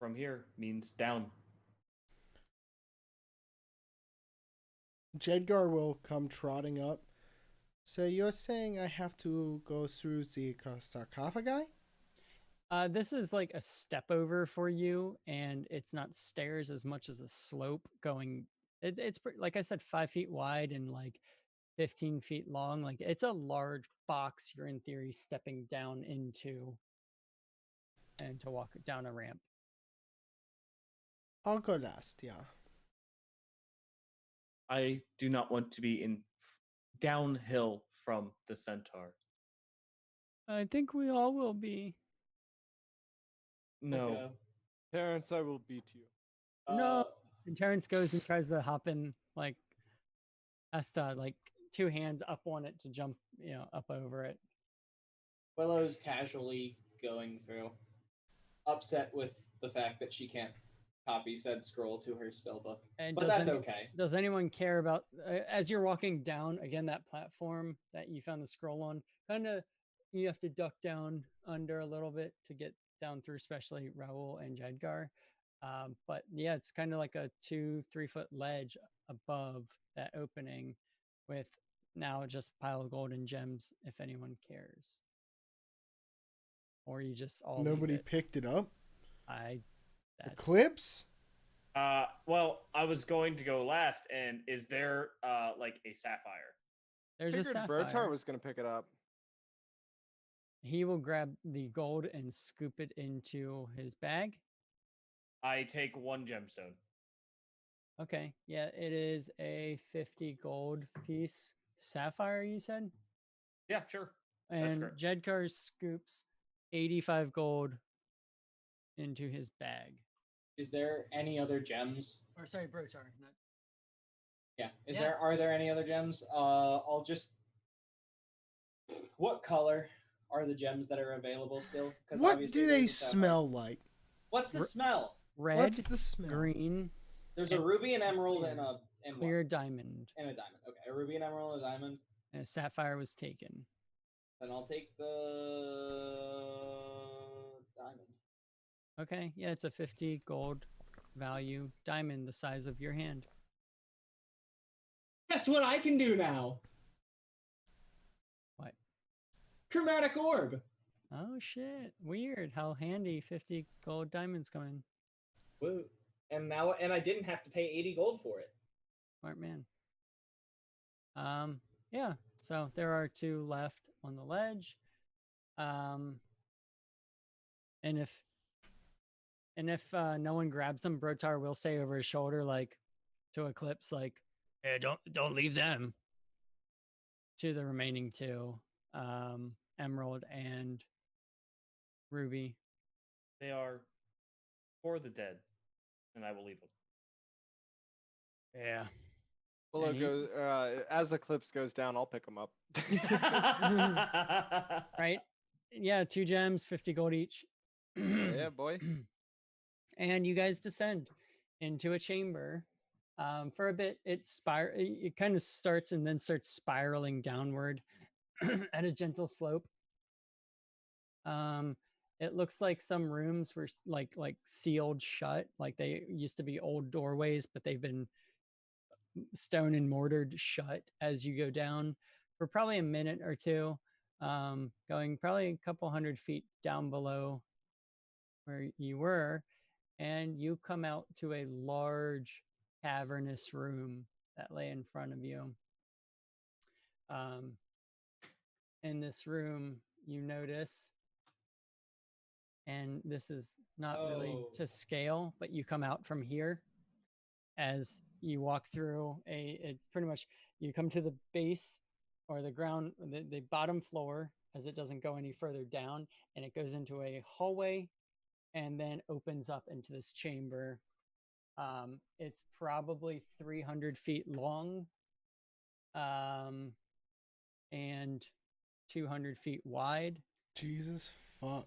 from here means down. Jedgar will come trotting up. So you're saying I have to go through the sarcophagi? This is like a step over for you, and it's not stairs as much as a slope going. It's like I said, 5 feet wide and like 15 feet long. Like it's a large box you're in theory stepping down into, and to walk down a ramp. I'll go last, yeah. I do not want to be in downhill from the centaur. I think we all will be. No. Okay. Terrence, I will beat you. No. And Terrence goes and tries to hop in, like, has to, like, 2 hands up on it to jump, up over it. Willow's casually going through, upset with the fact that she can't copy said scroll to her spell book. And But that's okay. Does anyone care about, as you're walking down, again, that platform that you found the scroll on, kind of, you have to duck down under a little bit to get down through, especially Raoul and Jedgar. But yeah, it's kind of like a 2-3 foot ledge above that opening with now just a pile of gold and gems, if anyone cares. Or you just all leave Nobody it. picked it up? That's... Eclipse? Well, I was going to go last, and is there like a sapphire? There's a sapphire. Bertar was going to pick it up. He will grab the gold and scoop it into his bag. I take 1 gemstone. Okay. Yeah, it is a 50 gold piece sapphire, you said? Yeah, sure. And Jedgar scoops 85 gold into his bag. Is there any other gems? Or sorry, Brotar. Not... Yeah. Yes. Are there any other gems? I'll just. What color are the gems that are available still? What do they smell like? What's the smell? Red, What's the smell? green. There's a ruby, an emerald, and a And clear diamond. And a diamond. Okay, a ruby, an emerald, and a diamond. And a sapphire was taken. Then I'll take the diamond. Okay, yeah, it's a 50 gold value diamond the size of your hand. Guess what I can do now? What? Chromatic orb. Oh shit! Weird how handy 50 gold diamonds come in. Woo. And I didn't have to pay 80 gold for it. Smart man. Yeah. So there are 2 left on the ledge. And if no one grabs them, Brotar will say over his shoulder, like to Eclipse, like, "Hey, don't leave them." To the remaining 2, Emerald and Ruby. They are for the dead, and I will leave them. Yeah. Willow And he- goes as the clips goes down. I'll pick them up. Right? Yeah, 2 gems, 50 gold each. Yeah, boy. And you guys descend into a chamber. For a bit, it kind of starts and then starts spiraling downward at a gentle slope. It looks like some rooms were like sealed shut, like they used to be old doorways, but they've been stone and mortared shut as you go down for probably a minute or 2, going probably a couple 100 feet down below where you were, and you come out to a large cavernous room that lay in front of you. In this room, you notice, and this is not really to scale, but you come out from here as you walk through it's pretty much, you come to the base or the ground, the bottom floor, as it doesn't go any further down, and it goes into a hallway and then opens up into this chamber. It's probably 300 feet long, and 200 feet wide. Jesus fuck.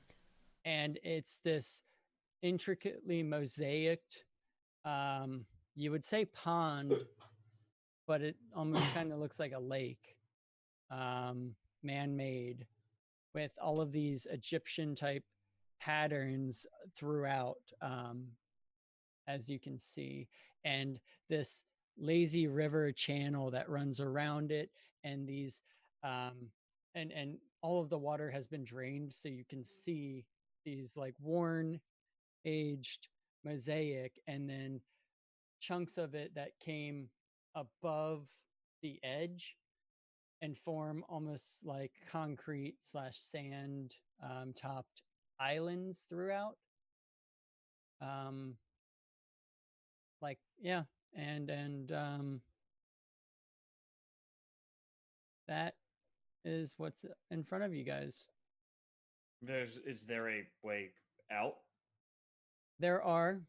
And it's this intricately mosaicked, you would say pond, but it almost kind of looks like a lake, man-made, with all of these Egyptian type patterns throughout, as you can see, and this lazy river channel that runs around it, and these and all of the water has been drained, so you can see these like worn, aged mosaic, and then chunks of it that came above the edge and form almost like concrete / sand topped islands throughout. Like, yeah, and that is what's in front of you guys. Is there a way out? There are,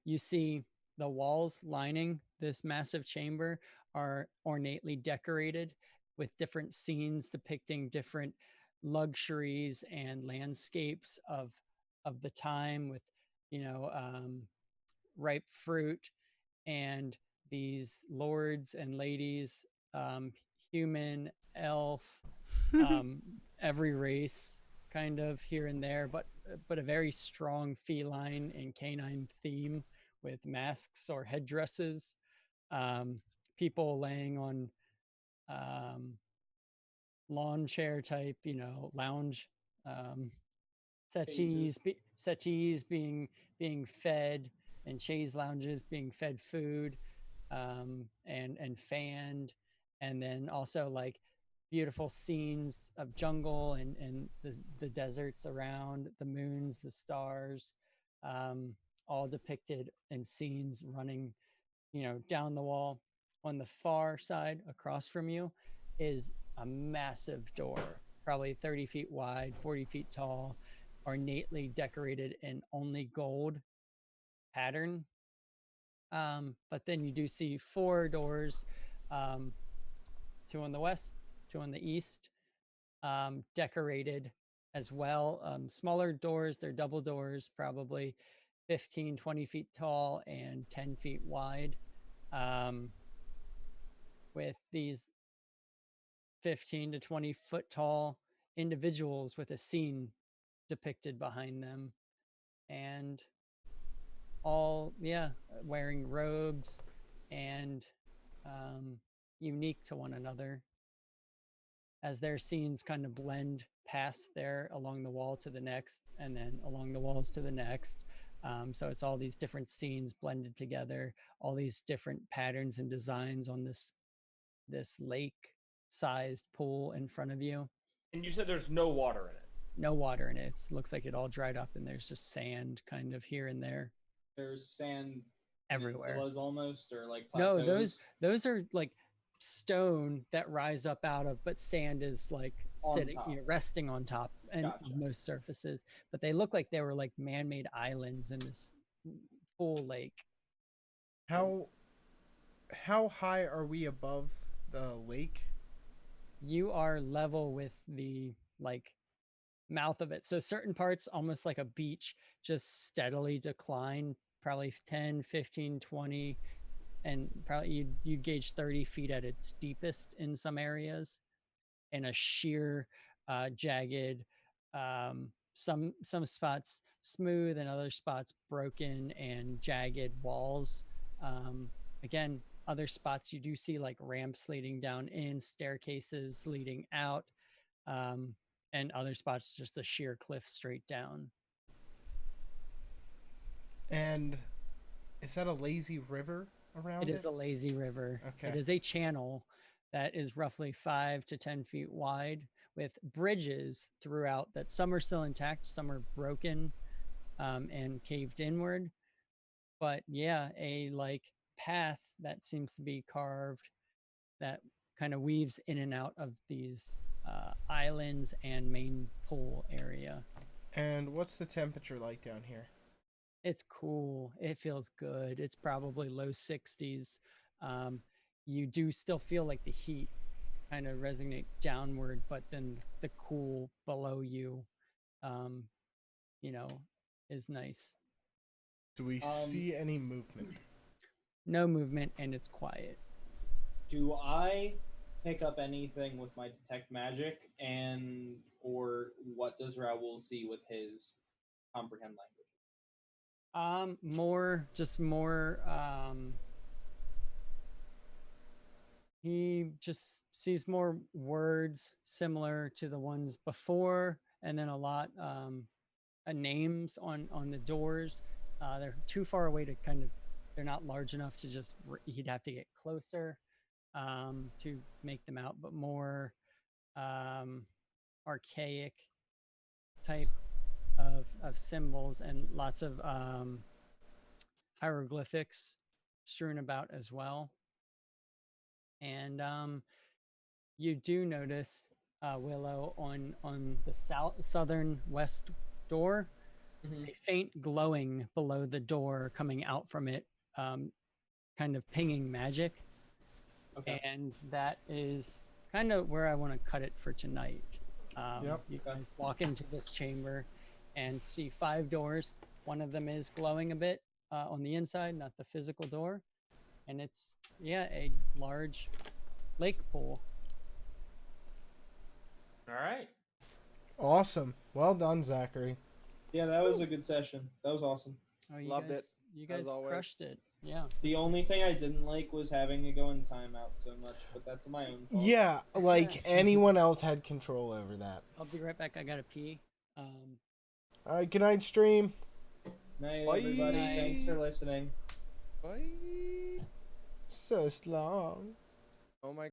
you see the walls lining this massive chamber are ornately decorated with different scenes depicting different luxuries and landscapes of the time, with, ripe fruit and these lords and ladies, human, elf, every race kind of here and there, but a very strong feline and canine theme with masks or headdresses, people laying on lawn chair type, lounge settees being fed, and chaise lounges being fed food, and fanned, and then also like beautiful scenes of jungle and the deserts around, the moons, the stars, all depicted in scenes running, down the wall. On the far side across from you is a massive door, probably 30 feet wide, 40 feet tall, ornately decorated in only gold pattern. But then you do see 4 doors, 2 on the west, 2 on the east, decorated as well. Smaller doors, they're double doors, probably 15, 20 feet tall and 10 feet wide. with these 15 to 20 foot tall individuals with a scene depicted behind them, and all wearing robes and unique to one another, as their scenes kind of blend past there along the wall to the next, and then along the walls to the next. So it's all these different scenes blended together, all these different patterns and designs on this lake-sized pool in front of you. And you said there's no water in it. No water in it. It looks like it all dried up, and there's just sand kind of here and there. There's sand everywhere. peninsulas almost, or like plateaus. No, those are like stone that rise up out of, but sand is like On sitting, top. resting on top and Gotcha. on those surfaces. But they look like they were like man-made islands in this pool lake. How high are we above the lake? You are level with the like mouth of it. So certain parts, almost like a beach, just steadily decline, probably 10, 15, 20, and probably you'd gauge 30 feet at its deepest in some areas, and a sheer, jagged, some spots smooth and other spots broken and jagged walls. Again, other spots you do see like ramps leading down in, staircases leading out, and other spots just a sheer cliff straight down. And is that a lazy river around it? It is a lazy river. Okay. It is a channel that is roughly 5 to 10 feet wide, with bridges throughout that some are still intact, some are broken, and caved inward. But yeah, a like path that seems to be carved that kind of weaves in and out of these islands and main pool area. And what's the temperature like down here? It's cool. It feels good. It's probably low 60s. You do still feel like the heat kind of resonate downward, but then the cool below you, is nice. Do we see any movement? No movement, and it's quiet. Do I pick up anything with my detect magic, and or what does Raoul see with his comprehend language? More. He just sees more words similar to the ones before, and then a lot names on the doors. They're too far away to they're not large enough to just, he'd have to get closer to make them out, but more archaic type of symbols, and lots of hieroglyphics strewn about as well. And you do notice, Willow, on the southern west door, a faint glowing below the door coming out from it, kind of pinging magic. Okay. And that is kind of where I want to cut it for tonight. Yep. You guys walk into this chamber and see 5 doors. One of them is glowing a bit on the inside, not the physical door. And it's, a large lake pool. All right. Awesome. Well done, Zachary. Yeah, that was a good session. That was awesome. Oh, you Loved guys, it, You as guys always. crushed it. Yeah. The only thing I didn't like was having to go in timeout so much, but that's my own fault. Yeah, like anyone else had control over that. I'll be right back. I gotta pee. All right, good night, stream. Night, Bye. everybody. Night. Thanks for listening. Bye. So long. Oh my